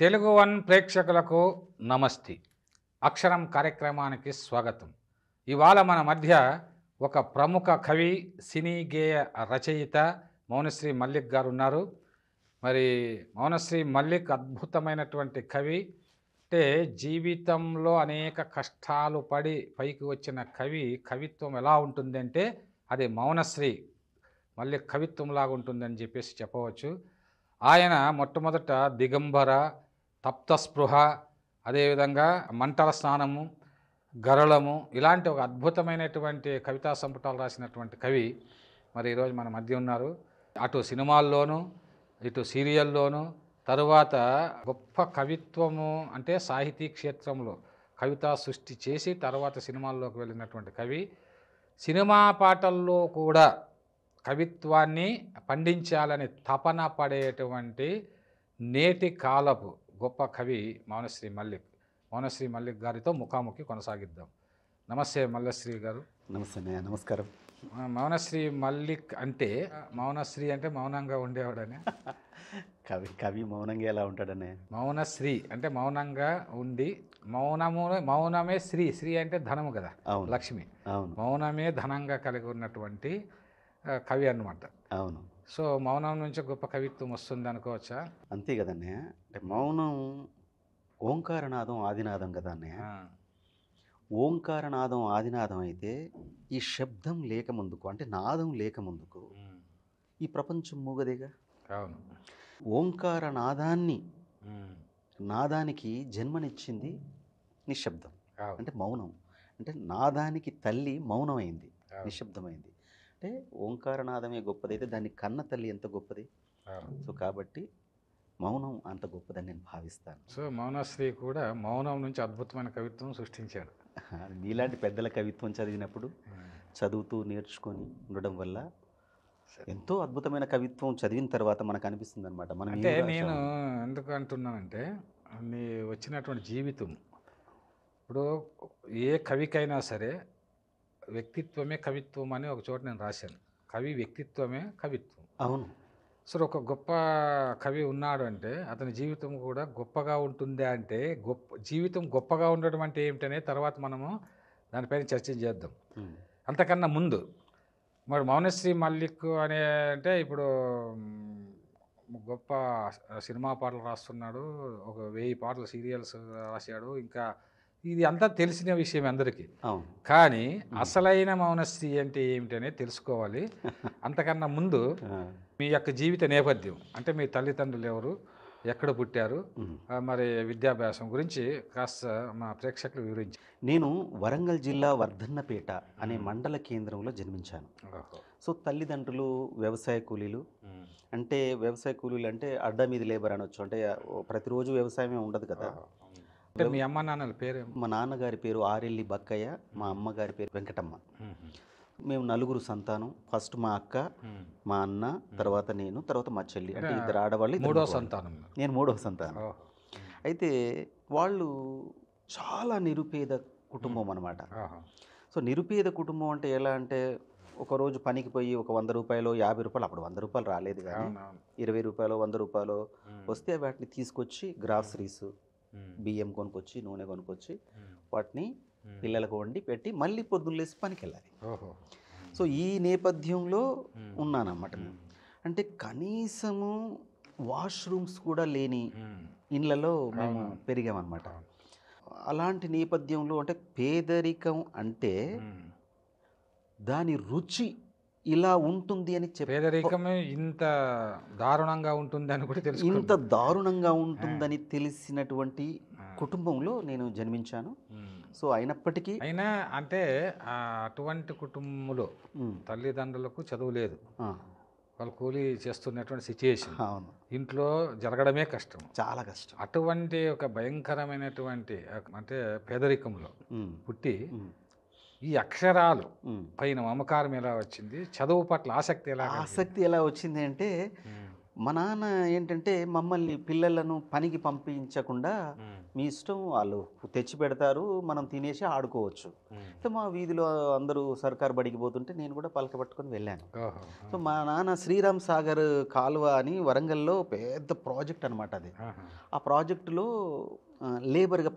Telugu one ప్రేక్షకులకు నమస్తే. అక్షరం కార్యక్రమానికి స్వాగతం. ఇవాళ మన మధ్య ఒక ప్రముఖ కవి, సినీ గేయ రచయిత మౌనశ్రీ మల్లిక్ గారు ఉన్నారు. మరి మౌనశ్రీ మల్లిక్ అద్భుతమైనటువంటి కవి. అంటే జీవితంలో అనేక కష్టాలు పడి పైకి వచ్చిన కవి కవిత్వం ఎలా ఉంటుందంటే అది మౌనశ్రీ మల్లిక్ కవిత్వంలాగా ఉంటుందని చెప్పేసి చెప్పవచ్చు. ఆయన మొట్టమొదట దిగంబర, తప్తస్పృహ, అదేవిధంగా మంటల స్నానము, గరళము ఇలాంటి ఒక అద్భుతమైనటువంటి కవితా సంపుటాలు రాసినటువంటి కవి మరి ఈరోజు మన మధ్య ఉన్నారు. అటు సినిమాల్లోనూ ఇటు సీరియల్లోనూ తరువాత గొప్ప కవిత్వము అంటే సాహితీ క్షేత్రంలో కవితా సృష్టి చేసి తర్వాత సినిమాల్లోకి వెళ్ళినటువంటి కవి. సినిమా పాటల్లో కూడా కవిత్వాన్ని పండించాలని తపన పడేటువంటి నేటి కాలపు గొప్ప కవి మౌనశ్రీ మల్లిక్. మౌనశ్రీ మల్లిక్ గారితో ముఖాముఖి కొనసాగిద్దాం. నమస్తే మల్లశ్రీ గారు. నమస్తే, నమస్కారం. మౌనశ్రీ మల్లిక్ అంటే మౌనశ్రీ అంటే మౌనంగా ఉండేవాడని, కవి మౌనంగా ఎలా ఉంటాడనే. మౌనశ్రీ అంటే మౌనంగా ఉండి, మౌనమే శ్రీ, శ్రీ అంటే ధనము కదా, లక్ష్మి. అవును, మౌనమే ధనంగా కలిగి ఉన్నటువంటి కవి అన్నమాట. అవును. సో మౌనం నుంచి గొప్ప కవిత్వం వస్తుంది అనుకోవచ్చా? అంతే కదన్నయ్య. అంటే మౌనం ఓంకారనాదం ఆదినాదం కదా అన్నయ్య. ఓంకారనాదం ఆదినాదం అయితే ఈ శబ్దం లేక ముందుకు, అంటే నాదం లేక ముందుకు ఈ ప్రపంచం మూగదేగా. అవును. ఓంకారనాదాన్ని, నాదానికి జన్మనిచ్చింది నిశ్శబ్దం, అంటే మౌనం. అంటే నాదానికి తల్లి మౌనమైంది, నిశ్శబ్దమైంది. అంటే ఓంకారనాదమే గొప్పదైతే దాన్ని కన్న తల్లి ఎంత గొప్పది. సో కాబట్టి మౌనం అంత గొప్పదని నేను భావిస్తాను. సో మౌనశ్రీ కూడా మౌనం నుంచి అద్భుతమైన కవిత్వం సృష్టించాడు. మీలాంటి పెద్దల కవిత్వం చదివినప్పుడు, చదువుతూ నేర్చుకొని ఉండడం వల్ల ఎంతో అద్భుతమైన కవిత్వం చదివిన తర్వాత మనకు అనిపిస్తుంది అనమాట. మనం అంటే నేను ఎందుకు అంటున్నానంటే నీ వచ్చినటువంటి జీవితం, ఇప్పుడు ఏ కవికైనా సరే వ్యక్తిత్వమే కవిత్వం అని ఒక చోట నేను రాశాను. కవి వ్యక్తిత్వమే కవిత్వం. అవును. సో ఒక గొప్ప కవి ఉన్నాడు అంటే అతని జీవితం కూడా గొప్పగా ఉంటుందే. అంటే జీవితం గొప్పగా ఉండడం అంటే ఏమిటనే తర్వాత మనము దానిపైన చర్చ చేద్దాం. అంతకన్నా ముందు మరి మౌనశ్రీ మల్లిక్ అనే అంటే ఇప్పుడు గొప్ప సినిమా పాటలు రాస్తున్నాడు, ఒక 1000 పాటలు సీరియల్స్ రాశాడు. ఇంకా ఇది అంతా తెలిసిన విషయం అందరికీ. కానీ అసలైన మౌనశ్రీ అంటే ఏమిటనే తెలుసుకోవాలి. అంతకన్నా ముందు మీ యొక్క జీవిత నేపథ్యం, అంటే మీ తల్లిదండ్రులు ఎవరు, ఎక్కడ పుట్టారు, మరి విద్యాభ్యాసం గురించి కాస్త మా ప్రేక్షకులు వివరించి. నేను వరంగల్ జిల్లా వర్ధన్నపేట అనే మండల కేంద్రంలో జన్మించాను. సో తల్లిదండ్రులు వ్యవసాయ కూలీలు. అంటే వ్యవసాయ కూలీలు అంటే అడ్డ మీద లేబర్ అనొచ్చు. అంటే ప్రతిరోజు వ్యవసాయమే ఉండదు కదా. అంటే మీ అమ్మ నాన్నల పేరు? మా నాన్నగారి పేరు ఆరెల్లి బక్కయ్య, మా అమ్మగారి పేరు వెంకటమ్మ. మేము 4 సంతానం. ఫస్ట్ మా అక్క, మా అన్న, తర్వాత నేను, తర్వాత మా చెల్లి. అంటే 2 ఆడవాళ్ళు, 3వ సంతానం. నేను 3వ సంతానం. అయితే వాళ్ళు చాలా నిరుపేద కుటుంబం అన్నమాట. సో నిరుపేద కుటుంబం అంటే ఎలా అంటే ఒకరోజు పనికి పోయి ఒక 100 రూపాయలు, 50 రూపాయలు, అప్పుడు 100 రూపాయలు రాలేదు కానీ 20 రూపాయలు, 100 రూపాయలు వస్తే వాటిని తీసుకొచ్చి గ్రాసరీస్, బియ్యం కొనుక్కొచ్చి, నూనె కొనుక్కొచ్చి వాటిని పిల్లలకు వండి పెట్టి మళ్ళీ పొద్దున్న లేసి పనికి వెళ్ళాలి. సో ఈ నేపథ్యంలో ఉన్నానన్నమాట. అంటే కనీసము వాష్రూమ్స్ కూడా లేని ఇళ్ళలో మేము పెరిగామన్నమాట. అలాంటి నేపథ్యంలో అంటే పేదరికం అంటే దాని రుచి ఇలా ఉంటుంది అని పేదరికమే ఇంత దారుణంగా ఉంటుందని కూడా తెలుసు. ఇంత దారుణంగా ఉంటుందని తెలిసినటువంటి కుటుంబంలో నేను జన్మించాను. సో అయినప్పటికీ అయినా అంటే అటువంటి కుటుంబంలో తల్లిదండ్రులకు చదువు లేదు, వాళ్ళు కూలీ చేస్తున్నటువంటి సిచ్యుయేషన్, ఇంట్లో జరగడమే కష్టం, చాలా కష్టం. అటువంటి ఒక భయంకరమైనటువంటి అంటే పేదరికంలో పుట్టి ఈ అక్షరాలు పైన మమకారం ఎలా వచ్చింది, చదువు పట్ల ఆసక్తి ఎలా వచ్చింది అంటే మా నాన్న ఏంటంటే మమ్మల్ని పిల్లలను పనికి పంపించకుండా మీ ఇష్టం వాళ్ళు తెచ్చి పెడతారు మనం తినేసి ఆడుకోవచ్చు. సో మా వీధిలో అందరూ సర్కారు బడికి పోతుంటే నేను కూడా పలక పట్టుకొని వెళ్ళాను. సో మా నాన్న శ్రీరామ్ సాగర్ కాలువ అని వరంగల్లో పెద్ద ప్రాజెక్ట్ అనమాట అది. ఆ ప్రాజెక్టులో లేబర్గా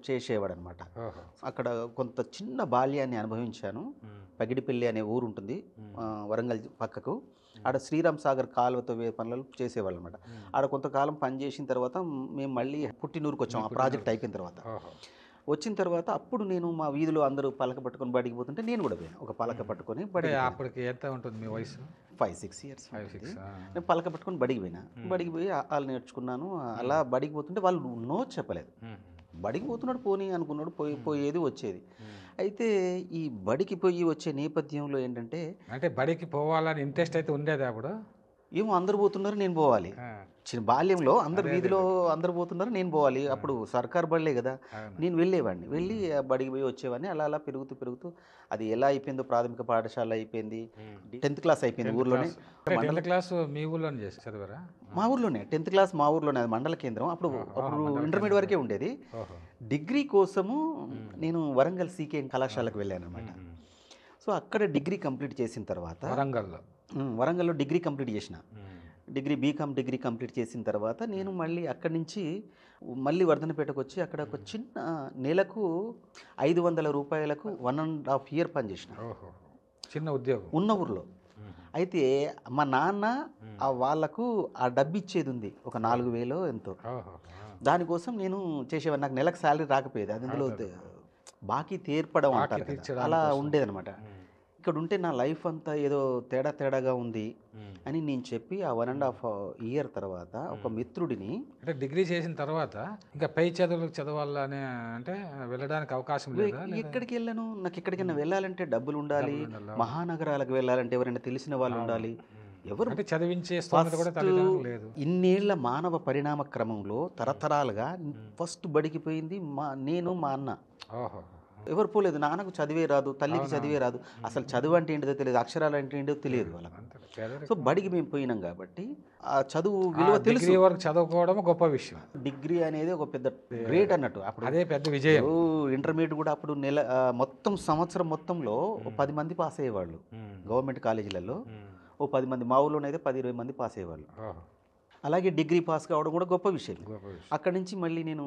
చేసేవాడు అనమాట. అక్కడ కొంత చిన్న బాల్యాన్ని అనుభవించాను. పగిడిపల్లి అనే ఊరు ఉంటుంది వరంగల్ పక్కకు. ఆడ శ్రీరామ్ సాగర్ కాలువతో పనులు చేసేవాళ్ళు అనమాట. ఆడ కొంతకాలం పని చేసిన తర్వాత మేము మళ్ళీ పుట్టినూరుకు వచ్చాం ఆ ప్రాజెక్ట్ అయిపోయిన తర్వాత. వచ్చిన తర్వాత అప్పుడు నేను మా వీధిలో అందరూ పలక పట్టుకొని బడికి పోతుంటే నేను కూడా పోయాను ఒక పలక పట్టుకొని బడికి. అప్పటికి ఎంత ఉంటుంది మీ వయసు? 5-6 ఇయర్స్. నేను పలక పట్టుకొని బడికి పోయినా. బడికి పోయి వాళ్ళు నేర్చుకున్నాను. అలా బడికి పోతుంటే వాళ్ళు నో చెప్పలేదు. బడికి పోతున్నాడు పోనీ అనుకున్నాడు, పోయేది వచ్చేది. అయితే ఈ బడికి పోయి వచ్చే నేపథ్యంలో ఏంటంటే అంటే బడికి పోవాలని ఇంట్రెస్ట్ అయితే ఉండేది అప్పుడు? ఏమో అందరు పోతున్నారు నేను పోవాలి. చిన్న బాల్యంలో అందరు వీధిలో అందరు పోతున్నారు నేను పోవాలి. అప్పుడు సర్కారు బడిలే కదా, నేను వెళ్ళేవాడిని. వెళ్ళి ఆ బడికి పోయి వచ్చేవాడిని. అలా అలా పెరుగుతూ పెరుగుతూ అది ఎలా అయిపోయిందో ప్రాథమిక పాఠశాల అయిపోయింది, 10th క్లాస్ అయిపోయింది ఊర్లోనే. 10th క్లాస్ మీ ఊర్లోనే చేసి చదివారా? మా ఊర్లోనే 10th క్లాస్ మా ఊర్లోనే, అది మండల కేంద్రం. అప్పుడు ఇంటర్మీడియట్ వరకే ఉండేది. డిగ్రీ కోసము నేను వరంగల్ సీకే కళాశాలకు వెళ్ళాను అనమాట. సో అక్కడ డిగ్రీ కంప్లీట్ చేసిన తర్వాత వరంగల్లో డిగ్రీ కంప్లీట్ చేసిన. డిగ్రీ బీకామ్ డిగ్రీ కంప్లీట్ చేసిన తర్వాత నేను మళ్ళీ అక్కడి నుంచి మళ్ళీ వర్ధనపేటకు వచ్చి అక్కడ ఒక చిన్న నెలకు 500 రూపాయలకు 1.5 year పనిచేసిన. చిన్న ఉద్యోగం ఉన్న ఊర్లో. అయితే మా నాన్న వాళ్ళకు ఆ డబ్బు ఇచ్చేది ఉంది, ఒక 4,000 ఎంతో. దానికోసం నేను చేసేవాడిని. నాకు నెలకు శాలరీ రాకపోయేది, అది అందులో బాకీ తీర్పడం అంటారు కదా, అలా ఉండేదన్నమాట. ఇక్కడ ఉంటే నా లైఫ్ అంతా ఏదో తేడాగా ఉంది అని నేను చెప్పి ఆ 1.5 year తర్వాత ఒక మిత్రుడిని, అంటే డిగ్రీ చేసిన తర్వాత ఇంకా పై చదువులకు చదవాలని అంటే వెళ్ళడానికి అవకాశం లేదు. ఎక్కడికి వెళ్ళాను, నాకు ఎక్కడికైనా వెళ్ళాలంటే డబ్బులు ఉండాలి, మహానగరాలకు వెళ్ళాలంటే ఎవరైనా తెలిసిన వాళ్ళు ఉండాలి. ఎవరు చదివించే లేదు. ఇన్నేళ్ల మానవ పరిణామ క్రమంలో తరతరాలుగా ఫస్ట్ బడికి పోయింది నేను మా అన్న. ఎవరు పోలేదు. నాన్నకు చదివే రాదు, తల్లికి చదివే రాదు, అసలు చదువు అంటే ఏంటో తెలియదు, అక్షరాలు అంటే ఏంటో తెలియదు వాళ్ళకి. సో బడికి మేము పోయినాం కాబట్టి ఆ చదువు విలువ తెలుసు. వరకు చదువుకోవడం గొప్ప విషయం. డిగ్రీ అనేది ఒక పెద్ద గ్రేట్ అన్నట్టు. అప్పుడు అదే పెద్ద విజయం. ఇంటర్మీడియట్ కూడా అప్పుడు మొత్తం సంవత్సరం మొత్తంలో 10 మంది పాస్ అయ్యేవాళ్ళు గవర్నమెంట్ కాలేజీలలో. 10 మంది, మా ఊళ్ళోనైతే 10-20 మంది పాస్ అయ్యేవాళ్ళు. అలాగే డిగ్రీ పాస్ కావడం కూడా గొప్ప విషయం. అక్కడి నుంచి మళ్ళీ నేను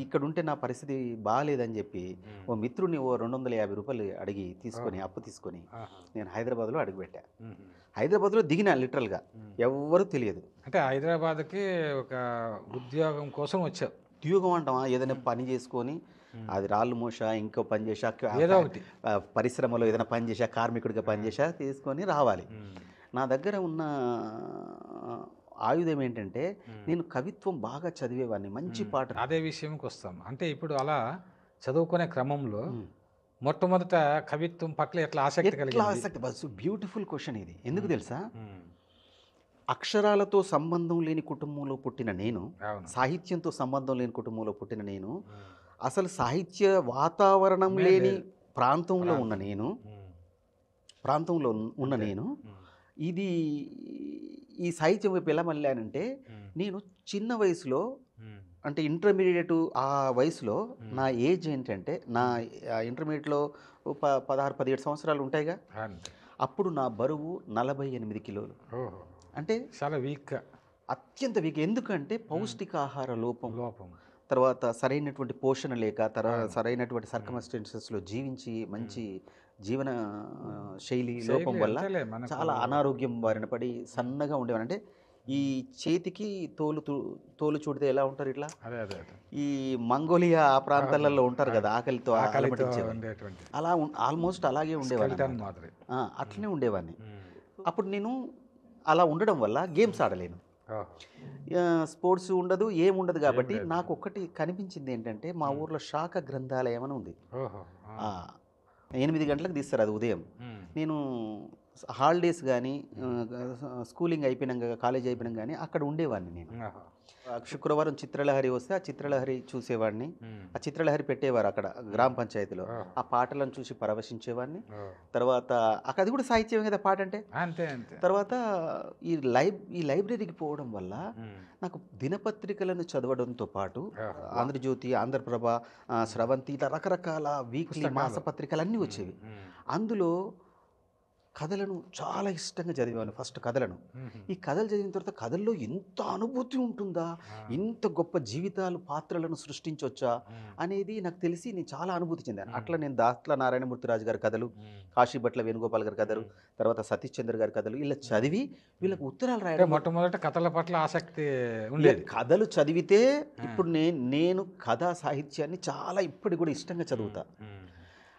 ఇక్కడ ఉంటే నా పరిస్థితి బాగాలేదని చెప్పి ఓ మిత్రుడిని 250 రూపాయలు అడిగి అప్పు తీసుకొని నేను హైదరాబాద్లో అడుగుపెట్టా. హైదరాబాద్లో దిగినా లిటరల్గా, ఎవ్వరూ తెలియదు. అంటే హైదరాబాద్కి ఒక ఉద్యోగం కోసం వచ్చావు? ఉద్యోగం అంటామా, ఏదైనా పని చేసుకొని అది రాళ్ళు మోసా, ఇంకో పని చేసా, ఏదో ఒకటి పరిశ్రమలో ఏదైనా పని చేసా, కార్మికుడిగా పని చేసా, తీసుకొని రావాలి. నా దగ్గర ఉన్న ఆయుధం ఏంటంటే నేను కవిత్వం బాగా చదివేవాడిని, మంచి పాట. అదే విషయంకి వస్తాం. అంటే ఇప్పుడు అలా చదువుకునే క్రమంలో మొట్టమొదట కవిత్వం పట్ల ఎట్లా ఆసక్తి కలిగింది? బ్యూటిఫుల్ క్వశ్చన్ ఇది. ఎందుకు తెలుసా, అక్షరాలతో సంబంధం లేని కుటుంబంలో పుట్టిన నేను, సాహిత్యంతో సంబంధం లేని కుటుంబంలో పుట్టిన నేను, అసలు సాహిత్య వాతావరణం లేని ప్రాంతంలో ఉన్న నేను ఇది ఈ సాహిత్యం వైపు ఎలా మళ్ళానంటే, నేను చిన్న వయసులో అంటే ఇంటర్మీడియట్ ఆ వయసులో నా ఏజ్ ఏంటంటే, నా ఇంటర్మీడియట్లో 16-17 సంవత్సరాలు ఉంటాయిగా, అప్పుడు నా బరువు 48 కిలోలు. అంటే చాలా వీక్, అత్యంత వీక్. ఎందుకంటే పౌష్టికాహార లోపం, తర్వాత సరైనటువంటి పోషణ లేక, తర్వాత సరైనటువంటి సర్కమ్స్టెన్సెస్లో జీవించి మంచి జీవన శైలి లోపం వల్ల చాలా అనారోగ్యం బారిన పడి సన్నగా ఉండేవాడు. అంటే ఈ చేతికి తోలు చూడితే ఎలా ఉంటారు ఇట్లా, ఈ మంగోలియా ఆ ప్రాంతాలలో ఉంటారు కదా, ఆకలితో అలా ఆల్మోస్ట్ అలాగే ఉండేవాడిని. అట్లనే ఉండేవాడిని. అప్పుడు నేను అలా ఉండడం వల్ల గేమ్స్ ఆడలేను, స్పోర్ట్స్ ఉండదు, ఏముండదు. కాబట్టి నాకు ఒక్కటి కనిపించింది ఏంటంటే, మా ఊర్లో శాఖ గ్రంథాలయం అని ఉంది. 8 గంటలకు తీస్తారు అది ఉదయం. నేను హాలిడేస్ కానీ స్కూలింగ్ అయిపోయినాక కాలేజ్ అయిపోయినాక కానీ అక్కడ ఉండేవాడిని నేను. శుక్రవారం చిత్రలహరి వస్తే ఆ చిత్రలహరి చూసేవాడిని. ఆ చిత్రలహరి పెట్టేవారు అక్కడ గ్రామ పంచాయతీలో. ఆ పాటలను చూసి పరవశించేవాడిని. తర్వాత అది కూడా సాహిత్యం కదా పాట అంటే. అంతే అంతే. తర్వాత ఈ లైబ్రరీకి పోవడం వల్ల నాకు దినపత్రికలను చదవడంతో పాటు ఆంధ్రజ్యోతి, ఆంధ్రప్రభ, స్రవంతి ఇలా రకరకాల వీక్లీ మాసపత్రికలు అన్నీ వచ్చేవి. అందులో కథలను చాలా ఇష్టంగా చదివాను. ఫస్ట్ కథలను. ఈ కథలు చదివిన తర్వాత కథల్లో ఎంత అనుభూతి ఉంటుందా, ఇంత గొప్ప జీవితాలు పాత్రలను సృష్టించవచ్చా అనేది నాకు తెలిసి నేను చాలా అనుభూతి చెందాను. అట్లా నేను దాట్ల నారాయణమూర్తిరాజు గారి కథలు, కాశీభట్ల వేణుగోపాల్ గారి కథలు, తర్వాత సతీష్ చంద్ర గారి కథలు ఇలా చదివి వీళ్ళకి ఉత్తరాలు రాయడం. మొట్టమొదట కథల పట్ల ఆసక్తి ఉండేది. కథలు చదివితే ఇప్పుడు నేను కథా సాహిత్యాన్ని చాలా ఇప్పటికి కూడా ఇష్టంగా చదువుతా.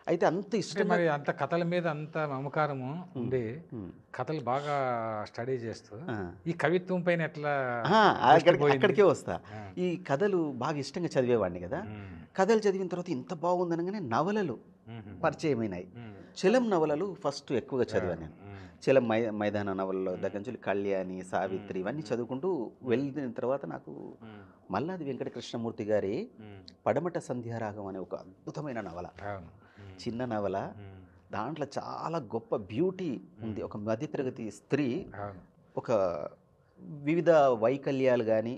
అయితే అంత ఇష్టం, మరి అంత కథల మీద అంత మమకారము ఉండి కథలు బాగా స్టడీ చేస్తూ ఈ కవిత్వం పైన ఎట్లా అక్కడికే వస్తా. ఈ కథలు బాగా ఇష్టంగా చదివేవాడిని కదా. కథలు చదివిన తర్వాత ఇంత బాగుందనగానే నవలలు పరిచయమైనాయి. చలం నవలలు ఫస్ట్ ఎక్కువగా చదివాను నేను. చలం మైదాన నవలలో దగ్గర నుంచి కళ్యాణి, సావిత్రి ఇవన్నీ చదువుకుంటూ వెళ్ళిన తర్వాత నాకు మల్లాది వెంకటకృష్ణమూర్తి గారి పడమట సంధ్యారాగం అనే ఒక అద్భుతమైన నవల, చిన్న నవల. దాంట్లో చాలా గొప్ప బ్యూటీ ఉంది. ఒక మధ్యతరగతి స్త్రీ ఒక వివిధ వైకల్యాలు కానీ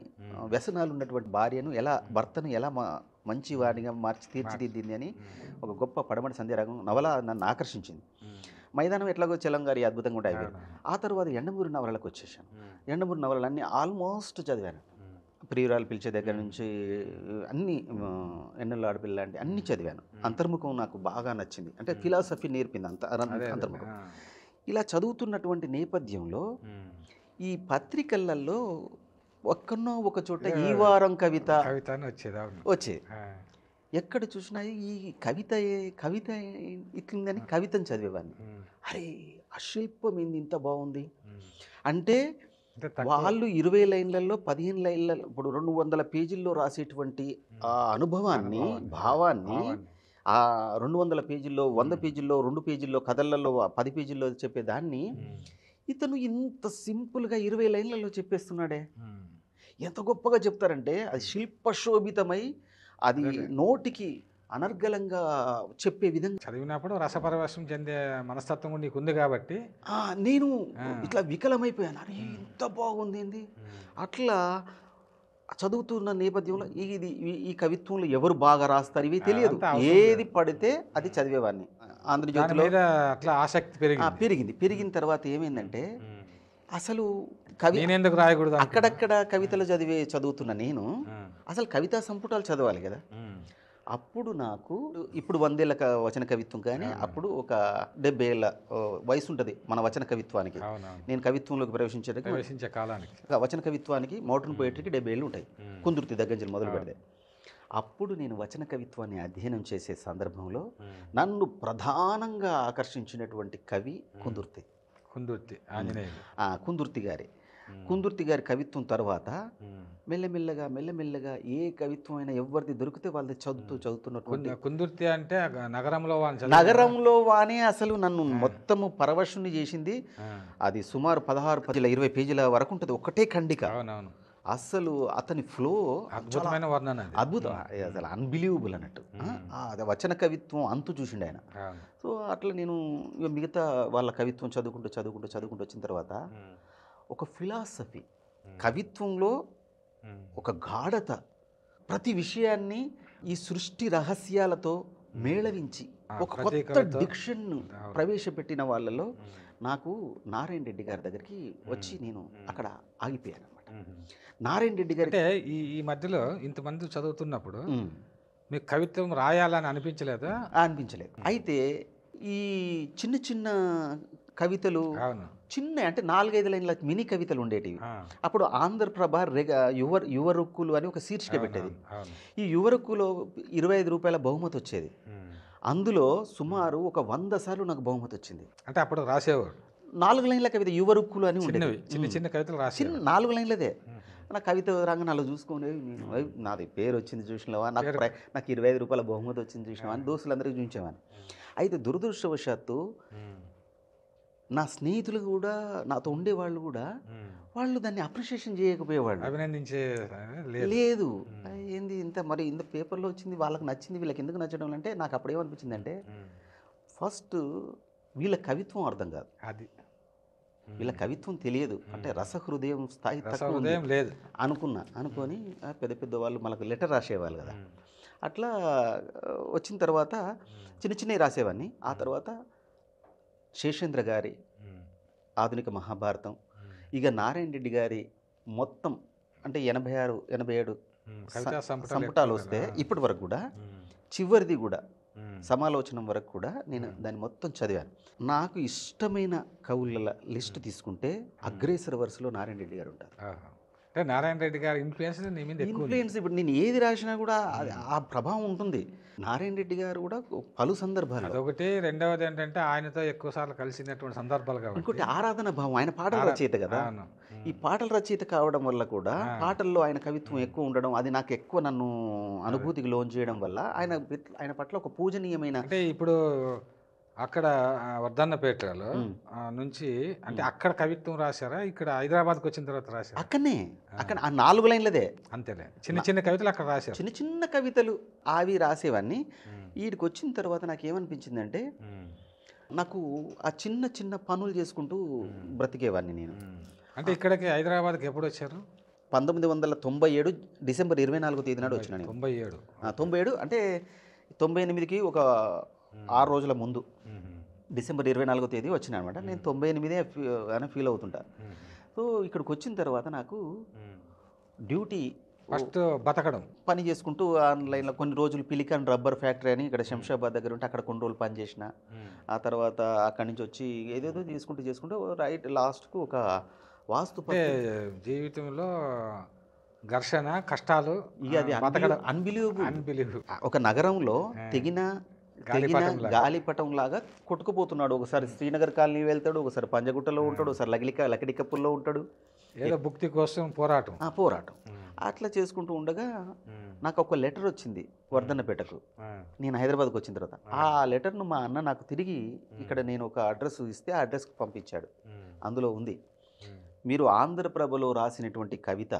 వ్యసనాలు ఉన్నటువంటి భార్యను భర్తను ఎలా మంచి వాడిగా మార్చి తీర్చిదిద్దింది అని ఒక గొప్ప పడమటి సంధ్యారాగం నవల నన్ను ఆకర్షించింది. మైదానం ఎట్లాగో చలం గారి అద్భుతంగా ఉంటాయి. ఆ తర్వాత ఎండమూరి నవలలకు వచ్చేసాను. ఎండమూరి నవలలన్నీ ఆల్మోస్ట్ చదివాను. ప్రియురాలు పిలిచే దగ్గర నుంచి అన్ని, ఎన్నెల్లో ఆడపిల్ల లాంటి అన్నీ చదివాను. అంతర్ముఖం నాకు బాగా నచ్చింది. అంటే ఫిలాసఫీ నేర్పింది అంతర్ముఖం. ఇలా చదువుతున్నటువంటి నేపథ్యంలో ఈ పత్రికలలో ఒక్కనో ఒక చోట ఈ వారం కవిత వచ్చేది. ఎక్కడ చూసినా ఈ కవిత ఇట్లుందని కవితను చదివేవాడిని. అరే ఆ శిల్పం ఏంది ఇంత బాగుంది అంటే, వాళ్ళు 20 లైన్లలో 15 లైన్లలో ఇప్పుడు 200 పేజీల్లో రాసేటువంటి ఆ అనుభవాన్ని, భావాన్ని ఆ 200 పేజీల్లో, 100 పేజీల్లో, 2 పేజీల్లో, కథలలో 10 పేజీల్లో చెప్పేదాన్ని ఇతను ఇంత సింపుల్గా 20 లైన్లలో చెప్పేస్తున్నాడే. ఎంత గొప్పగా చెప్తారంటే అది శిల్పశోభితమై అది నోటికి అనర్గళంగా చెప్పే విధంగా చదివినప్పుడు రసపరవశం చెందే మనస్తత్వం కూడా నీకు ఉంది కాబట్టి నేను ఇట్లా వికలమైపోయాను. అరే ఇంత బాగుంది ఏంది. అట్లా చదువుతున్న నేపథ్యంలో ఈ కవిత్వంలో ఎవరు బాగా రాస్తారు ఇవి తెలియదు. ఏది పడితే అది చదివేవాడిని. ఆంధ్రజ్యోతిలో అట్లా ఆసక్తి పెరిగిన తర్వాత ఏమైందంటే అసలు ఎందుకు రాయకూడదు అక్కడక్కడ కవితలు చదువుతున్న నేను అసలు కవితా సంపుటాలు చదవాలి కదా. అప్పుడు నాకు ఇప్పుడు 100 ఏళ్ల వచన కవిత్వం కానీ అప్పుడు ఒక 70 ఏళ్ళ వయసు ఉంటుంది మన వచన కవిత్వానికి. నేను కవిత్వంలోకి ప్రవేశించే కాలానికి వచన కవిత్వానికి మోడర్న్ పోయిటరీకి 70 ఏళ్ళు ఉంటాయి. కుందుర్తి దగ్గర నుంచి మొదలు పెడితే అప్పుడు నేను వచన కవిత్వాన్ని అధ్యయనం చేసే సందర్భంలో నన్ను ప్రధానంగా ఆకర్షించినటువంటి కవి కుందుర్తి గారి కవిత్వం తర్వాత మెల్లమెల్లగా ఏ కవిత్వం అయినా ఎవరిది దొరికితే వాళ్ళది చదువుతున్నటువంటి కుందుర్తి అంటే నగరంలో వానే అసలు నన్ను మొత్తము పరవశుని చేసింది. అది సుమారు 16-20 పేజీల వరకు ఉంటుంది, ఒకటే ఖండిక. అసలు అతని ఫ్లో అద్భుతమైన వర్ణన, అద్భుతం, అసలు అన్బిలీవబుల్ అన్నట్టు. వచన కవిత్వం అంతు చూసిండు ఆయన. సో అట్లా నేను మిగతా వాళ్ళ కవిత్వం చదువుకుంటూ వచ్చిన తర్వాత ఒక ఫిలాసఫీ, కవిత్వంలో ఒక గాఢత, ప్రతి విషయాన్ని ఈ సృష్టి రహస్యాలతో మేళవించి ఒక కొత్త డిక్షన్ ప్రవేశపెట్టిన వాళ్ళలో నాకు నారాయణ రెడ్డి గారి దగ్గరికి వచ్చి నేను అక్కడ ఆగిపోయాను అనమాట. నారాయణ రెడ్డి గారి అంటే ఈ మధ్యలో ఇంతమంది చదువుతున్నప్పుడు మీకు కవిత్వం రాయాలని అనిపించలేదు? అనిపించలేదు. అయితే ఈ చిన్న కవితలు చిన్న అంటే 4-5 లైన్ల మినీ కవితలు ఉండేటివి. అప్పుడు ఆంధ్రప్రభ యువరుక్కులు అని ఒక శీర్షిక పెట్టేది. ఈ యువరుక్కులో 25 రూపాయల బహుమతి వచ్చేది. అందులో సుమారు ఒక 100 సార్లు నాకు బహుమతి వచ్చింది. అంటే అప్పుడు రాసేవాడు 4 లైన్ల కవిత యువరుక్కులు అని ఉండేది. చిన్న కవితలు రాసి 4 లైన్లదే. నా కవిత రంగం నాలో చూసుకొని నేను నాది పేరు వచ్చింది చూసినావా, నాకు 25 రూపాయల బహుమతి వచ్చింది చూసినావా అని దోస్తులందరికీ చూపించేవాని. అయితే దురదృష్టవశాత్తు నా స్నేహితులు కూడా నాతో ఉండేవాళ్ళు కూడా వాళ్ళు దాన్ని అప్రిషియేషన్ చేయకపోయేవాళ్ళు. అభినందించే లేదు ఏంది ఇంత మరి ఇంత పేపర్లో వచ్చింది వాళ్ళకి నచ్చింది వీళ్ళకి ఎందుకు నచ్చడం అంటే నాకు అప్పుడు ఏమనిపించిందంటే ఫస్ట్ వీళ్ళ కవిత్వం అర్థం కాదు, అది వీళ్ళ కవిత్వం తెలియదు, అంటే రసహృదయం స్థాయి తక్కువ ఉంది లేదు అనుకొని పెద్ద పెద్ద వాళ్ళు మనకు లెటర్ రాసేవాళ్ళు కదా. అట్లా వచ్చిన తర్వాత చిన్న చిన్నవి రాసేవాడిని. ఆ తర్వాత శేషేంద్ర గారి ఆధునిక మహాభారతం, ఇక నారాయణ రెడ్డి గారి మొత్తం అంటే 86, 87 సంపుటాలు వస్తే ఇప్పటి వరకు కూడా చివరిది కూడా సమాలోచనం వరకు కూడా నేను దాన్ని మొత్తం చదివాను. నాకు ఇష్టమైన కవుల లిస్ట్ తీసుకుంటే అగ్రేసర వరుసలో నారాయణ రెడ్డి గారు ఉంటారు. అంటే నారాయణ రెడ్డి గారి ఇన్ఫ్లుయెన్స్ ఇప్పుడు నేను ఏది రాసినా కూడా ఆ ప్రభావం ఉంటుంది. నారాయణ రెడ్డి గారు కూడా పలు సందర్భాలు, అదొకటి. రెండవది ఏంటంటే ఆయనతో ఎక్కువ సార్లు కలిసినటువంటి సందర్భాలు కాబట్టి ఇంకోటి ఆరాధన భావం. ఆయన పాటల రచయిత కదా, ఈ పాటల రచయిత కావడం వల్ల కూడా పాటల్లో ఆయన కవిత్వం ఎక్కువ ఉండడం, అది నాకు ఎక్కువ నన్ను అనుభూతికి లోన్ చేయడం వల్ల ఆయన పట్ల ఒక పూజనీయమైన. అంటే ఇప్పుడు అక్కడ వర్ధన్నపేటలో నుంచి అంటే అక్కడ కవిత్వం రాశారా, ఇక్కడ హైదరాబాద్కి వచ్చిన తర్వాత రాశారా? అక్కడ ఆ 4 లైన్లదే అంతేలే, చిన్న చిన్న కవితలు అక్కడ రాశారు. చిన్న చిన్న కవితలు అవి రాసేవాడిని. వీడికి వచ్చిన తర్వాత నాకు ఏమనిపించిందంటే నాకు ఆ చిన్న చిన్న పనులు చేసుకుంటూ బ్రతికేవాడిని నేను. అంటే ఇక్కడికి హైదరాబాద్కి ఎప్పుడు వచ్చారు? 1997 డిసెంబర్ 24వ తేదీ నాడు వచ్చినాను. 97 అంటే 98కి ఒక 6 రోజుల ముందు డిసెంబర్ 24వ తేదీ వచ్చినా అనమాట. నేను 98 అని ఫీల్ అవుతుంటా. సో ఇక్కడికి వచ్చిన తర్వాత నాకు డ్యూటీ ఫస్ట్ బతకడం పని చేసుకుంటూ ఆన్లైన్లో కొన్ని రోజులు పిలికాన్ రబ్బర్ ఫ్యాక్టరీ అని ఇక్కడ శంషాబాద్ దగ్గర ఉంటే అక్కడ కొన్ని రోజులు పని చేసిన. ఆ తర్వాత అక్కడి నుంచి వచ్చి ఏదేదో చేసుకుంటూ రైట్ లాస్ట్కు ఒక వాస్తు జీవితంలో ఘర్షణ కష్టాలు, ఇక అది అన్బిలీవబుల్. ఒక నగరంలో తెగిన గాలిపటం లాగా కొట్టుకుపోతున్నాడు. ఒకసారి శ్రీనగర్ కాలనీ వెళ్తాడు, ఒకసారి పంజగుట్టలో ఉంటాడు, ఒకసారి లకిడికప్పుల్లో ఉంటాడు. ఏదో భుక్తి కోసం పోరాటం. అట్లా చేసుకుంటూ ఉండగా నాకు ఒక లెటర్ వచ్చింది వర్ధన్నపేటకు. నేను హైదరాబాద్కి వచ్చిన తర్వాత ఆ లెటర్ను మా అన్న నాకు తిరిగి ఇక్కడ నేను ఒక అడ్రస్ ఇస్తే ఆ అడ్రస్కి పంపించాడు. అందులో ఉంది, మీరు ఆంధ్రప్రభలో రాసినటువంటి కవిత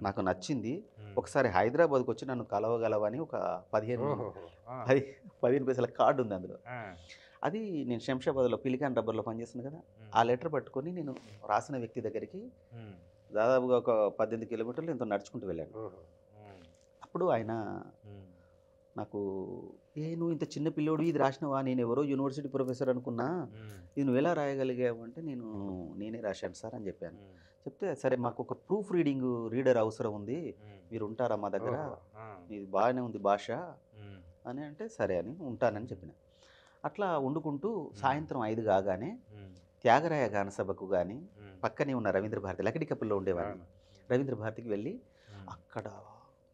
నాకు నచ్చింది, ఒకసారి హైదరాబాద్కి వచ్చి నన్ను కలవగలవని ఒక 15 పైసల కార్డు ఉంది అందులో. అది నేను శంషాబాద్లో పిలికాన్ రబ్బర్లో పనిచేస్తున్నాను కదా, ఆ లెటర్ పట్టుకొని నేను రాసిన వ్యక్తి దగ్గరికి దాదాపుగా ఒక 18 కిలోమీటర్లు ఎంతో నడుచుకుంటూ వెళ్ళాను. అప్పుడు ఆయన నాకు నువ్వు ఇంత చిన్న పిల్లోడు ఇది రాసినవా, నేను ఎవరో యూనివర్సిటీ ప్రొఫెసర్ అనుకున్నా, ఇది నువ్వు ఎలా రాయగలిగావు అంటే నేనే రాశాను సార్ అని చెప్పాను. చెప్తే సరే మాకు ఒక ప్రూఫ్ రీడర్ అవసరం ఉంది, మీరు ఉంటారా మా దగ్గర, ఇది బాగానే ఉంది భాష అని అంటే సరే అని ఉంటానని చెప్పిన. అట్లా వండుకుంటూ సాయంత్రం 5 కాగానే త్యాగరాయ గాన సభకు కానీ పక్కనే ఉన్న రవీంద్ర భారతి లకిడికప్పుల్లో ఉండేవాడిని, రవీంద్ర భారతికి వెళ్ళి అక్కడ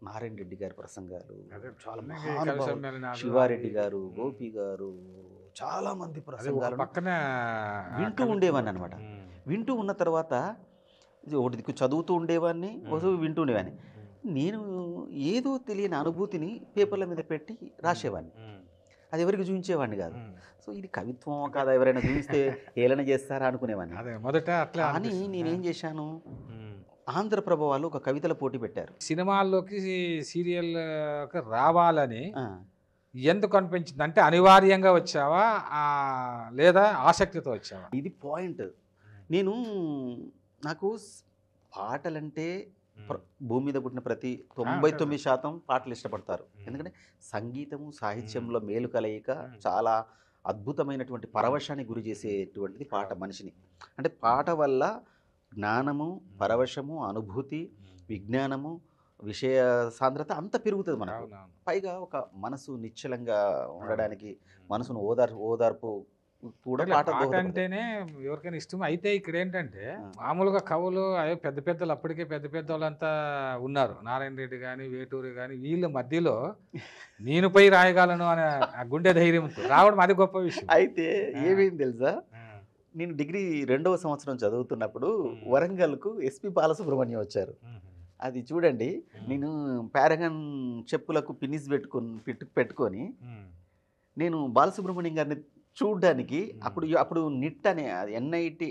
నారాయణ రెడ్డి గారి ప్రసంగాలు, చాలా శివారెడ్డి గారు, గోపి గారు, చాలా మంది ప్రసంగాలు వింటూ ఉండేవాడిని అనమాట. వింటూ ఉన్న తర్వాత ఒకటి దిక్కు చదువుతూ ఉండేవాడిని, వింటూ ఉండేవాడిని. నేను ఏదో తెలియని అనుభూతిని పేపర్ల మీద పెట్టి రాసేవాడిని, అది ఎవరికి చూపించేవాడిని కాదు. సో ఇది కవిత్వం కాదా, ఎవరైనా చూపిస్తే ఏలన చేస్తారా అనుకునేవాడిని మొదట. అట్లా అని నేనేం చేశాను, ఆంధ్రప్రభ వాళ్ళు ఒక కవితల పోటీ పెట్టారు. సినిమాల్లోకి సీరియల్ రావాలని ఎందుకు అనిపించింది? అంటే అనివార్యంగా వచ్చావా లేదా ఆసక్తితో వచ్చావా? ఇది పాయింట్. నాకు పాటలంటే భూమి మీద పుట్టిన ప్రతి 99% పాటలు ఇష్టపడతారు. ఎందుకంటే సంగీతము సాహిత్యంలో మేలు కలయిక చాలా అద్భుతమైనటువంటి పరవశాన్ని గురి చేసేటువంటిది పాట మనిషిని. అంటే పాట వల్ల జ్ఞానము, పరవశము, అనుభూతి, విజ్ఞానము, విషయ సాంద్రత అంత పెరుగుతుంది మనకు. పైగా ఒక మనసు నిశ్చలంగా ఉండడానికి, మనసును ఓదార్పు కూడా పాట అంటేనే ఎవరికైనా ఇష్టం. అయితే ఇక్కడ ఏంటంటే మామూలుగా కవులు పెద్ద పెద్దలు అప్పటికే పెద్ద వాళ్ళంతా ఉన్నారు, నారాయణ రెడ్డి కానీ వేటూరి కానీ, వీళ్ళ మధ్యలో నేను పై రాయగలను అనే గుండె ధైర్యంతో రావడం అది గొప్ప విషయం. అయితే ఏమైంది తెలుసా, నేను డిగ్రీ 2వ సంవత్సరం చదువుతున్నప్పుడు వరంగల్కు ఎస్పి బాలసుబ్రహ్మణ్యం వచ్చారు. అది చూడండి, నేను పారగన్ చెప్పులకు పిన్నిస్ పెట్టుకొని నేను బాలసుబ్రహ్మణ్యం గారిని చూడ్డానికి అప్పుడు నిట్ అనే ఎన్ఐటి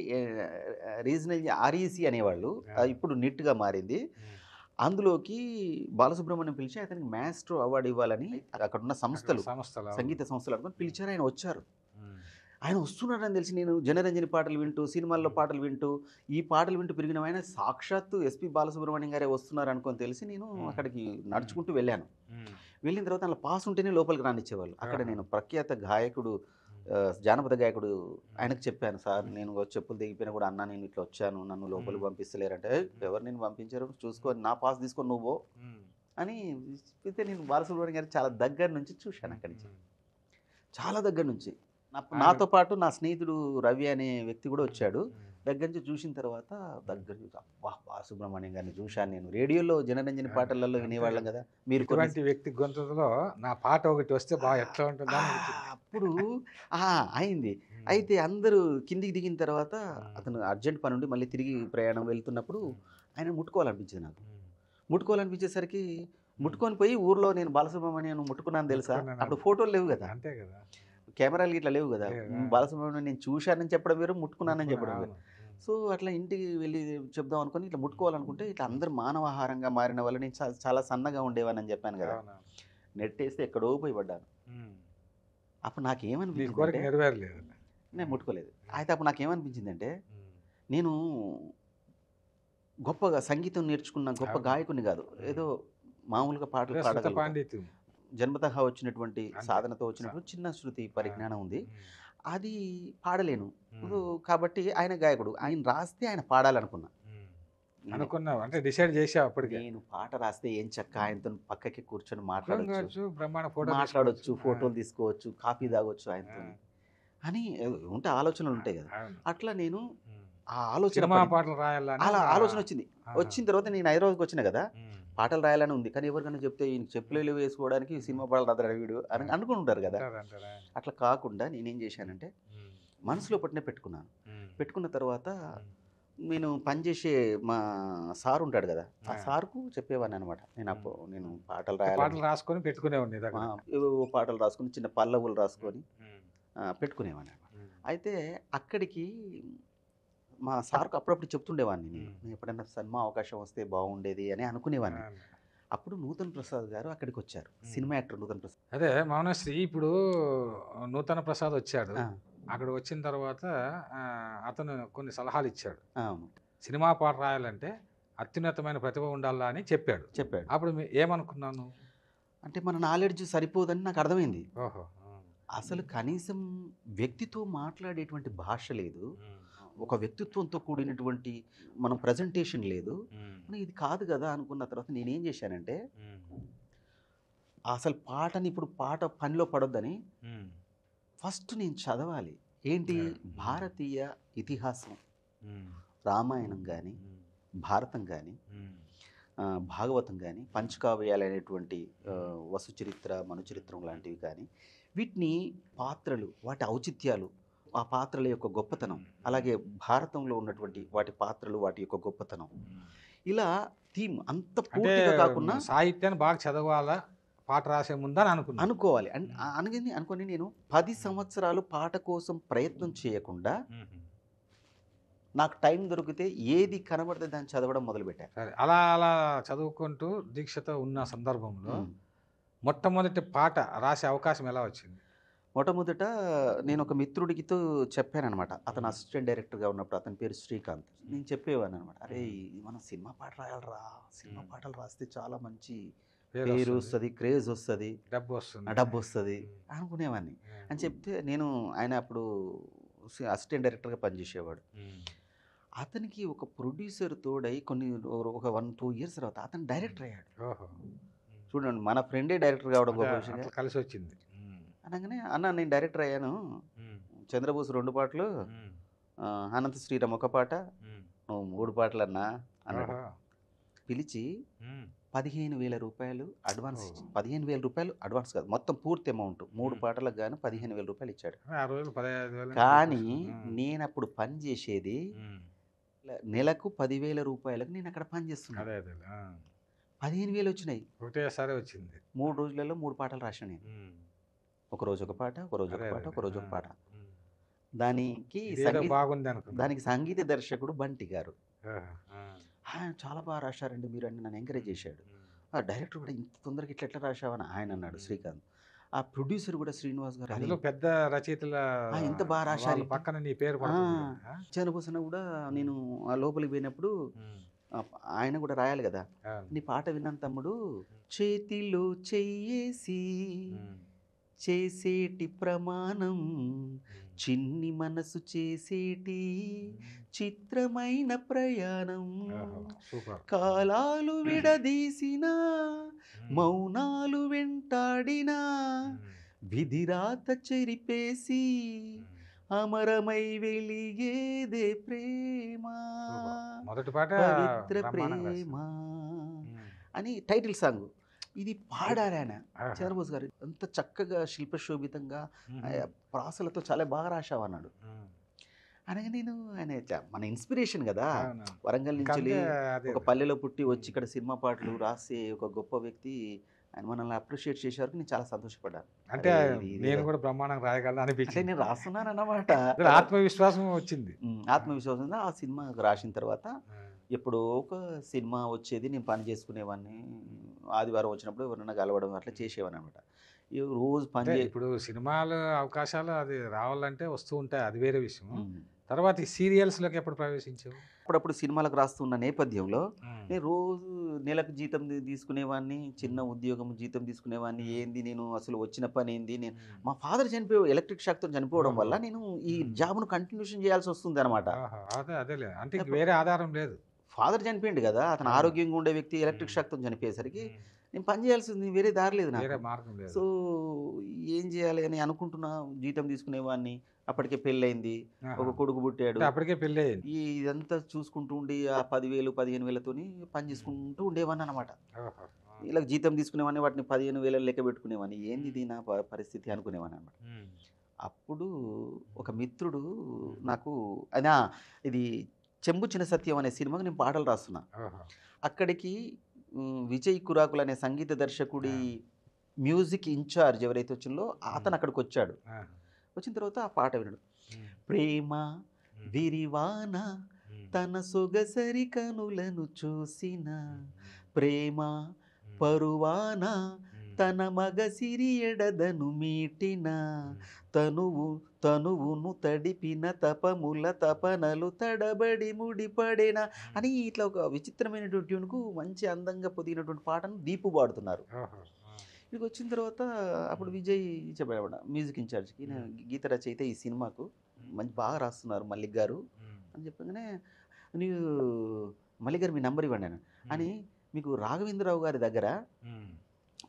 రీజనల్ ఆర్ఈసి అనేవాళ్ళు, అది ఇప్పుడు నిట్గా మారింది. అందులోకి బాలసుబ్రహ్మణ్యం పిలిచి అతనికి మాస్ట్రో అవార్డు ఇవ్వాలని అక్కడ ఉన్న సంస్థలు సంగీత సంస్థలు అనుకుని పిలిచారు. ఆయన వచ్చారు. ఆయన వస్తున్నారని తెలిసి నేను జనరంజని పాటలు వింటూ, సినిమాల్లో పాటలు వింటూ, ఈ పాటలు వింటూ పెరిగిన ఆయన సాక్షాత్తు ఎస్పి బాలసుబ్రహ్మణ్యం గారే వస్తున్నారు అనుకొని తెలిసి నేను అక్కడికి నడుచుకుంటూ వెళ్ళాను. వెళ్ళిన తర్వాత అలా పాస్ ఉంటేనే లోపలికి రానిచ్చేవాళ్ళు. అక్కడ నేను ప్రఖ్యాత గాయకుడు, జానపద గాయకుడు ఆయనకు చెప్పాను, సార్ నేను చెప్పులు దిగిపోయినా కూడా అన్న నేను ఇట్లా వచ్చాను, నన్ను లోపలికి పంపిస్తలేరంటే, ఎవరు నేను పంపించారు చూసుకొని నా పాస్ తీసుకొని నువ్వు అని అయితే నేను బాలసుబ్రహ్మణ్యం గారు చాలా దగ్గర నుంచి చూశాను. అక్కడి నుంచి చాలా దగ్గర నుంచి నాతో పాటు నా స్నేహితుడు రవి అనే వ్యక్తి కూడా వచ్చాడు. దగ్గర నుంచి చూసిన తర్వాత దగ్గర చూసి అబ్బా బాలసుబ్రహ్మణ్యం గారిని చూశాను నేను. రేడియోలో జనరంజని పాటలలో వినేవాళ్ళం కదా, మీరు ఇటువంటి వ్యక్తి గొంతులో నా పాట ఒకటి వస్తే బాగా ఎట్లా ఉంటుందా అప్పుడు అయింది. అయితే అందరూ కిందికి దిగిన తర్వాత అతను అర్జెంట్ పని ఉండి మళ్ళీ తిరిగి ప్రయాణం వెళ్తున్నప్పుడు ఆయన ముట్టుకోవాలనిపించింది నాకు. ముట్టుకోవాలనిపించేసరికి ముట్టుకొని పోయి ఊర్లో నేను బాలసుబ్రహ్మణ్యం ముట్టుకున్నాను తెలుసా. అప్పుడు ఫోటోలు లేవు కదా, అంతే కదా, కెమెరాలు ఇట్లా లేవు కదా. బాలసుబ్రహ్మణ్యం నేను చూశానని చెప్పడం వేరు, ముట్టుకున్నానని చెప్పడం వేరు. సో అట్లా ఇంటికి వెళ్ళి చెప్దాం అనుకుని ఇట్లా ముట్టుకోవాలనుకుంటే ఇట్లా అందరు మానవాహారంగా మారిన వల్ల నేను చాలా సన్నగా ఉండేవాని అని చెప్పాను కదా, నెట్టేస్తే ఎక్కడో పోయి పడ్డాను. అప్పుడు నాకేమనిపించింది, నేను ముట్టుకోలేదు. అయితే అప్పుడు నాకేమనిపించిందంటే నేను గొప్పగా సంగీతం నేర్చుకున్న గొప్ప గాయకుని కాదు, ఏదో మామూలుగా పాటలు పాడగలను, జన్మతహా వచ్చినటువంటి సాధనతో వచ్చినటువంటి చిన్న శృతి పరిజ్ఞానం ఉంది, అది పాడలేను. కాబట్టి ఆయన గాయకుడు, ఆయన రాస్తే ఆయన పాడాలనుకున్నా. అంటే డిసైడ్ చేసావు అప్పటికి, నేను పాట రాస్తే ఏం చక్క ఆయనతో పక్కకి కూర్చొని మాట్లాడొచ్చు, ఫోటోలు తీసుకోవచ్చు, కాఫీ తాగొచ్చు ఆయనతో అని ఉంటే ఆలోచనలు ఉంటాయి కదా. అట్లా నేను ఆ ఆలోచన అలా ఆలోచన వచ్చింది. వచ్చిన తర్వాత నేను హైదరాబాద్కి వచ్చిన కదా, పాటలు రాయాలని ఉంది, కానీ ఎవరికైనా చెప్తే ఈయన చెప్పులు వేసుకోవడానికి సినిమా పాటలు రాదు వీడు అని అనుకుంటారు కదా. అట్లా కాకుండా నేనేం చేశానంటే మనసులో పెట్టుకున్నాను. పెట్టుకున్న తర్వాత నేను పనిచేసే మా సార్ ఉంటాడు కదా, ఆ సార్కు చెప్పేవాడిని అనమాట. నేను పాటలు రాసుకొని పెట్టుకునేవాడిని, పాటలు రాసుకొని చిన్న పల్లవులు రాసుకొని పెట్టుకునేవాడిని. అయితే అక్కడికి మా సార్కు అప్పుడప్పుడు చెప్తుండేవాడిని, నేను ఎప్పుడైనా సినిమా అవకాశం వస్తే బాగుండేది అని అనుకునేవాడిని. అప్పుడు నూతన్ ప్రసాద్ గారు అక్కడికి వచ్చారు, సినిమా యాక్టర్ నూతన్ ప్రసాద్. అదే మౌనశ్రీ, ఇప్పుడు నూతన ప్రసాద్ వచ్చాడు, అక్కడ వచ్చిన తర్వాత అతను కొన్ని సలహాలు ఇచ్చాడు. సినిమా పాట రాయాలంటే అత్యున్నతమైన ప్రతిభ ఉండాలా అని చెప్పాడు. అప్పుడు ఏమనుకున్నాను అంటే మన నాలెడ్జ్ సరిపోదని నాకు అర్థమైంది. అసలు కనీసం వ్యక్తితో మాట్లాడేటువంటి భాష లేదు, ఒక వ్యక్తిత్వంతో కూడినటువంటి మన ప్రజెంటేషన్ లేదు, ఇది కాదు కదా అనుకున్న తర్వాత నేనేం చేశానంటే అసలు పాటని ఇప్పుడు పాట పనిలో పడొద్దని ఫస్ట్ నేను చదవాలి. ఏంటి, భారతీయ ఇతిహాసం, రామాయణం కానీ, భారతం కానీ, భాగవతం కానీ, పంచకావ్యాలు అనేటువంటి వసుచరిత్ర, మనుచరిత్రం లాంటివి కానీ, వీటిని పాత్రలు, వాటి ఔచిత్యాలు, ఆ పాత్రల యొక్క గొప్పతనం, అలాగే భారతంలో ఉన్నటువంటి వాటి పాత్రలు, వాటి యొక్క గొప్పతనం, ఇలా థీమ్ అంత పూర్తిగా కాకుండా సాహిత్యాన్ని బాగా చదవాలా పాట రాసే ముందని అనుకోవాలి. అనుకొని నేను 10 సంవత్సరాలు పాట కోసం ప్రయత్నం చేయకుండా నాకు టైం దొరికితే ఏది కనబడితే దాన్ని చదవడం మొదలుపెట్టాను. అలా అలా చదువుకుంటూ దీక్షతో ఉన్న సందర్భంలో మొట్టమొదటి పాట రాసే అవకాశం ఎలా వచ్చింది? మొట్టమొదట నేను ఒక మిత్రుడికితో చెప్పానమాట. అతను అసిస్టెంట్ డైరెక్టర్గా ఉన్నప్పుడు, అతని పేరు శ్రీకాంత్. నేను చెప్పేవాను అనమాట, అరే మనం సినిమా పాట రాయాలరా, సినిమా పాటలు రాస్తే చాలా మంచి పేరు వస్తుంది, క్రేజ్ వస్తుంది, డబ్బు వస్తుంది అనుకునేవాడిని అని చెప్తే, ఆయన అప్పుడు అసిస్టెంట్ డైరెక్టర్గా పనిచేసేవాడు. అతనికి ఒక ప్రొడ్యూసర్ తోడై ఒక 1-2 ఇయర్స్ తర్వాత అతను డైరెక్టర్ అయ్యాడు. చూడండి, మన ఫ్రెండే డైరెక్టర్ కావడం గొప్ప విషయం, కలిసి వచ్చింది. అనగానే అన్న నేను డైరెక్టర్ అయ్యాను, చంద్రబోస్ 2 పాటలు, అనంత శ్రీరామ్ 1 పాట, నువ్వు 3 పాటలు అన్నా అన్నాడు. పిలిచి 15,000 రూపాయలు అడ్వాన్స్ ఇచ్చి, 15,000 రూపాయలు అడ్వాన్స్ కాదు, మొత్తం పూర్తి అమౌంట్ 3 పాటలకు గాను 15,000 రూపాయలు ఇచ్చాడు. కానీ నేను అప్పుడు పని చేసేది నెలకు 10,000 రూపాయలకు నేను అక్కడ పని చేస్తున్నాను. 15,000 వచ్చినాయి, ఒకటేసారి వచ్చింది. 3 రోజులలో 3 పాటలు రాశాను నేను. ఒకరోజు ఒక పాట, ఒకరోజు ఒక అదే పాట, అదే ఒకరోజు ఒక ఆ, పాట. ఉమ్. దానికి ఇదేదో బాగుంది అనుకున్నా. దానికి సంగీత దర్శకుడు బంటి గారు. ఆహా, ఆ, ఆయన చాలా బాగా రాశారండి మీరు అని నన్ను ఎంకరేజ్ చేశాడు. ఉమ్, ఆ డైరెక్టర్ కూడా ఇంత తొందరగా ఇట్లా ఎట్లా రాశావని ఆయన అన్నాడు ఉమ్. శ్రీకాంత్. ఆ ప్రొడ్యూసర్ కూడా శ్రీనివాస్ గారు, అరే అందులో పెద్ద రచయితల ఇంత బాగా వాళ్ళ రాశారేంటి. పక్కన నీ పేరు ఆ, పడుతుంది కదా. ఆ? చనబోసన కూడా నేను ఆ లోపలికి పోయినప్పుడు ఉమ్, ఆ, ఆయన కూడా రాయాలి కదా. అవును. నీ పాట విన్నాను తమ్ముడు, చేతిలో చెయ్యేసి ఉమ్, చేసేటి ప్రమాణం, చిన్ని మనసు చేసేటి చిత్రమైన ప్రయాణం, ఓహో, సూపర్. కాలాలు విడదీసిన ఉమ్, మౌనాలు వెంటాడిన ఉమ్, విధిరాత చెరిపేసి ఉమ్. అమరమై వెలిగేదే ప్రేమ, సూపర్. మొదటి పాట పవిత్ర బ్రహ్మాండంగా ప్రేమ రాశారు. ఉమ్, అని టైటిల్ సాంగ్. ఇది పాడారు ఆయన ఆహా. చంద్రబోస్ గారు. అంత చక్కగా శిల్పశోభితంగా ఉమ్, ప్రాసలతో చాలా బాగా రాశావు అన్నాడు. ఉమ్. అనగా నేను ఆయన మన ఇన్స్పిరేషన్ కదా. అవును. వరంగల్ నుంచి ఇంకంతే అదే ఒక పల్లెలో పుట్టి వచ్చి ఇక్కడ సినిమా పాటలు రాసే ఒక గొప్ప వ్యక్తి ఆయన మనల్ని అప్రిషియేట్ చేసేవారు. నేను చాలా సంతోషపడ్డాను. అంటే అరే ఇది నేను కూడా బ్రహ్మాండంగా రాయగలను అంటే అనిపించింది. నేను రాస్తున్నాను అన్నమాట. అసలు ఆత్మవిశ్వాసం వచ్చింది. ఆత్మవిశ్వాసం ఉంది. ఆ సినిమా రాసిన తర్వాత ఆ, ఎప్పుడో ఒక సినిమా వచ్చేది, నేను పని చేసుకునేవాడిని. ఆదివారం వచ్చినప్పుడు ఎవరైనా కలవడం అట్లా చేసేవాడిని అనమాట. రోజు అంటే పని ఇప్పుడు సినిమాలు అవకాశాలు అది రావాలంటే వస్తూ ఉంటాయి, అది వేరే విషయం. ఉమ్. తర్వాత ఈ సీరియల్స్లోకి ఎప్పుడు ప్రవేశించావు? అప్పుడప్పుడు సినిమాలకు రాస్తున్న నేపథ్యంలో ఉమ్, నేను రోజు నెలకు జీతం తీసుకునేవాడిని, చిన్న ఉద్యోగం జీతం తీసుకునేవాడిని. ఏంది నేను అసలు వచ్చిన పని ఏంది, నేను ఉమ్. మా ఫాదర్ ఎలక్ట్రిక్ షాక్తో చనిపోవడం వల్ల ఓహో. నేను ఈ ఉమ్. జాబ్ను కంటిన్యూషన్ చేయాల్సి వస్తుంది అనమాట. ఆహా, అదేలే, అంటే ఇంక వేరే ఆధారం లేదు. ఫాదర్ చనిపోయింది కదా, అతను అవును. ఆరోగ్యంగా ఉండే వ్యక్తి ఎలక్ట్రిక్ ఉమ్. షాక్తో చనిపోయేసరికి ఉమ్. నేను పని చేయాల్సింది, వేరే దారి లేదు వేరే నాకు. మార్గం లేదు. సో ఏం చేయాలి అని అనుకుంటున్నా. జీతం తీసుకునేవాడిని. అప్పటికే పెళ్ళయింది, ఆహా. ఒక కొడుకు పుట్టాడు. అంటే అప్పటికే పెళ్ళి అయింది. ఇదంతా చూసుకుంటూ ఉండి ఆ 10,000 15,000తోని పని చేసుకుంటూ ఉండేవాడిని అనమాట. ఓహో. ఆ. ఇలా జీతం తీసుకునేవాడిని, వాటిని 15,000 లెక్క పెట్టుకునేవాడిని. ఏంది ఇది నా పరిస్థితి అనుకునేవాడిని అనమాట. ఉమ్. అప్పుడు ఒక మిత్రుడు నాకు అదా ఇది చెంబు చిన్న సత్యం అనే సినిమాకి నేను పాటలు రాస్తున్నా. ఓహో. అక్కడికి విజయ్ కురాకులు అనే సంగీత దర్శకుడి మ్యూజిక్ ఇన్ఛార్జ్ ఎవరైతే వచ్చిందో అతను అక్కడికి వచ్చాడు. ఆ. వచ్చిన తర్వాత ఆ పాట వినడు. ఉమ్. ప్రేమ ఉమ్. విరివాన ఉమ్. తన సొగసరి కనులను చూసిన, ఉమ్. ప్రేమ ఉమ్. పరువాన ఉమ్. తన మగసిరి ఎడదను మీటిన, తనువును తడిపిన తపముల తపనలు తడబడి ముడిపడేన అని ఇట్లా ఒక విచిత్రమైనటువంటి ట్యూన్కు మంచి అందంగా పొదిగినటువంటి పాటను దీపు పాడుతున్నారు. ఓహో. ఆ. ఇక్కడికి వచ్చిన తర్వాత అప్పుడు విజయ్ చెప్పాడు మ్యూజిక్ ఇన్ఛార్జ్కి, నేను గీత రచయిత ఈ సినిమాకు మంచి బాగా రాస్తున్నారు మల్లిక్ గారు ఉమ్. అని చెప్పగానే, నీవు మల్లిక్ గారు మీ నంబర్ ఇవ్వండి అని మీకు రాఘవేంద్రరావు గారి దగ్గర ఉమ్.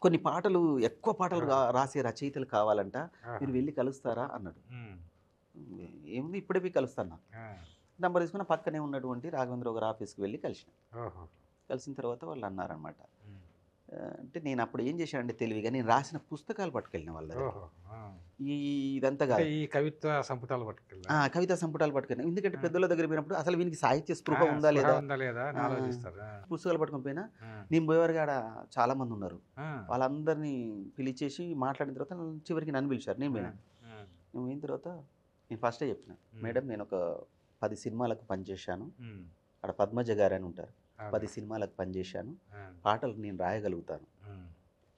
కొన్ని పాటలు, ఎక్కువ పాటలు రాసే రచయితలు కావాలంట, ఆహా. మీరు వెళ్ళి కలుస్తారా అన్నాడు. ఉమ్. ఏముంది ఇప్పుడే పోయి కలుస్తాను. ఆ. నంబర్ తీసుకున్న పక్కనే ఉన్నటువంటి రాఘవేంద్రరావు గారి ఆఫీస్కి వెళ్ళి కలిసిన. ఓహో. కలిసిన తర్వాత వాళ్ళు అన్నారనమాట, ఉమ్. అంటే నేను అప్పుడు ఏం చేశానంటే తెలివిగా నేను రాసిన పుస్తకాలు పట్టుకెళ్ళిన వాళ్ళ దగ్గరికి. ఓహో. ఆ. ఇదంతా అంటే కాదు, ఈ కవిత్వ సంపుటాలు పట్టుకెళ్ళా. కవితా సంపుటాలు పట్టుకెళ్ళిన. ఎందుకంటే పెద్దల దగ్గర పోయినప్పుడు అసలు వీనికి సాహిత్య స్పృహ ఉందా స్పృహ లేదా, ఉందా లేదా అని ఆలోచిస్తారు. ఆ. పుస్తకాలు పట్టుకొని పోయినా. ఆ. నేను పోయేవారుగా ఆడ చాలా మంది ఉన్నారు. ఆ. వాళ్ళందరినీ పిలిచేసి మాట్లాడిన తర్వాత చివరికి నన్ను పిలిచారు. నేను పోయినా. ఆ. నేను పోయిన తర్వాత నేను ఫస్టే చెప్పిన, మేడం నేను ఒక 10 సినిమాలకు పనిచేశాను. ఉమ్. అక్కడ పద్మజ గారు అని ఉంటారు. అవును. 10 సినిమాలకు పనిచేశాను. ఆ. పాటలు నేను రాయగలుగుతాను, ఉమ్.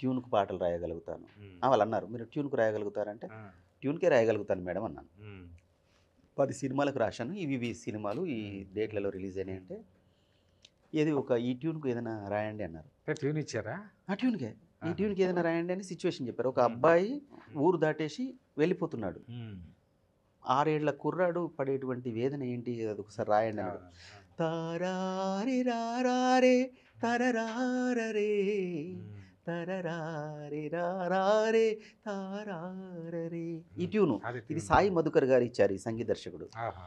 ట్యూన్కు పాటలు రాయగలుగుతాను. ఉమ్. వాళ్ళు అన్నారు, మీరు ట్యూన్కు రాయగలుగుతారంటే ఆ. ట్యూన్కే రాయగలుగుతాను మేడం అన్నాను. ఉమ్. 10 సినిమాలకు రాశాను, ఇవి సినిమాలు ఈ డేట్లలో రిలీజ్ అయినాయి అంటే, ఏది ఒక ఈ ట్యూన్కు ఏదైనా రాయండి అన్నారు. అంటే ట్యూన్ ఇచ్చారా? ఆ ట్యూన్కే, ఈ ఆహా. ట్యూన్కి ఏదైనా రాయండి అని సిచ్యువేషన్ చెప్పారు. ఒక అబ్బాయి ఊరు దాటేసి వెళ్ళిపోతున్నాడు. ఉమ్. 6 ఏళ్ల కుర్రాడు పడేటువంటి వేదన ఏంటి, అది ఒకసారి రాయండి అన్నాడు. అవును. తారారే రారే తరరారే ఉమ్. తరరారే రారే తారారే, ఈ ట్యూను. అది ఇది ట్యూన్. సాయి మధుకర్ గారు ఇచ్చారు, ఈ సంగీత దర్శకుడు. ఆహా.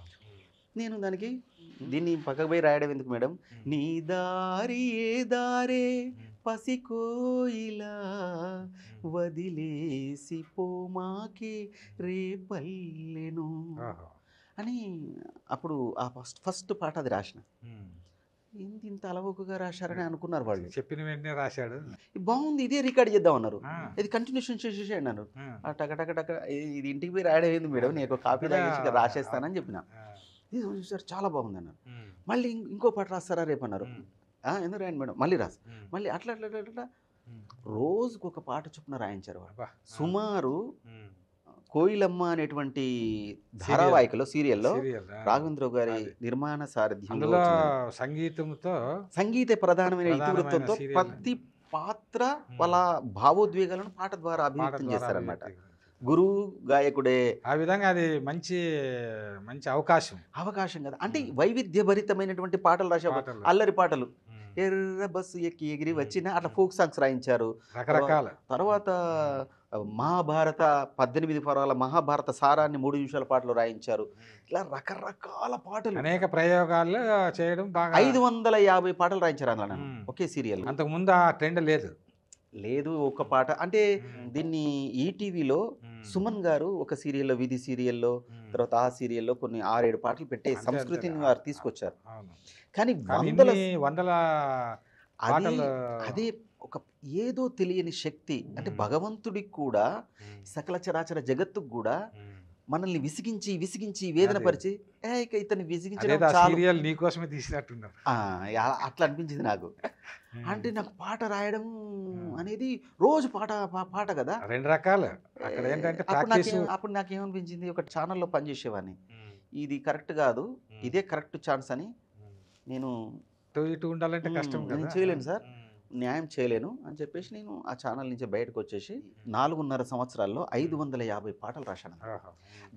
నేను దానికి దీన్ని పక్కకు పోయి రాయడం ఎందుకు మేడం, నీ దారి ఏ దారే పసికోయిలా వదిలేసి పోమాకే రేపల్లెను ఓహో. అని అప్పుడు ఆ ఫస్ట్ పాట అది రాసిన. ఉమ్. ఏంది ఇంత అలవోకగా రాశారని అనుకున్నారు వాళ్ళు. చెప్పిన వెంటనే రాశాడు. బాగుంది, ఇదే రికార్డ్ చేద్దాం అన్నారు. ఆ, ఇది కంటిన్యూషన్ చేసేసి అన్నారు. ఆ, టక టక టక ఇది ఇంటికి పోయి రాయడం ఏంది మేడం, నేను ఒక కాపీ తాగేసి ఇక రాసేస్తానని చెప్పిన. ఆ, ఇది చూసారు చాలా బాగుంది అన్నారు. ఉమ్, మళ్ళీ ఇంకో పాట రాస్తారా రేపు అన్నారు. ఉమ్, ఎందుకు రాయండి మేడం, మళ్ళీ రాసు. ఉమ్, మళ్ళీ అట్లా అట్లా అట్లా అట్లా ఉమ్, రోజుకు ఒక పాట చొప్పున రాయించారు వాళ్ళు. అబ్బా, సుమారు ఉమ్, కోయిలమ్మ అనేటువంటి ధారావాహికలో సీరియల్లో సీరియల్, ఆ, రాఘవేంద్రరావు గారి అది. నిర్మాణ సారథ్యంలో అందులో వచ్చింది. సంగీతంతో సంగీత ప్రధానమైన ఇతివృత్తంతో serial. ప్రతి పాత్ర వాళ్ళ భావోద్వేగాలను పాట ద్వారా పాట అభివ్యక్తం ద్వారా చేస్తారనమాట. అభివ్యక్తి. గురువు గాయకుడే ఆ విధంగా అది మంచి మంచి అవకాశం. అవకాశం కదా. అంటే వైవిధ్యభరితమైనటువంటి పాటలు రాసే పాటలు. అల్లరి పాటలు, ఉమ్, ఎర్ర బస్సు ఎక్కి ఎగిరి వచ్చిన అట్లా ఫోక్ సాంగ్స్ రాయించారు. రకరకాల తర్వాత మహాభారత 18 పర్వాల మహాభారత సారాన్ని 3 నిమిషాల పాటలు రాయించారు. ఇలా రకరకాల పాటలు అనేక ప్రయోగాలు చేయడం బాగా. 550 పాటలు రాయించారు అందులో ఉమ్. ఒకే సీరియల్. అంతకు ముందు ఆ ట్రెండ్ లేదు. లేదు ఒక పాట అంటే దీన్ని ఈటీవీలో సుమన్ గారు ఒక సీరియల్లో, విధి సీరియల్లో, తర్వాత ఆ సీరియల్లో కొన్ని 6-7 పాటలు పెట్టే అంతే, సంస్కృతిని అంతే. వారు తీసుకొచ్చారు. అవును. కానీ కానీ వందల ఇన్ని వందల అది పాటలు. అదే ఒక ఏదో తెలియని శక్తి అంటే భగవంతుడికి కూడా, సకల చరాచర జగత్తుకు కూడా మనల్ని విసిగించి విసిగించి వేదన అదే. పరిచి ఇక ఇతన్ని విసిగించడం అదేదో ఆ చాలు. సీరియల్ నీకోసమే తీసినట్టున్నారు. అట్లా అనిపించింది నాకు. అంటే నాకు పాట రాయడం అనేది రోజు పాట కదా. 2 రకాలు అక్కడ ఏంటంటే అప్పుడు ప్రాక్టీస్. అప్పుడు నాకేమనిపించింది, ఒక ఛానల్లో పనిచేసేవాడిని, ఇది కరెక్ట్ కాదు, ఇదే కరెక్ట్ ఛాన్స్ అని. నేను ఇటు ఉండాలంటే కష్టం కదా. నేను చేయలేను సార్, న్యాయం చేయలేను అని చెప్పేసి నేను ఆ ఛానల్ నుంచి బయటకు వచ్చేసి 4.5 సంవత్సరాల్లో 550 పాటలు రాశాను. ఆహా.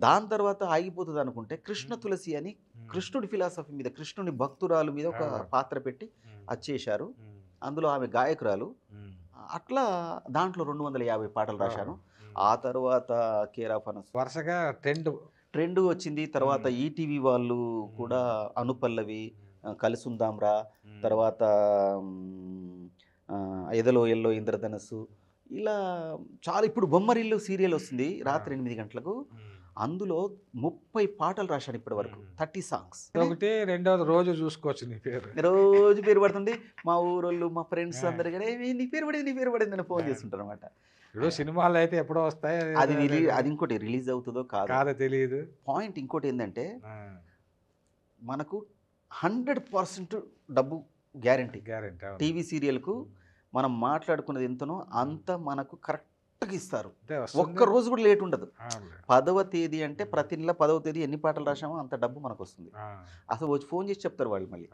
దాని తర్వాత ఆగిపోతుంది అనుకుంటే కృష్ణ తులసి అని కృష్ణుడి ఫిలాసఫీ మీద, కృష్ణుడి భక్తురాలు మీద ఒక పాత్ర పెట్టి అది చేశారు. అందులో ఆమె గాయకురాలు. అట్లా దాంట్లో 250 పాటలు రాశాను. ఆ తర్వాత కేర్ ఆఫ్ అనస్ వరుసగా ట్రెండ్ వచ్చింది. తర్వాత ఈటీవీ వాళ్ళు కూడా అనుపల్లవి, కలిసుందాంరా, తర్వాత ఎదలో ఎల్లో ఇంద్రధనస్సు, ఇలా చాలా. ఇప్పుడు బొమ్మరిల్లు సీరియల్ వస్తుంది రాత్రి 8 గంటలకు. అందులో 30 పాటలు రాశాను ఇప్పటి వరకు, 30 సాంగ్స్. ఒకటి, రెండోది రోజు చూసుకోవచ్చు నీ పేరు. రోజు పేరు పడుతుంది. మా ఊరోళ్ళు, మా ఫ్రెండ్స్ అందరు కానీ నీ పేరు పడింది అని ఫోన్ చేస్తుంటారు అనమాట. ఇప్పుడు సినిమాలు అయితే ఎప్పుడో వస్తాయి, అది ఇంకోటి రిలీజ్ అవుతుందో కాదో తెలియదు. పాయింట్ ఇంకోటి ఏంటంటే మనకు 100% డబ్బు గ్యారంటీ. టీవీ సీరియల్కు మనం మాట్లాడుకున్నది ఎంతనో అంత మనకు కరెక్ట్గా ఇస్తారు. ఒక్క రోజు కూడా లేట్ ఉండదు. 10వ తేదీ అంటే ప్రతి నెల 10వ తేదీ ఎన్ని పాటలు రాసామో అంత డబ్బు మనకు వస్తుంది. అసలు వచ్చి ఫోన్ చేసి చెప్తారు వాళ్ళు మళ్ళీ.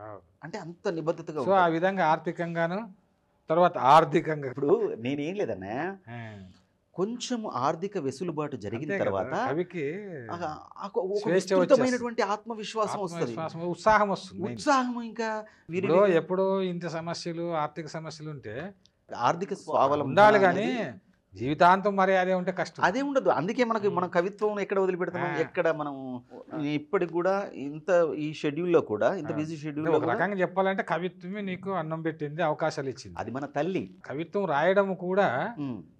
అంటే అంత నిబద్ధతగా. సో ఆ విధంగా ఆర్థికంగాను, తర్వాత ఆర్థికంగా. ఇప్పుడు నేనేం లేదన్నా, కొంచెం ఆర్థిక వెసులుబాటు జరిగిన తర్వాత విస్తృతమైనటువంటి ఆత్మవిశ్వాసం వస్తుంది, ఉత్సాహం వస్తుంది. ఉత్సాహం. ఇంకా ఎప్పుడో ఇంత సమస్యలు, ఆర్థిక సమస్యలు ఉంటే ఆర్థిక స్వావలంబన ఉండాలి, కానీ జీవితాంతం మరి అదే ఉంటే కష్టం. అదే ఉండదు. అందుకే మనం కవిత్వం ఎక్కడ వదిలిపెడుతున్నాం, ఎక్కడ మనం ఇప్పటికి కూడా ఇంత ఈ షెడ్యూల్లో కూడా, ఇంత బిజీ షెడ్యూల్లో ఒక రకంగా చెప్పాలంటే కవిత్వమే నీకు అన్నం పెట్టింది, అవకాశాలు ఇచ్చింది. అది మన తల్లి. కవిత్వం రాయడం కూడా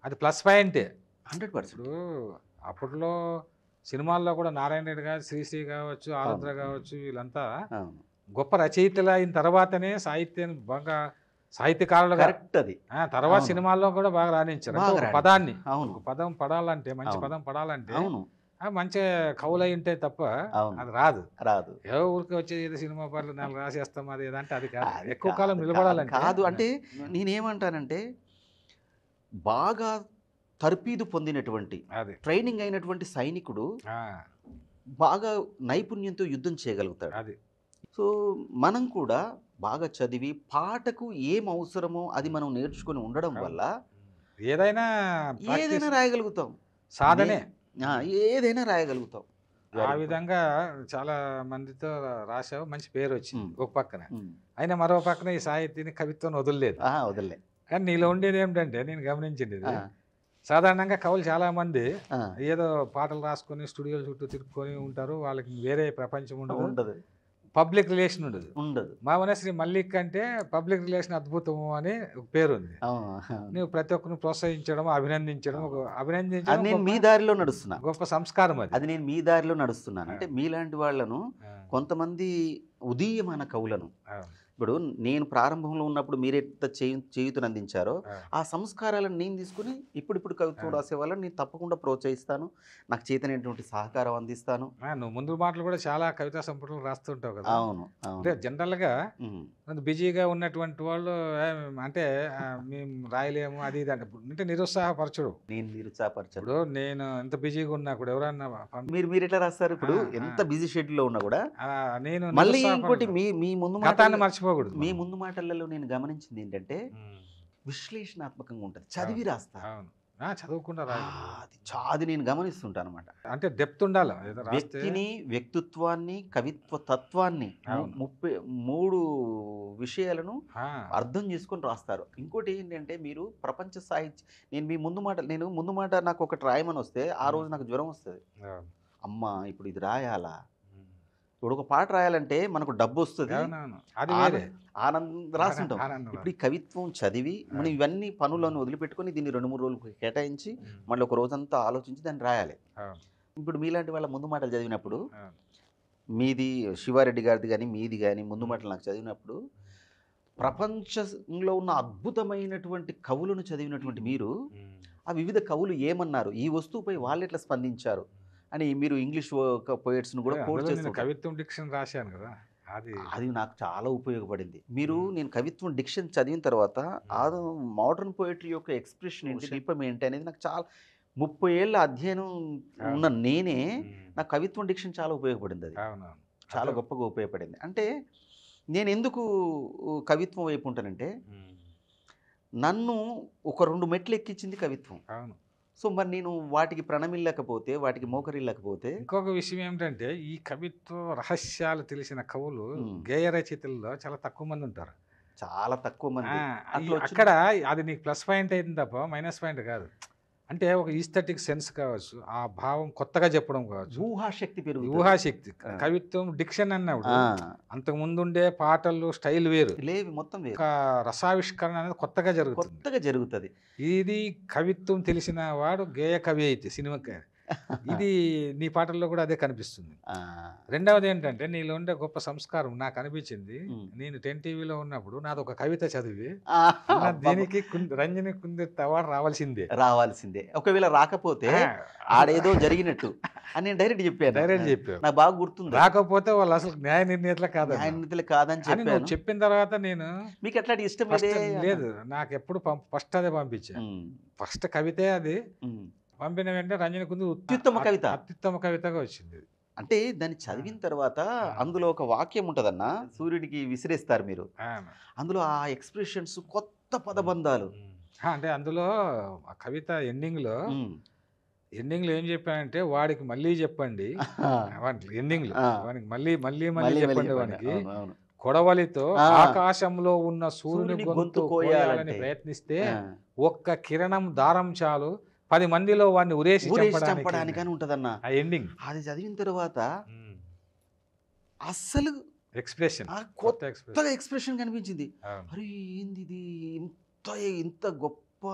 అది ప్లస్ పాయింటే 100%. ఇప్పుడు అప్పట్లో సినిమాల్లో కూడా నారాయణ రెడ్డి గారు, శ్రీశ్రీ కావచ్చు, ఆరుద్ర కావచ్చు, వీళ్ళంతా గొప్ప రచయితలు అయిన తర్వాతనే సాహిత్యాన్ని బాగా సాహిత్యకారులు కరెక్ట్. అది తర్వాత సినిమాల్లో కూడా బాగా రాణించారు. పదాన్ని, అవును, పదం పడాలంటే, మంచి పదం పడాలంటే అవును మంచి కవులై ఉంటే తప్ప అది రాదు. ఏ ఊరికి వచ్చేది ఏదో సినిమా పాటలు 4 రాసేస్తాం అది ఏదంటే అది కాదు. ఎక్కువ కాలం నిలబడాలంటే కాదు. అంటే నేనేమంటానంటే బాగా తర్పీదు పొందినటువంటి, ట్రైనింగ్ అయినటువంటి సైనికుడు బాగా నైపుణ్యంతో యుద్ధం చేయగలుగుతాడు. అది. సో మనం కూడా బాగా చదివి పాటకు ఏం అవసరమో అది మనం నేర్చుకుని ఉండడం వల్ల ఏదైనా రాయగలుగుతాం. సాధనే ఏదైనా రాయగలుగుతాం. ఆ విధంగా చాలా మందితో రాసావు, మంచి పేరు వచ్చింది ఒక పక్కన. అయినా మరో పక్కన ఈ సాహిత్యాన్ని, కవిత్వం వదలలేదు. కానీ నీలో ఉండేది ఏమిటంటే, నేను గమనించింది సాధారణంగా కవులు చాలా మంది ఏదో పాటలు రాసుకొని స్టూడియోల చుట్టూ తిరుక్కొని ఉంటారు. వాళ్ళకి వేరే ప్రపంచం ఉండదు, పబ్లిక్ రిలేషన్ ఉండదు. మా వనశ్రీ మల్లిక్ అంటే పబ్లిక్ రిలేషన్ అద్భుతము అని పేరు ఉంది. నువ్వు ప్రతి ఒక్కరిని ప్రోత్సహించడం, అభినందించడం నేను మీ దారిలో నడుస్తున్నా. గొప్ప సంస్కారం అది నేను మీ దారిలో నడుస్తున్నాను. అంటే మీలాంటి వాళ్ళను, కొంతమంది ఉదీయమాన కవులను, ఇప్పుడు నేను ప్రారంభంలో ఉన్నప్పుడు మీరెంత చేయూతను అందించారో ఆ, ఆ సంస్కారాలను నేను తీసుకుని ఇప్పుడు కవిత్వం రాసే వాళ్ళని నేను తప్పకుండా ప్రోత్సహిస్తాను, నాకు చేతనైనటువంటి సహకారం అందిస్తాను. నువ్వు ముందు మాటలు కూడా చాలా కవితా సంపుటాలు రాస్తుంటావు కదా. అవును, అంటే అవును. జనరల్గా ఉమ్, కొంచెం బిజీగా ఉన్నటువంటి వాళ్ళు అంటే మేము రాయలేము అది ఇది అంటే నిరుత్సాహపరచడు. నేను నిరుత్సాహపరచను. ఇప్పుడు నేను ఎంత బిజీగా ఉన్నా కూడా ఎవరన్నా మీరు ఎట్లా రాస్తారు ఇప్పుడు? ఆ, ఎంత బిజీ షెడ్యూల్లో ఉన్నా కూడా నేను మళ్ళీ ఇంకోటి నిరుత్సాహపడను. మీ మీ ముందు గతాన్ని మాటల్లో మర్చిపోకూడదు మీ మనం. ముందు మాటలలో నేను గమనించింది ఏంటంటే ఉమ్, విశ్లేషణాత్మకంగా ఉంటుంది, చదివి రాస్తారు. అవును. చదవకుండా రాయకూడదు. అది నేను గమనిస్తుంటాను అనమాట. అంటే డెప్త్ ఉండాలి ఏదో రాస్తే. వ్యక్తిని, వ్యక్తిత్వాన్ని, కవిత్వ తత్వాన్ని అవును. 33 విషయాలను ఆ, అర్థం చేసుకొని రాస్తారు. ఇంకోటి ఏంటంటే మీరు ప్రపంచ సాహిత్య నేను ముందు మాట నాకు ఒకటి రాయమని వస్తే ఆ రోజు నాకు జ్వరం వస్తుంది. అవును. అమ్మ ఇప్పుడు ఇది రాయాలా? ఉమ్, ఇప్పుడు ఒక పాట రాయాలంటే మనకు డబ్బు వస్తుంది, అవునవును. అది వేరే ఆనందం రాస్తుంటాం. ఆనందం. ఇప్పుడు ఈ కవిత్వం చదివి మనం ఇవన్నీ పనులను వదిలిపెట్టుకొని దీన్ని 2-3 రోజులు కేటాయించి ఉమ్, మళ్ళీ ఒక రోజంతా ఆలోచించి దాన్ని రాయాలి. అవును, ఇప్పుడు మీలాంటి వాళ్ళ ముందు మాటలు చదివినప్పుడు అవును. మీది శివారెడ్డి గారిది కానీ మీది కానీ ముందు మాటలు నాకు చదివినప్పుడు ప్రపంచంలో ఉన్న అద్భుతమైనటువంటి కవులను చదివినటువంటి మీరు ఉమ్, ఆ వివిధ కవులు ఏమన్నారు, ఈ వస్తువుపై వాళ్ళు ఎట్లా స్పందించారు అని మీరు ఇంగ్లీష్ పోయిట్స్ను కూడా కోట్ అందులో నేను చేస్తారు. కవిత్వం డిక్షన్ రాశాను కదా. అది అది నాకు చాలా ఉపయోగపడింది. నేను కవిత్వం డిక్షన్ చదివిన తర్వాత ఆ మోడర్న్ పోయిటరీ యొక్క ఎక్స్ప్రెషన్ ఏంటి, శిల్పం ఏంటి అనేది నాకు చాలా 30 ఏళ్ళ అధ్యయనం ఉన్న నేనే నాకు కవిత్వం డిక్షన్ చాలా ఉపయోగపడింది. అది అవునవును. చాలా గొప్పగా ఉపయోగపడింది. అంటే నేను ఎందుకు కవిత్వం వైపు ఉంటానంటే నన్ను ఒక 2 మెట్లు ఎక్కించింది కవిత్వం. అవును. సో మరి నేను వాటికి ప్రణమిల్లకపోతే, వాటికి మోకరిల్లకపోతే ఇంకొక విషయం ఏమిటంటే ఈ కవిత్వ రహస్యాలు తెలిసిన కవులు ఉమ్, గేయ రచయితల్లో చాలా తక్కువ మంది ఉంటారు. చాలా తక్కువ మంది అట్లా వచ్చిన- అక్కడ అది నీకు ప్లస్ పాయింట్ అయింది తప్ప మైనస్ పాయింట్ కాదు. అంటే ఒక ఈస్థెటిక్ సెన్స్ కావచ్చు, ఆ భావం కొత్తగా చెప్పడం కావచ్చు, ఊహాశక్తి పెరుగుతుంది. ఊహాశక్తి. కవిత్వం డిక్షన్ అన్నప్పుడు అంతకు ముందుండే పాటలు స్టైల్ వేరు, లేవి మొత్తం వేరు. ఒక రసావిష్కరణ అనేది కొత్తగా జరుగుతుంది. కొత్తగా జరుగుతుంది. ఇది కవిత్వం తెలిసిన వాడు గేయ కవి అయితే సినిమా ఇది నీ పాటల్లో కూడా అదే కనిపిస్తుంది. రెండవది ఏంటంటే నీలో ఉండే గొప్ప సంస్కారం నాకు అనిపించింది. నేను 10 టీవీలో ఉన్నప్పుడు నాది ఒక కవిత చదివి దీనికి రంజని కుందెత్త అవార్డు రావాల్సిందే. ఒకవేళ రాకపోతే ఆడేదో జరిగినట్టు అని నేను డైరెక్ట్ చెప్పాను. నాకు బాగా గుర్తుంది. రాకపోతే వాళ్ళు అసలు న్యాయ నిర్ణేతలు కాదని చెప్పి నువ్వు చెప్పిన తర్వాత నేను మీకు ఎట్లాంటి ఇష్టం లేదు, నాకు ఎప్పుడు ఫస్ట్ అదే పంపించాను. ఫస్ట్ కవితే అది పంపిన వెంటనే రంజని కుందు అత్యుత్తమ కవితగా వచ్చింది. అంటే దాన్ని చదివిన తర్వాత అందులో ఒక వాక్యం ఉంటదన్న, సూర్యుడికి విసిరేస్తారు మీరు, అందులో ఆ ఎక్స్ప్రెషన్స్, కొత్త పదబంధాలు. అంటే అందులో ఆ కవిత ఎండింగ్లో ఏం చెప్పానంటే వాడికి మళ్ళీ చెప్పండి, ఎండింగ్లో వాడికి మళ్ళీ చెప్పండి, వానికి కొడవలితో ఆకాశంలో ఉన్న సూర్యుని గొంతు కోయాలని ప్రయత్నిస్తే ఒక్క కిరణం దారం చాలు 10 మందిలో వాడిని ఉరేసి చంపడానికి అని ఉంటదన్న ఆ ఎండింగ్. అది చదివిన తర్వాత అస్సలు ఎక్స్ప్రెషన్, కొత్తగా ఎక్స్ప్రెషన్ కనిపించింది. అరే ఏంది ఇది, ఇంత గొప్ప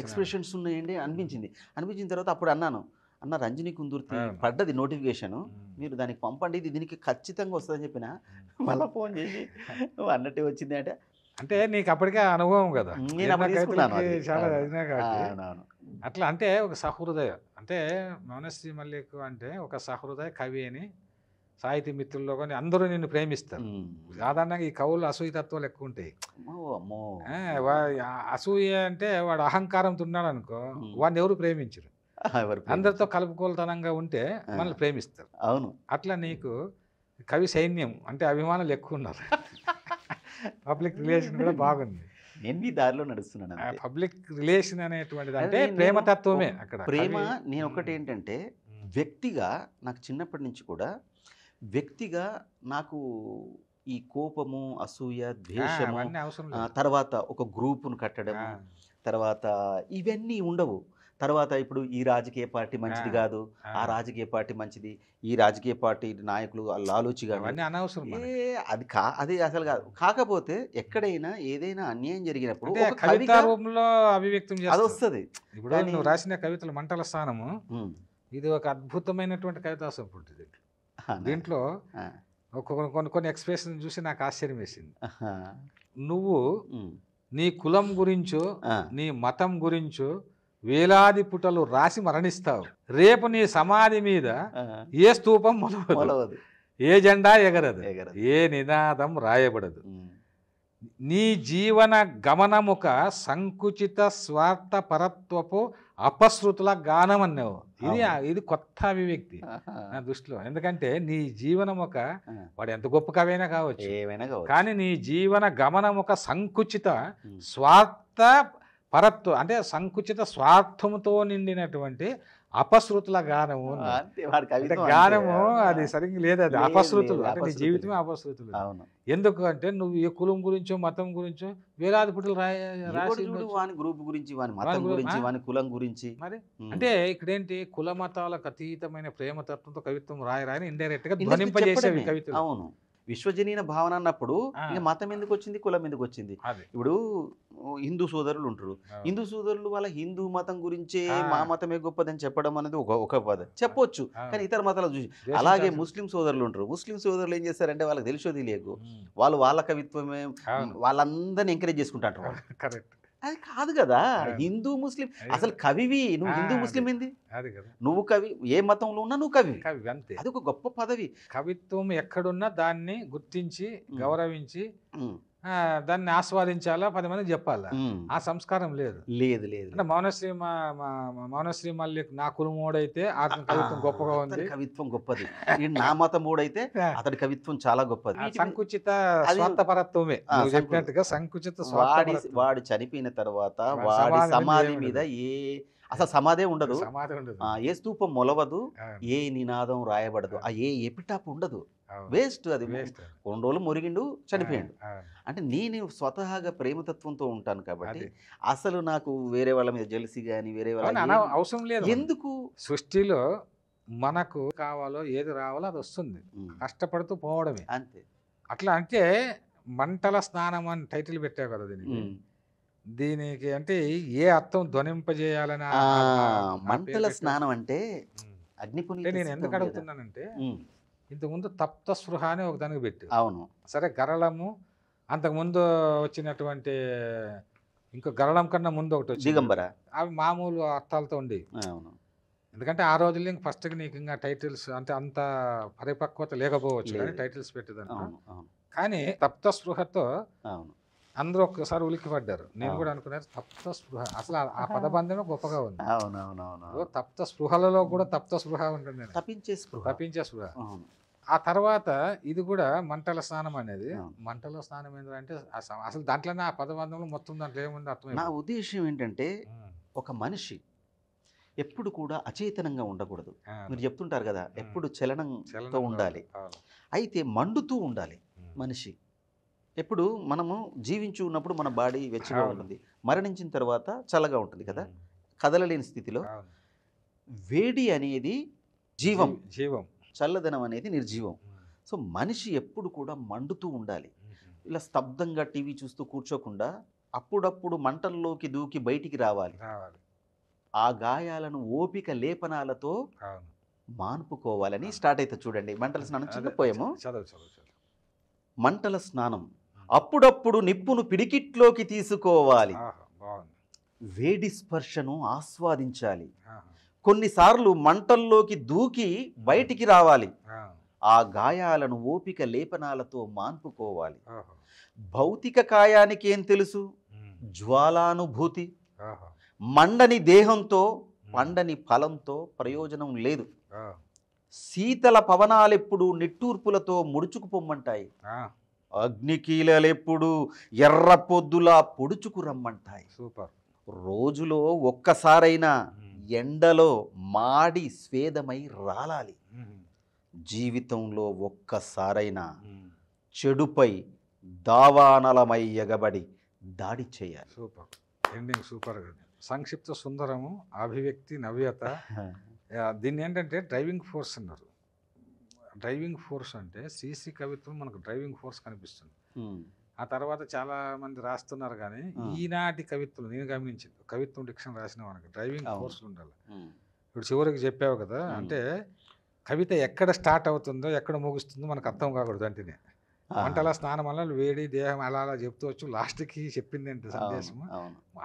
ఎక్స్ప్రెషన్స్ ఉన్నాయండి అనిపించిన తర్వాత అప్పుడు అన్న రంజని కుందుర్తి పడ్డది నోటిఫికేషన్, మీరు దానికి పంపండి, దీనికి ఖచ్చితంగా వస్తుందని చెప్పిన. మళ్ళీ ఫోన్ చేసి నువ్వు అన్నట్టే వచ్చింది అంటే నీకు అప్పటికే అనుభవం కదా, చాలా అట్లా. అంటే ఒక సహృదయ, అంటే మౌనశ్రీ మల్లిక్ అంటే ఒక సహృదయ కవి అని సాహితీ మిత్రుల్లో కానీ అందరూ నిన్ను ప్రేమిస్తారు. సాధారణంగా ఈ కవులు అసూయతత్వాలు ఎక్కువ ఉంటాయి. అసూయ అంటే వాడు అహంకారంతో ఉన్నాడు అనుకో, వాడిని ఎవరు ప్రేమించరు. అందరితో కలుపుకోలుతనంగా ఉంటే మనల్ని ప్రేమిస్తారు. అవును. అట్లా నీకు కవి సైన్యం అంటే అభిమానులు ఎక్కువ ఉన్నారు. పబ్లిక్ రిలేషన్ కూడా బాగుంది. నేను మీ దారిలో నడుస్తున్నాను. పబ్లిక్ రిలేషన్ అనేటువంటిది అంటే ప్రేమతత్వమే. అక్కడ ప్రేమ. నేను ఒకటి ఏంటంటే వ్యక్తిగా నాకు చిన్నప్పటి నుంచి కూడా వ్యక్తిగా నాకు ఈ కోపము, అసూయ, ద్వేషము, తర్వాత ఒక గ్రూపును కట్టడము, తర్వాత ఇవన్నీ ఉండవు. తర్వాత ఇప్పుడు ఈ రాజకీయ పార్టీ మంచిది కాదు, ఆ రాజకీయ పార్టీ మంచిది, ఈ రాజకీయ పార్టీ నాయకులు లాలూచిగా, అది అసలు కాదు. కాకపోతే ఎక్కడైనా ఏదైనా అన్యాయం జరిగినప్పుడు అది వస్తుంది. ఇప్పుడు నువ్వు రాసిన కవితలు మంటల స్థానము, ఇది ఒక అద్భుతమైనటువంటి కవితా సంపుటి. దీంట్లో కొన్ని కొన్ని ఎక్స్ప్రెషన్ చూసి నాకు ఆశ్చర్యం వేసింది. ఆహా. నువ్వు ఉమ్. నీ కులం గురించో ఆ. నీ మతం గురించో వేలాది పుటలు రాసి మరణిస్తావు. రేపు నీ సమాధి మీద ఆ. ఏ స్తూపం మొలవదు, మొలవదు. ఏ జెండా ఎగరదు, ఎగరదు. ఏ నినాదం రాయబడదు. ఉమ్. నీ జీవన గమనముక సంకుచిత స్వార్థ పరత్వపు అపశృతుల గానం అన్నావు. ఇది కొత్త అభివ్యక్తి ఆహా. నా దృష్టిలో. ఎందుకంటే నీ జీవనం ఒక ఆ. వాడు ఎంత గొప్ప కవైనా కావచ్చు, ఏమైనా కావచ్చు. కానీ నీ జీవన గమనం ఒక సంకుచిత ఉమ్. స్వార్థ పరత్వం, అంటే సంకుచిత స్వార్థముతో నిండినటువంటి అపశృతుల గానము అన్నావు. అంతే, వాడి అంటే కవిత్వం గానము అంతే. అది సరిగ్గా లేదు, అది లేదు, అపశృతులు. లేదు, అంటే నీ అపశృతులు. జీవితమే అపశృతులు. అవును. ఎందుకు అంటే నువ్వు ఏ కులం గురించో మతం గురించో వేలాది పుటలు ఇంకోటి రాసి చూడు, ఉండొచ్చు. వాని గ్రూప్ గురించి, వాని మతం వాని గురించి, ఆ? వాని కులం గురించి. మరి ఉమ్. అంటే ఇక్కడేంటి కుల మతాలకు అతీతమైన ప్రేమతత్వంతో కవిత్వం రాయని ఇండైరెక్ట్ గా ఇండస్ట్రీ ధ్వనింపజేసేవి చెప్పడమే. కవితలు. అవును. విశ్వజనీన భావన అన్నప్పుడు ఆ. ఇంకా మతం ఎందుకు వచ్చింది, కులం ఎందుకు వచ్చింది? అది ఇప్పుడు హిందూ సోదరులు ఉంటారు. అవును. హిందూ సోదరులు వాళ్ళ హిందూ మతం గురించే ఆ. మా మతమే గొప్పదని చెప్పడం అనేది ఒక పదం చెప్పొచ్చు. ఆ. కానీ ఇతర మతాలు చూసి దేశం అలాగే చాటు. ముస్లిం సోదరులు ఉంటారు. ముస్లిం సోదరులు ఏం చేస్తారంటే వాళ్ళకి తెలిసో తెలియకు ఉమ్. వాళ్ళ కవిత్వమే అవును. వాళ్ళందరినీ ఎంకరేజ్ చేసుకుంటారు వాళ్ళు. కరెక్ట్. అది కాదు కదా. అవును. హిందూ ముస్లిం అదే. అసలు కవివి నువ్వు, ఆ, హిందూ అదే. ముస్లిం ఏంది? అది కదా నువ్వు కవి, ఏ మతంలో ఉన్నా నువ్వు కవి. కవి అంతే. అది ఒక గొప్ప పదవి. కవిత్వం ఎక్కడున్నా దాన్ని గుర్తించి గౌరవించి ఉమ్. దాన్ని ఆస్వాదించాలా, 10 మందికి చెప్పాలా. ఉమ్. ఆ సంస్కారం లేదు. లేదు లేదు అంటే మౌనశ్రీ మౌనశ్రీ మళ్ళీ నా కులమోడైతే అతని కవిత్వం గొప్పగా ఉంది. అతని కవిత్వం గొప్పది. ఈ నా మతముడైతే అతడి కవిత్వం చాలా గొప్పది. ఆ సంకుచిత అది- స్వార్థపరత్వమే ఆ, నువ్వు చెప్పినట్టుగా సంకుచిత వాడి స్వార్థపరత్వం. వాడు చనిపోయిన తర్వాత వాడి వాడి సమాధి సమాధి మీద మీద అసలు సమాధే ఉండదు. సమాధి ఉండదు. ఏ స్తూపం మొలవదు, అవును. ఏ నినాదం రాయబడదు, ఏ ఎపిటాప్ ఉండదు. అవును. వేస్ట్ అది. Waste. కొన్ని రోజులు మురిగిండు, చనిపోయాడు. అవును. అంటే నేను స్వతహాగా ప్రేమతత్వంతో ఉంటాను కాబట్టి అది. అసలు నాకు వేరే వాళ్ళ మీద జెలసీ కానీ వేరే వాళ్ళ అవును, అవసరం లేదు. ఎందుకు. సృష్టిలో మనకు కావాలో ఏది రావాలో అది వస్తుంది, ఉమ్. కష్టపడుతూ పోవడమే. అంతే. అట్లా అంటే మంటల స్నానం అని టైటిల్ పెట్టావు కదా దీనికి. ఉమ్. దీనికి అంటే ఏ అర్థం ధ్వనింపజేయాలని మంటల స్నానం అంటే అంటే నేను ఎందుకు అడుగుతున్నానంటే ఇంతకుముందు తప్త స్పృహ అని ఒక దానికి పెట్టు. అవును. సరే, గరళము అంతకుముందు వచ్చినటువంటి ఇంకో గరళం కన్నా ముందు ఒకటి వచ్చింది, దిగంబర. అవి మామూలు అర్థాలతో ఉండేవి. అవును. ఎందుకంటే ఆ రోజుల్లో ఇంక ఫస్ట్కి నీకు ఇంకా టైటిల్స్ అంటే అంత పరిపక్వత లేకపోవచ్చు కానీ లేదు. టైటిల్స్ పెట్టేదాన్ని. అవును. అవును. కానీ తప్త స్పృహతో అవును. అందరూ ఒక్కసారి ఉలిక్కి పడ్డారు. నేను అవును. కూడా అనుకున్నారు తప్త స్పృహ, అసలు ఆ పదబంధమే గొప్పగా ఉంది. అవునవునవును. ఓ తప్త స్పృహలో కూడా తప్త స్పృహ ఉంటుంది, తప్పించే స్పృహ. తప్పించే స్పృహ. అవును. ఆ తర్వాత ఇది కూడా మంటల స్నానం అనేది. అవును. మంటల స్నానం ఏంటంటే అసలు దాంట్లోనే ఆ పదబంధంలో మొత్తం దాంట్లో ఏముంది నా అర్థమైంది. ఉద్దేశం ఏంటంటే ఒక మనిషి ఎప్పుడు కూడా అచేతనంగా ఉండకూడదు. మీరు చెప్తుంటారు కదా, ఎప్పుడు చలనంతో ఉండాలి. అయితే మండుతూ ఉండాలి మనిషి. ఎప్పుడు మనము జీవించి ఉన్నప్పుడు మన బాడీ వెచ్చగా అవును. ఉంటుంది, మరణించిన తర్వాత చల్లగా ఉంటుంది కదా, కదలలేని స్థితిలో. వేడి అనేది జీవం, జీవం. చల్లదనం అనేది నిర్జీవం. సో మనిషి ఎప్పుడు కూడా మండుతూ ఉండాలి. ఇలా స్తబ్దంగా టీవీ చూస్తూ కూర్చోకుండా అప్పుడప్పుడు మంటల్లోకి దూకి బయటికి రావాలి. ఆ గాయాలను ఓపిక లేపనాలతో అవును. మాన్పుకోవాలని స్టార్ట్ అయితే చూడండి. మంటల స్నానం చిన్న పోయము. చదువు. మంటల స్నానం. అప్పుడప్పుడు నిప్పును పిడికిట్లోకి తీసుకోవాలి, బాగుంది. వేడి స్పర్శను ఆస్వాదించాలి, ఆహా. కొన్నిసార్లు మంటల్లోకి దూకి బయటికి రావాలి, ఆ. ఆ గాయాలను ఓపిక లేపనాలతో మాన్పుకోవాలి. ఆహా. భౌతిక కాయానికి ఏం తెలుసు? ఉమ్. జ్వాలానుభూతి. ఆహా. మండని దేహంతో పండని ఫలంతో ప్రయోజనం లేదు. ఆ. శీతల పవనాలెప్పుడు నిట్టూర్పులతో ముడుచుకుపోమ్మంటాయి, ఆ. అగ్నికీలలెప్పుడు ఎర్ర పొద్దులా పొడుచుకు రమ్మంటాయి. సూపర్. రోజులో ఒక్కసారైనా ఉమ్. ఎండలో మాడి స్వేదమై రాలాలి. ఉమ్. జీవితంలో ఒక్కసారైనా ఉమ్. చెడుపై దావానలమై ఎగబడి దాడి చేయాలి. సూపర్. Ending super. సంక్షిప్త సుందరము, అభివ్యక్తి, నవ్యత. దీన్ని ఏంటంటే డ్రైవింగ్ ఫోర్స్ అన్నారు. డ్రైవింగ్ ఫోర్స్ అంటే సీసీ కవిత్వం మనకు డ్రైవింగ్ ఫోర్స్ కనిపిస్తుంది. ఆ తర్వాత చాలా మంది రాస్తున్నారు కానీ ఈనాటి కవిత్వం నేను గమనించింది, కవిత్వం డిక్షన్ రాసిన మనకి డ్రైవింగ్ ఫోర్స్ ఉండాలి. ఇప్పుడు చివరికి చెప్పావు కదా, అంటే కవిత ఎక్కడ స్టార్ట్ అవుతుందో ఎక్కడ ముగుస్తుందో మనకు అర్థం కాకూడదు అంటేనే. వంటల స్నానం వల్ల వేడి దేహం అలా అలా చెప్తూ వచ్చు, లాస్ట్కి చెప్పింది ఏంటి సందేశము,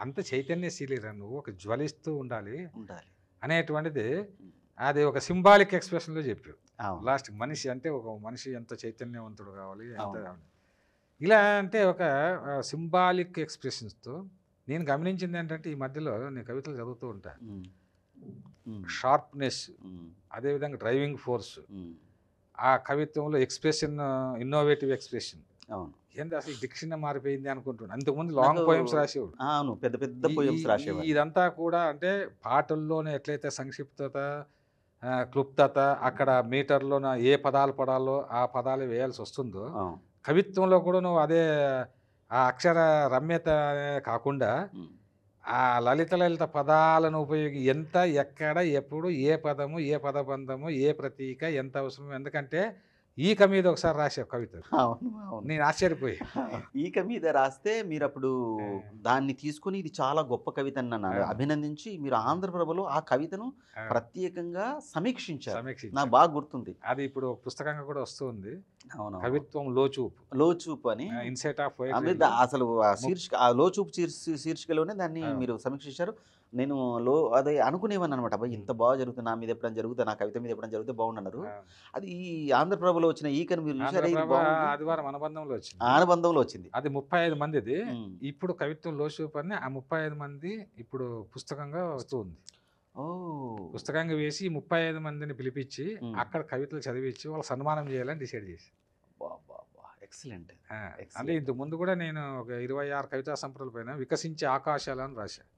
అంత చైతన్యశీలిరా నువ్వు, ఒక జ్వలిస్తూ ఉండాలి అనేటువంటిది అది ఒక సింబాలిక్ ఎక్స్ప్రెషన్లో చెప్పారు. లాస్ట్ మనిషి అంటే ఒక మనిషి ఎంత చైతన్యవంతుడు కావాలి, ఎంత ఇలా అంటే ఒక సింబాలిక్ ఎక్స్ప్రెషన్స్తో. నేను గమనించింది ఏంటంటే ఈ మధ్యలో నేను కవితలు చదువుతూ ఉంటా, షార్ప్నెస్, అదేవిధంగా డ్రైవింగ్ ఫోర్స్, ఆ కవిత్వంలో ఎక్స్ప్రెషన్, ఇన్నోవేటివ్ ఎక్స్ప్రెషన్. ఏంటి అసలు డిక్షన్ మారిపోయింది అనుకుంటున్నాను. అంతకుముందు లాంగ్ పోయమ్స్ రాసేవాడు, పెద్ద పెద్ద పోయమ్స్ రాసేవాడు. ఇదంతా కూడా అంటే పాటల్లోనే ఎట్లయితే సంక్షిప్తత, క్లుప్తత, అక్కడ మీటర్లోన ఏ పదాలు పడాలో ఆ పదాలు వేయాల్సి వస్తుందో, కవిత్వంలో కూడా నువ్వు అదే ఆ అక్షర రమ్యత కాకుండా ఆ లలిత పదాలను ఉపయోగి ఎంత, ఎక్కడ, ఎప్పుడు, ఏ పదము, ఏ పదబంధము, ఏ ప్రతీక ఎంత అవసరం. ఎందుకంటే ఈక మీద ఒకసారి రాసే కవిత, నేను ఆశ్చర్యపోయి, ఈక మీద రాస్తే మీరు అప్పుడు దాన్ని తీసుకుని ఇది చాలా గొప్ప కవిత అని నన్ను అభినందించి మీరు ఆంధ్రప్రభలో ఆ కవితను ప్రత్యేకంగా సమీక్షించారు. నాకు బాగా గుర్తుంది. అది ఇప్పుడు పుస్తకంగా కూడా వస్తుంది, కవిత్వం లోచూపు అని, ఇన్సైట్ ఆఫ్ అసలు శీర్షిక లోచూపు శీర్షికలోనే దాన్ని మీరు సమీక్షించారు. నేను అదే అనుకునేవాన్ని అనమాట, అబ్బాయి ఇంత బాగా జరుగుతుంది, నా మీద ఎప్పుడైనా జరుగుతుంది, నా కవిత మీద ఎప్పుడైనా జరిగితే బాగుండన్నారు. అది ఈ ఆంధ్రప్రభలో వచ్చిన ఈకను మీరు చూసారా? ఆదివారం అనుబంధంలో వచ్చింది. అది 35 మందిది. ఇప్పుడు కవిత్వం లోచూపు అని ఆ 35 మంది ఇప్పుడు పుస్తకంగా వస్తుంది. పుస్తకంగా వేసి 35 మందిని పిలిపించి అక్కడ కవితలు చదివించి వాళ్ళు సన్మానం చేయాలని డిసైడ్ చేసి. ఎక్సలెంట్. అంటే ఇంతకు ముందు కూడా నేను ఒక 26 కవితా సంపుటాల పైన వికసించే ఆకాశాలు అని రాశాను.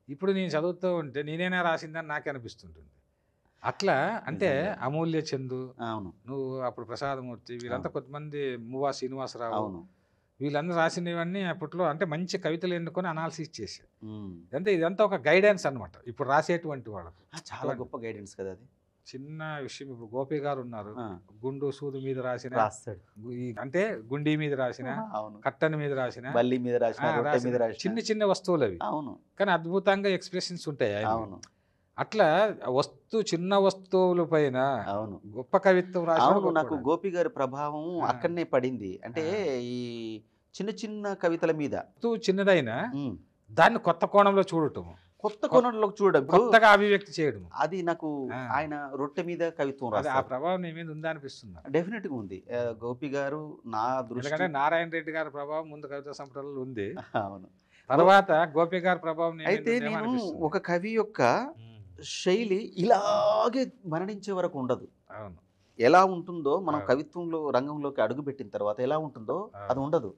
ఇప్పుడు నేను చదువుతూ ఉంటే నేనేనా రాసిందని నాకే అనిపిస్తుంటుంది. అట్లా అంటే అమూల్య చందు, నువ్వు అప్పుడు ప్రసాదమూర్తి, వీళ్ళంతా కొంతమంది, మువా శ్రీనివాసరావు, వీళ్ళందరూ రాసినవన్నీ అప్పట్లో అంటే మంచి కవితలు ఎన్నుకొని అనాలిసిస్ చేశారు. అంటే ఇదంతా ఒక గైడెన్స్ అనమాట ఇప్పుడు రాసేటువంటి వాళ్ళకు. చాలా గొప్ప గైడెన్స్ కదా అది. చిన్న విషయం, ఇప్పుడు గోపి గారు ఉన్నారు, గుండు సూదు మీద రాసిన, అంటే గుండీ మీద రాసిన, కట్టన్ మీద రాసిన, బల్లి మీద రాసిన చిన్న చిన్న వస్తువులు అవి. కానీ అద్భుతంగా ఎక్స్ప్రెషన్స్ ఉంటాయి. అట్లా చిన్న వస్తువుల పైన గొప్ప కవిత్వం రాసిన. నాకు గోపి గారి ప్రభావం అక్కడనే పడింది. అంటే ఈ చిన్న చిన్న కవితల మీద చిన్నదైనా దాన్ని కొత్త కోణంలో చూడటం, కొత్త కోణంలోకి చూడడం, కొత్తగా అభివ్యక్తి చేయడం. అది నాకు ఆయన రొట్టె మీద కవిత్వం రాశారు. ఆ ప్రభావం నీ మీద ఉందా అనిపిస్తుంది? డెఫినెట్ గా ఉంది. గోపి గారు నా దృష్టి, నారాయణ రెడ్డి గారి ప్రభావం ముందు కవితా సంపుటాలలో ఉంది. అవును, తర్వాత గోపి గారి ప్రభావం. అయితే నేను ఒక కవి యొక్క శైలి ఇలాగే మరణించే వరకు ఉండదు. అవును, ఎలా ఉంటుందో మనం కవిత్వంలో రంగంలోకి అడుగుపెట్టిన తర్వాత ఎలా ఉంటుందో అది ఉండదు.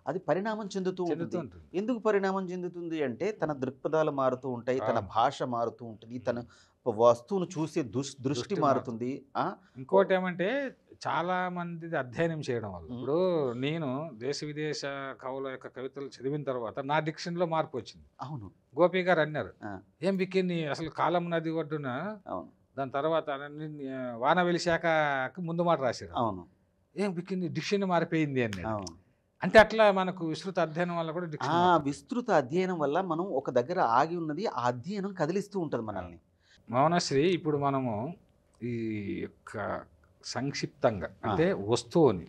అది పరిణామం చెందుతూ ఉంటుంది. ఎందుకు పరిణామం చెందుతుంది అంటే తన దృక్పథాలు మారుతూ ఉంటాయి, తన భాష మారుతూ ఉంటుంది, తన వస్తువును చూసే దృష్టి మారుతుంది. ఇంకోటి ఏమంటే చాలా మంది అధ్యయనం చేయడం వల్ల, ఇప్పుడు నేను దేశ విదేశ కవుల యొక్క కవితలు చదివిన తర్వాత నా డిక్షన్ లో మార్పు వచ్చింది. అవును, గోపి గారు అన్నారు, ఏం బిక్కిని అసలు కాలం నది ఒడ్డున, దాని తర్వాత వాన వెలిశాక ముందు మాట రాశారు. అవును, ఏం బిక్కింది డిక్షన్ మారిపోయింది అని. అంటే అట్లా మనకు విస్తృత అధ్యయనం వల్ల కూడా విస్తృత అధ్యయనం వల్ల మనం ఒక దగ్గర ఆగి ఉన్నది, ఆ అధ్యయనం కదిలిస్తూ ఉంటుంది మనల్ని. మౌనశ్రీ, ఇప్పుడు మనము ఈ యొక్క సంక్షిప్తంగా అంటే వస్తువుని,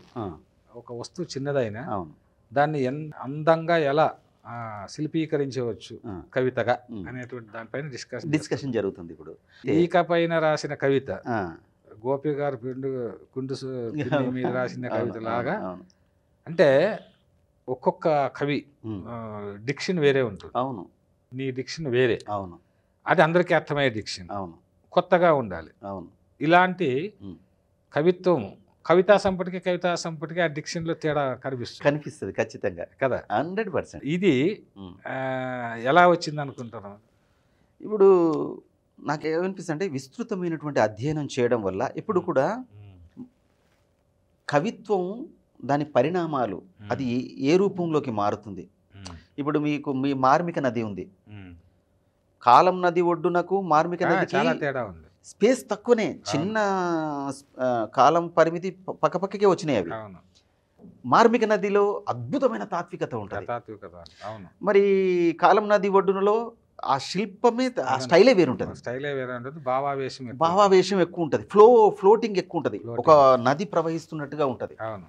ఒక వస్తువు చిన్నదైనా దాన్ని అందంగా ఎలా శిల్పీకరించవచ్చు కవితగా అనేటువంటి దానిపైన డిస్కషన్ జరుగుతుంది. ఇప్పుడు ఈక పైన రాసిన కవిత, గోపి గారు గుండు మీద రాసిన కవిత లాగా, అంటే ఒక్కొక్క కవి డిక్షన్ వేరే ఉంటుంది. అవును, నీ డిక్షన్ వేరే. అవును, అది అందరికీ అర్థమయ్యే డిక్షన్. అవును, కొత్తగా ఉండాలి. అవును, ఇలాంటి కవిత్వం కవితా సంపుటికి ఆ డిక్షన్లో తేడా కనిపిస్తుంది ఖచ్చితంగా కదా. 100%. ఇది ఎలా వచ్చింది అనుకుంటున్నాను? ఇప్పుడు నాకేమనిపిస్తుంది అంటే విస్తృతమైనటువంటి అధ్యయనం చేయడం వల్ల ఇప్పుడు కూడా కవిత్వం దాని పరిణామాలు అది ఏ రూపంలోకి మారుతుంది. ఇప్పుడు మీ మార్మిక నది ఉంది, కాలం నది ఒడ్డునకు మార్మిక నదికి తేడా ఉంది. స్పేస్ తక్కువనే, చిన్న కాలం పరిమితి పక్కపక్కకే వచ్చినాయి అవి. మార్మిక నదిలో అద్భుతమైన తాత్వికత ఉంటుంది. మరి కాలం నది ఒడ్డునలో ఆ శిల్పమే ఆ స్టైలే వేరుంటుంది. స్టైలే వేరే ఉంటుంది, భావావేశం ఎక్కువ. భావావేశం ఎక్కువ ఉంటుంది, ఫ్లోటింగ్ ఎక్కువ ఉంటుంది, ఒక నది ప్రవహిస్తున్నట్టుగా ఉంటుంది. అవును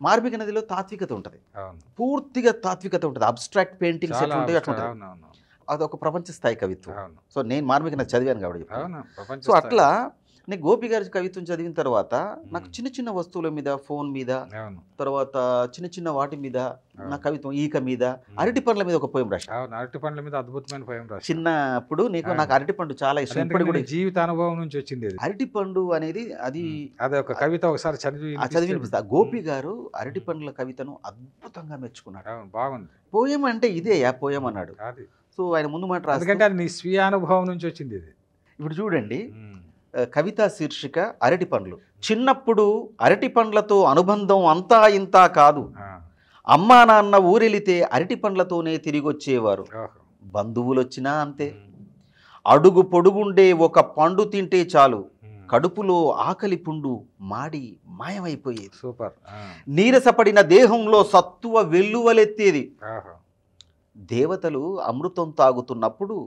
మార్మిక నదిలో తాత్వికత ఉంటుంది, అవును పూర్తిగా తాత్వికత ఉంటుంది. అబ్స్ట్రాక్ట్ పెయింటింగ్స్ చాలా ఎట్లుంటాయి అట్లా ఉంటుంది. అవునవును అదొక ప్రపంచ స్థాయి కవిత్వం. అవును సో నేను మార్మిక నది చదివాను కాబట్టి చెప్తాను. అవును ప్రపంచ సో అట్లా నేను గోపి గారి కవిత్వం చదివిన తర్వాత నాకు చిన్న చిన్న వస్తువుల మీద, ఫోన్ మీద, అవును తర్వాత చిన్న చిన్న వాటి మీద నా అవును. కవిత్వం, ఈక మీద, అరటి పండ్ల మీద ఒక పోయం రాశాను. అవును అరటి పండ్ల మీద అద్భుతమైన పోయం రాశారు. చిన్నప్పుడు నాకు అరటి పండు చాలా ఇష్టం. ఇప్పుడు అదేంటంటే కూడా నీ జీవిత అనుభవం నుంచి వచ్చింది అది. అరటి పండు అనేది అది అదే ఒక కవిత ఒకసారి చదివి చదివి వినిపిస్తా. గోపి గారు అరటి పండ్ల కవితను అద్భుతంగా మెచ్చుకున్నాడు. అవును బాగుంది. పోయం అంటే ఇదే పోయం అన్నాడు. అది సో ఆయన ముందు మాట రాసి, ఎందుకంటే అది నీ స్వీయ అనుభవం నుంచి వచ్చింది ఇది. ఇప్పుడు చూడండి కవితా శీర్షిక అరటి పండ్లు. చిన్నప్పుడు అరటి పండ్లతో అనుబంధం అంతా ఇంతా కాదు. అమ్మా నాన్న ఊరెళితే అరటి పండ్లతోనే తిరిగొచ్చేవారు. బంధువులు వచ్చినా అంతే. అడుగు పొడుగుండే ఒక పండు తింటే చాలు, కడుపులో ఆకలి పుండు మాడి మాయమైపోయేది. సూపర్. నీరసపడిన దేహంలో సత్తువ వెల్లువలెత్తేది. దేవతలు అమృతం తాగుతున్నప్పుడు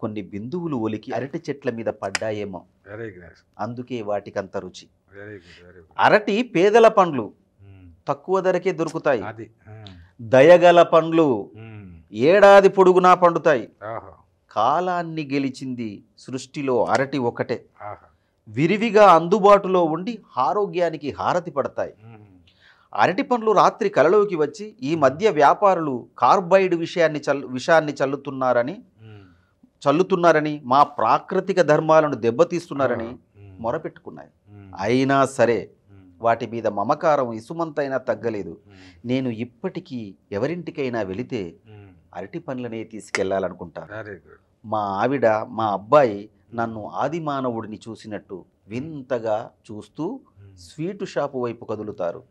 కొన్ని బిందువులు ఒలికి అరటి చెట్ల మీద పడ్డాయేమో, అందుకే వాటికంత రుచి. అరటి పేదల పండ్లు, తక్కువ ధరకే దొరుకుతాయి. దయగల పండ్లు ఏడాది పొడుగునా పండుతాయి. కాలాన్ని గెలిచింది సృష్టిలో అరటి ఒకటే. విరివిగా అందుబాటులో ఉండి ఆరోగ్యానికి హారతి పడతాయి. అరటి పండ్లు రాత్రి కలలోకి వచ్చి ఈ మధ్య వ్యాపారులు కార్బైడ్ విషాన్ని చల్లుతున్నారని మా ప్రాకృతిక ధర్మాలను దెబ్బతీస్తున్నారని మొరపెట్టుకున్నాయి. అయినా సరే వాటి మీద మమకారం ఇసుమంతైనా తగ్గలేదు. నేను ఇప్పటికీ ఎవరింటికైనా వెళితే అరటి పండ్లనే తీసుకెళ్లాలనుకుంటాను. మా ఆవిడ, మా అబ్బాయి నన్ను ఆదిమానవుడిని చూసినట్టు వింతగా చూస్తూ స్వీటు షాపు వైపు కదులుతారు.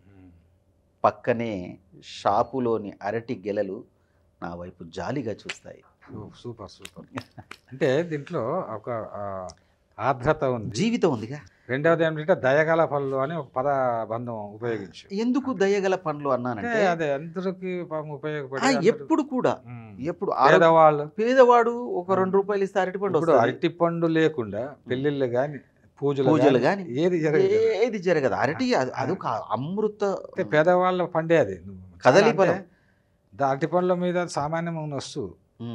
పక్కనే షాపులోని అరటి గెలలు నా వైపు జాలిగా చూస్తాయి. Super super. అంటే దీంట్లో ఒక ఆర్ద్రత ఉంది, జీవితం ఉందిగా. రెండవది ఏమిటంటే దయగల పండ్లు అని ఒక పదబంధం ఉపయోగించు. ఎందుకు దయగల పండ్లు అన్నానంటే అదే అందరికి ఉపయోగపడే. ఎప్పుడు కూడా ఎప్పుడు పేదవాడు ఒక 2 రూపాయలు ఇస్తే అరటి పండు. అరటి పండు లేకుండా పెళ్లిళ్ళు కానీ పూజలు కానీ ఏది జరగదు. అరటి అదొక అమృత పేదవాళ్ళ పండే అది. కదలి ఫలం. అరటి పండ్ల మీద సామాన్యమైన వస్తువు,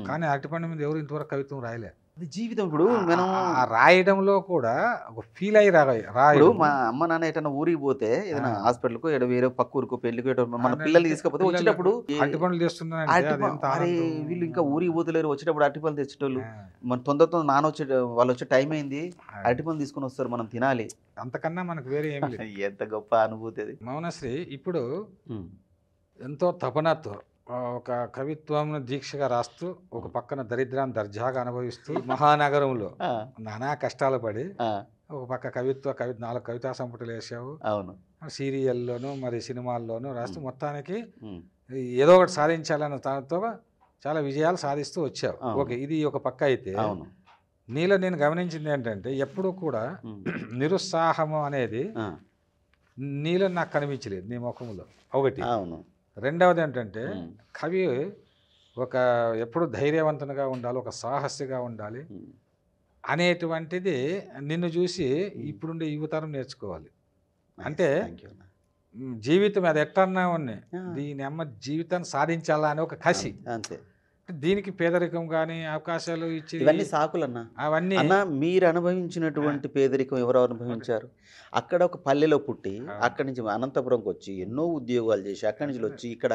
కానీ అరటి పండు మీద ఎవరు ఇంతవరకు కవిత్వం రాయలే. అది జీవితం. ఇప్పుడు మనం రాయడంలో కూడా ఒక ఫీల్ అయ్యి రాయడు. మా అమ్మ నాన్న ఎటన్నా ఊరికి పోతే ఏదైనా హాస్పిటల్కో వేరే పక్క ఊరికో పెళ్లికో మన పిల్లల్ని తీసుకపోతే వచ్చేటప్పుడు అరటి పండ్లు తెస్తున్నారు. వీళ్ళు ఇంకా ఊరికి పోతలేరు, వచ్చేటప్పుడు అరటి పండ్లు తెచ్చేటోళ్ళు. మన తొందరతో వాళ్ళు వచ్చే టైం అయింది, అరటి పండ్లు తీసుకుని వస్తారు, మనం తినాలి. అంతకన్నా మనకు వేరే ఏం లేదు. ఎంత గొప్ప అనుభూతి అది. మౌనశ్రీ ఇప్పుడు ఎంతో తపనతో ఒక కవిత్వం దీక్షగా రాస్తూ ఒక పక్కన దరిద్రాన్ని దర్జాగా అనుభవిస్తూ మహానగరంలో నానా కష్టాలు పడి ఒక పక్క 4 కవితా సంపుటలు వేసావు. అవును. సీరియల్లోనూ మరి సినిమాల్లోనూ రాస్తూ మొత్తానికి ఏదో ఒకటి సాధించాలన్న దానితో చాలా విజయాలు సాధిస్తూ వచ్చావు. ఓకే, ఇది ఒక పక్క అయితే నీలో నేను గమనించింది ఏంటంటే ఎప్పుడు కూడా నిరుత్సాహము అనేది నీలో నాకు కనిపించలేదు నీ ముఖంలో. ఒకటి. రెండవది ఏంటంటే కవి ఎప్పుడు ధైర్యవంతునిగా ఉండాలి, ఒక సాహసిగా ఉండాలి అనేటువంటిది నిన్ను చూసి ఇప్పుడుండే యువతరం నేర్చుకోవాలి. అంటే జీవితం అది ఎట్టన్నా ఉన్నాయి, దీని అమ్మ జీవితాన్ని సాధించాలా అని ఒక కసి. అంతే. దీనికి పేదరికం కానీ అవకాశాలు ఇచ్చి ఇవన్నీ సాకులన్నా. అవన్నీ మీరు అనుభవించినటువంటి పేదరికం ఎవరు అనుభవించారు? అక్కడ ఒక పల్లెలో పుట్టి అక్కడి నుంచి అనంతపురంకి వచ్చి ఎన్నో ఉద్యోగాలు చేసి అక్కడి నుంచి వచ్చి ఇక్కడ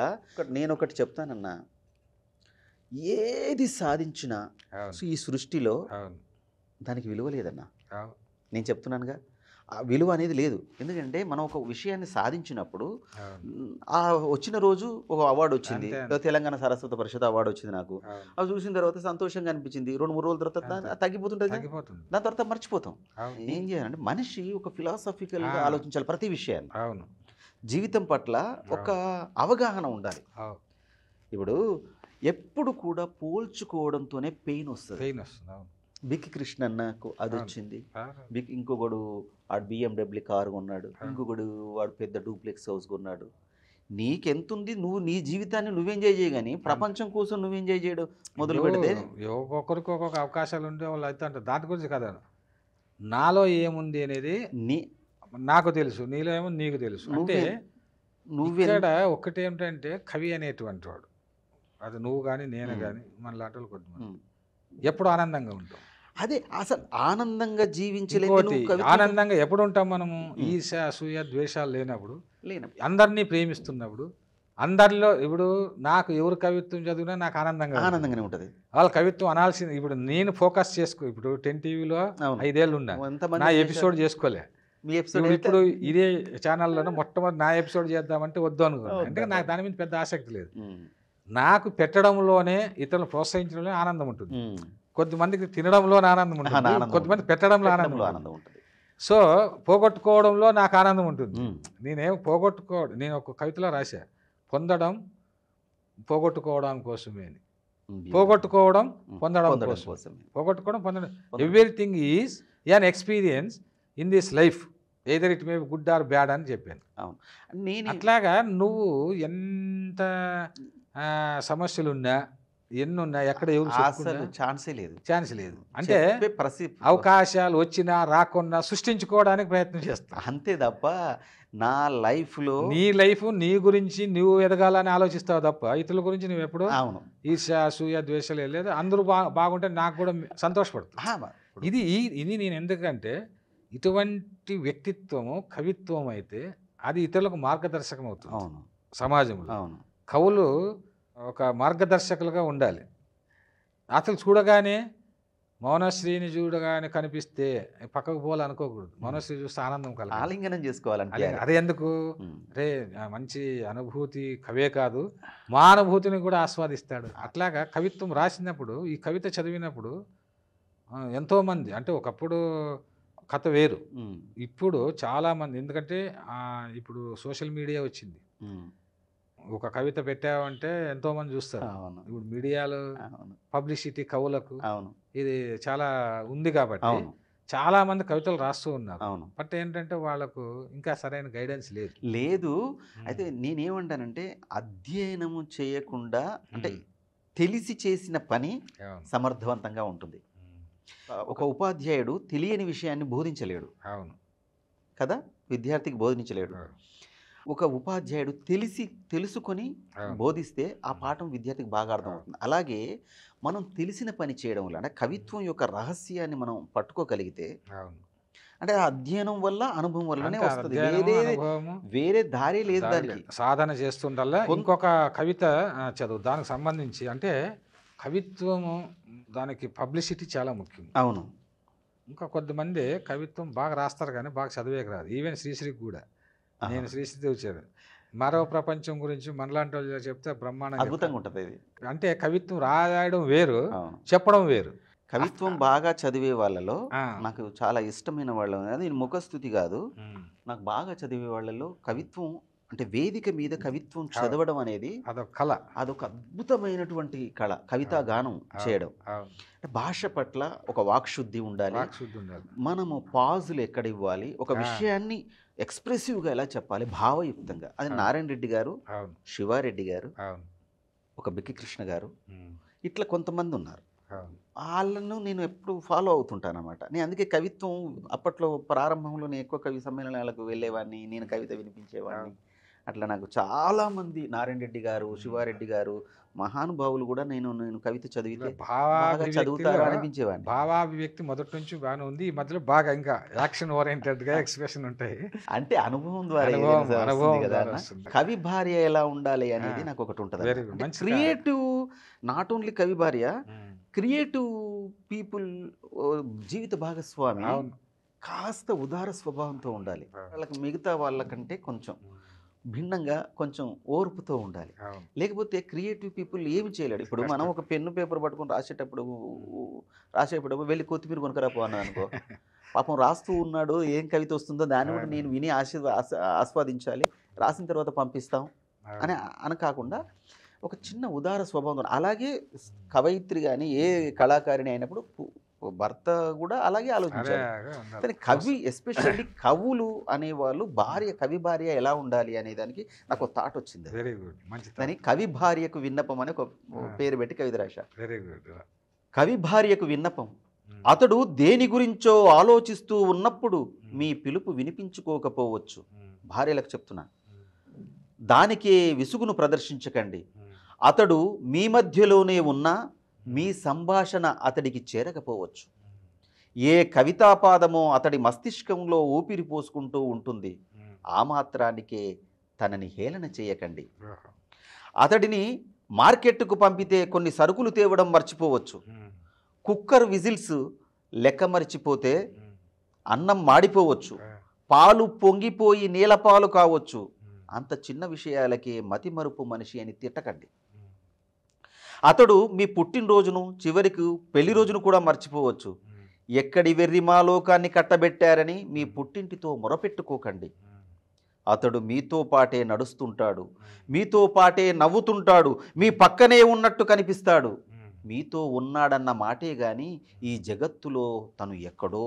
నేను ఒకటి చెప్తానన్నా, ఏది సాధించినా ఈ సృష్టిలో దానికి విలువ లేదన్నా. నేను చెప్తున్నానుగా, ఆ విలువ అనేది లేదు. ఎందుకంటే మనం ఒక విషయాన్ని సాధించినప్పుడు వచ్చిన రోజు ఒక అవార్డు వచ్చింది, తెలంగాణ సరస్వత పరిషత్ అవార్డు వచ్చింది నాకు. అది చూసిన తర్వాత సంతోషంగా అనిపించింది. 2-3 రోజుల తర్వాత తగ్గిపోతుంటుంది, దాని తర్వాత మర్చిపోతాం. ఏం చేయాలంటే మనిషి ఒక ఫిలాసఫికల్గా ఆలోచించాలి ప్రతి విషయాన్ని. జీవితం పట్ల ఒక అవగాహన ఉండాలి. ఇప్పుడు ఎప్పుడు కూడా పోల్చుకోవడంతోనే పెయిన్ వస్తుంది. బిక్కి కృష్ణ అన్నకు అది వచ్చింది. ఇంకొకడు వాడు BMW కారు కొన్నాడు, ఇంకొకడు వాడు పెద్ద డూప్లెక్స్ హౌస్ కొన్నాడు. నీకెంతుంది, నువ్వు నీ జీవితాన్ని నువ్వు ఎంజాయ్ చేయగాని ప్రపంచం కోసం నువ్వు ఎంజాయ్ చేయడం మొదలు పెడితే ఒక్కొక్కరికి ఒక్కొక్క అవకాశాలు ఉండే వాళ్ళు అయితే అంటారు. దాని గురించి కదా, నాలో ఏముంది అనేది నీ నాకు తెలుసు, నీలో ఏముంది నీకు తెలుసు. అంటే నువ్వే ఇక్కడ ఒక్కటేమిటంటే కవి అనేటువంటి వాడు, అది నువ్వు కానీ నేను కానీ మన లాంటి వాళ్ళు కొంతమంది ఎప్పుడు ఆనందంగా ఉంటాం. అదే అసలు ఆనందంగా జీవించలేదు. ఆనందంగా ఎప్పుడు ఉంటాం మనము? ఈర్ష అసూయ ద్వేషాలు లేనప్పుడు, అందరినీ ప్రేమిస్తున్నప్పుడు, అందరిలో ఇప్పుడు నాకు ఎవరు కవిత్వం చదివినా నాకు ఆనందంగానే ఉంటుంది. వాళ్ళ కవిత్వం అనాల్సింది. ఇప్పుడు నేను ఫోకస్ చేసుకో, ఇప్పుడు 10 టీవీలో 5 ఏళ్ళు ఉన్నా, నా ఎపిసోడ్ చేసుకోలే. ఇప్పుడు ఇదే ఛానల్లోనే మొట్టమొదటి నా ఎపిసోడ్ చేద్దామంటే వద్దు అనుకున్నాను. అంటే నాకు దాని మీద పెద్ద ఆసక్తి లేదు. నాకు పెట్టడంలోనే, ఇతరులను ప్రోత్సహించడంలోనే ఆనందం ఉంటుంది. కొద్దిమందికి తినడంలోనే ఆనందం ఉంటుంది, కొద్దిమంది పెట్టడంలో ఆనందం ఉంటుంది. సో పోగొట్టుకోవడంలో నాకు ఆనందం ఉంటుంది. నేనేం నేను ఒక కవితలో రాశా, పొందడం పోగొట్టుకోవడం కోసమే అని. పోగొట్టుకోవడం పొందడం కోసం, పోగొట్టుకోవడం పొందడం. Everything is an experience in this life, either it may be good or bad అని చెప్పాను. అట్లాగా నువ్వు ఎంత సమస్యలున్నా, ఎన్నున్నా, ఎక్కడ ఛాన్స్ లేదు. అంటే అవకాశాలు వచ్చినా రాకున్నా సృష్టించుకోవడానికి ప్రయత్నం చేస్తా, అంతే తప్ప నా లైఫ్లో నీ లైఫ్ నీ గురించి నువ్వు ఎదగాలని ఆలోచిస్తావు తప్ప ఇతరుల గురించి నువ్వు ఎప్పుడు ఈర్ష అసూయ ద్వేషాలు లేదు. అందరూ బాగుంటే నాకు కూడా సంతోషపడుతుంది. ఇది నేను ఎందుకంటే ఇటువంటి వ్యక్తిత్వము కవిత్వం అయితే అది ఇతరులకు మార్గదర్శకం అవుతుంది. సమాజంలో కవులు ఒక మార్గదర్శకులుగా ఉండాలి. అసలు చూడగానే మౌనశ్రీని చూడగానే కనిపిస్తే పక్కకు పోవాలనుకోకూడదు. మౌనశ్రీ చూస్తే ఆనందం కలగాలి, ఆలింగనం చేసుకోవాలంటే. అదే ఎందుకు రే మంచి అనుభూతి కవే కాదు, మా అనుభూతిని కూడా ఆస్వాదిస్తాడు. అట్లాగా కవిత్వం రాసినప్పుడు, ఈ కవిత చదివినప్పుడు ఎంతోమంది, అంటే ఒకప్పుడు కథ వేరు, ఇప్పుడు చాలామంది, ఎందుకంటే ఇప్పుడు సోషల్ మీడియా వచ్చింది. ఒక కవిత పెట్టావంటే ఎంతోమంది చూస్తారు. ఇప్పుడు మీడియాలో పబ్లిసిటీ కవులకు ఇది చాలా ఉంది కాబట్టి చాలా మంది కవితలు రాస్తూ ఉన్నారు. బట్ ఏంటంటే వాళ్ళకు ఇంకా సరైన గైడెన్స్ లేదు. అయితే నేనేమంటానంటే అధ్యయనము చేయకుండా, అంటే తెలిసి చేసిన పని సమర్థవంతంగా ఉంటుంది. ఒక ఉపాధ్యాయుడు తెలియని విషయాన్ని బోధించలేడు కదా, విద్యార్థికి బోధించలేడు. ఒక ఉపాధ్యాయుడు తెలుసుకొని బోధిస్తే ఆ పాఠం విద్యార్థికి బాగా అర్థమవుతుంది. అలాగే మనం తెలిసిన పని చేయడం వల్ల, అంటే కవిత్వం యొక్క రహస్యాన్ని మనం పట్టుకోగలిగితే, అంటే అధ్యయనం వల్ల అనుభవం వల్లనే వస్తుంది, వేరే దారి లేదు దానికి. సాధన చేస్తుండల్లా. ఇంకొక కవిత చదువు దానికి సంబంధించి, అంటే కవిత్వము దానికి పబ్లిసిటీ చాలా ముఖ్యం. ఇంకా కొద్దిమంది కవిత్వం బాగా రాస్తారు కానీ బాగా చదివేకి రాదు. ఈవెన్ శ్రీశ్రీకి కూడా, నేను శ్రీశ్రీ వచ్చాను, మరో ప్రపంచం గురించి మనలాంటి వాళ్ళు చెప్తే బ్రహ్మాండంగా అద్భుతంగా ఉంటుంది. అంటే కవిత్వం రాయడం వేరు, చెప్పడం వేరు. కవిత్వం బాగా చదివే వాళ్ళలో నాకు చాలా ఇష్టమైన వాళ్ళు, నేను ముఖస్థుతి కాదు, నాకు బాగా చదివే వాళ్ళలో కవిత్వం, అంటే వేదిక మీద కవిత్వం చదవడం అనేది అదొక కళ, అదొక అద్భుతమైనటువంటి కళ. కవితా గానం చేయడం, భాష పట్ల ఒక వాక్శుద్ధి ఉండాలి. మనము పాజులు ఎక్కడ ఇవ్వాలి, ఒక విషయాన్ని ఎక్స్ప్రెసివ్గా ఎలా చెప్పాలి, భావయుక్తంగా. అది నారాయణ రెడ్డి గారు, శివారెడ్డి గారు, ఒక బిక్కి కృష్ణ గారు, ఇట్లా కొంతమంది ఉన్నారు. వాళ్ళను నేను ఎప్పుడు ఫాలో అవుతుంటాను అన్నమాట. నేను అందుకే కవిత్వం అప్పట్లో ప్రారంభంలో నేను ఎక్కువ కవి సమ్మేళనాలకు వెళ్ళేవాడిని, నేను కవిత వినిపించేవాడిని. అట్లా నాకు చాలామంది నారాయణ రెడ్డి గారు, శివారెడ్డి గారు మహానుభావులు కూడా నేను కవిత చదివితే చదువుతారు అనిపించేవాడిని. భావాభివ్యక్తి మొదటి నుంచి బాగానే ఉంది, ఈ మధ్యలో బాగా ఇంకా యాక్షన్ ఓరియంటెడ్గా ఎక్స్ప్రెషన్ ఉంటాయి. అంటే అనుభవం ద్వారా కదా. కవి భార్య ఎలా ఉండాలి అనేది నాకు ఒకటి ఉంటుంది. క్రియేటివ్, నాట్ ఓన్లీ కవి భార్య, క్రియేటివ్ పీపుల్ జీవిత భాగస్వామి కాస్త ఉదార స్వభావంతో ఉండాలి. వాళ్ళకి మిగతా వాళ్ళకంటే కొంచెం భిన్నంగా, కొంచెం ఓర్పుతో ఉండాలి. లేకపోతే క్రియేటివ్ పీపుల్ ఏమి చేయలేడు. ఇప్పుడు మనం ఒక పెన్ను పేపర్ పట్టుకొని రాసేటప్పుడు వెళ్ళి కొత్తిమీర కొనుక్కరాపో అన్నాను అనుకో, పాపం రాస్తూ ఉన్నాడు, ఏం కవిత వస్తుందో దాన్ని కూడా నేను విని ఆస్వాదించాలి, రాసిన తర్వాత పంపిస్తాం అని కాకుండా ఒక చిన్న ఉదార స్వభావం. అలాగే కవయిత్రి కానీ ఏ కళాకారిణి అయినప్పుడు భర్త కూడా అలాగే అరే ఆలోచించాలి. ఉండాలి. కానీ కవి ఎస్పెషల్లీ కవులు అనేవాళ్ళు కవి భార్య ఎలా ఉండాలి అనే దానికి నాకు థాట్ వచ్చింది. వెరీ గుడ్, మంచి దాని కవి భార్యకు విన్నపం అని ఒక పేరు పెట్టి కవిత రాశా. Very good. కవి భార్యకు విన్నపం. అతడు దేని గురించో ఆలోచిస్తూ ఉన్నప్పుడు మీ పిలుపు వినిపించుకోకపోవచ్చు. భార్యలకు చెప్తున్నా, దానికే విసుగును ప్రదర్శించకండి. అతడు మీ మధ్యలోనే ఉన్నా మీ సంభాషణ అతడికి చేరకపోవచ్చు. ఏ కవితాపాదమో అతడి మస్తిష్కంలో ఊపిరి పోసుకుంటూ ఉంటుంది. ఆ మాత్రానికే తనని హేళన చేయకండి. అతడిని మార్కెట్కు పంపితే కొన్ని సరుకులు తేవడం మర్చిపోవచ్చు. కుక్కర్ విజిల్స్ లెక్క మర్చిపోతే అన్నం మాడిపోవచ్చు. పాలు పొంగిపోయి నీలపాలు కావచ్చు. అంత చిన్న విషయాలకే మతిమరుపు మనిషి అని తిట్టకండి. అతడు మీ పుట్టినరోజును, చివరికి పెళ్లి రోజును కూడా మర్చిపోవచ్చు. ఎక్కడి వెర్రిమా లోకాన్ని కట్టబెట్టారని మీ పుట్టింటితో మొరపెట్టుకోకండి. అతడు మీతో పాటే నడుస్తుంటాడు, మీతో పాటే నవ్వుతుంటాడు, మీ పక్కనే ఉన్నట్టు కనిపిస్తాడు. మీతో ఉన్నాడన్న మాటే గాని ఈ జగత్తులో తను ఎక్కడో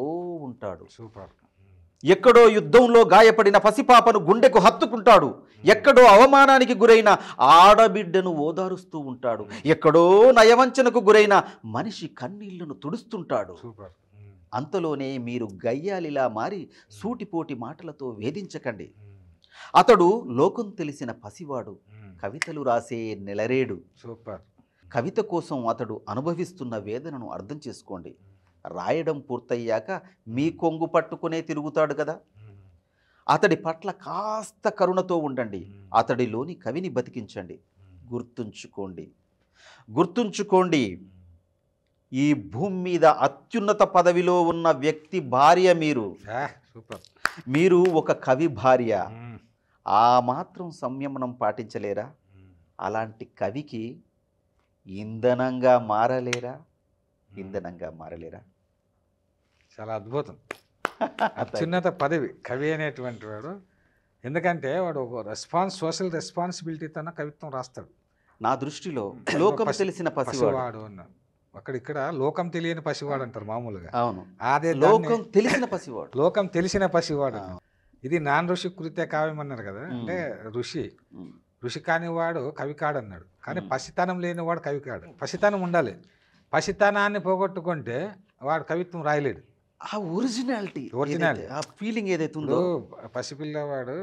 ఉంటాడు. సూపర్. ఎక్కడో యుద్ధంలో గాయపడిన పసిపాపను గుండెకు హత్తుకుంటాడు. ఎక్కడో అవమానానికి గురైన ఆడబిడ్డను ఓదారుస్తూ ఉంటాడు. ఎక్కడో నయవంచనకు గురైన మనిషి కన్నీళ్లను తుడుస్తుంటాడు. సూపర్. అంతలోనే మీరు గయ్యాలిలా మారి సూటిపోటి మాటలతో వేధించకండి. అతడు లోకం తెలిసిన పసివాడు, కవితలు రాసే నెలరేడు. సూపర్. కవిత కోసం అతడు అనుభవిస్తున్న వేదనను అర్థం చేసుకోండి. రాయడం పూర్తయ్యాక మీ కొంగు పట్టుకునే తిరుగుతాడు కదా. అతడి పట్ల కాస్త కరుణతో ఉండండి. అతడిలోని కవిని బతికించండి. గుర్తుంచుకోండి, ఈ భూమి మీద అత్యున్నత పదవిలో ఉన్న వ్యక్తి భార్య మీరు. మీరు ఒక కవి భార్య. ఆ మాత్రం సంయమనం పాటించలేరా? అలాంటి కవికి ఇంధనంగా మారలేరా? చాలా అద్భుతం. అత్యున్నత పదవి కవి అనేటువంటి వాడు. ఎందుకంటే వాడు ఒక సోషల్ రెస్పాన్సిబిలిటీతో కవిత్వం రాస్తాడు. నా దృష్టిలో లోకం తెలిసిన పసివాడు అన్నాడు. ఇక్కడ లోకం తెలియని పసివాడు అంటారు మామూలుగా. అవును, అదే లోకం తెలిసిన పసివాడు. ఇది నాన్ ఋషి కృత్య కావ్యం అన్నారు కదా. అంటే ఋషి కానివాడు కవి కాడన్నాడు. కానీ పసితనం లేనివాడు కవి కాడు. పసితనం ఉండాలి. పసితనాన్ని పోగొట్టుకుంటే వాడు కవిత్వం రాయలేడు. ఆ ఒరిజినాలిటీ, ఆ ఫీలింగ్ ఏదైతే ఉందో. పసిపిల్లవాడు,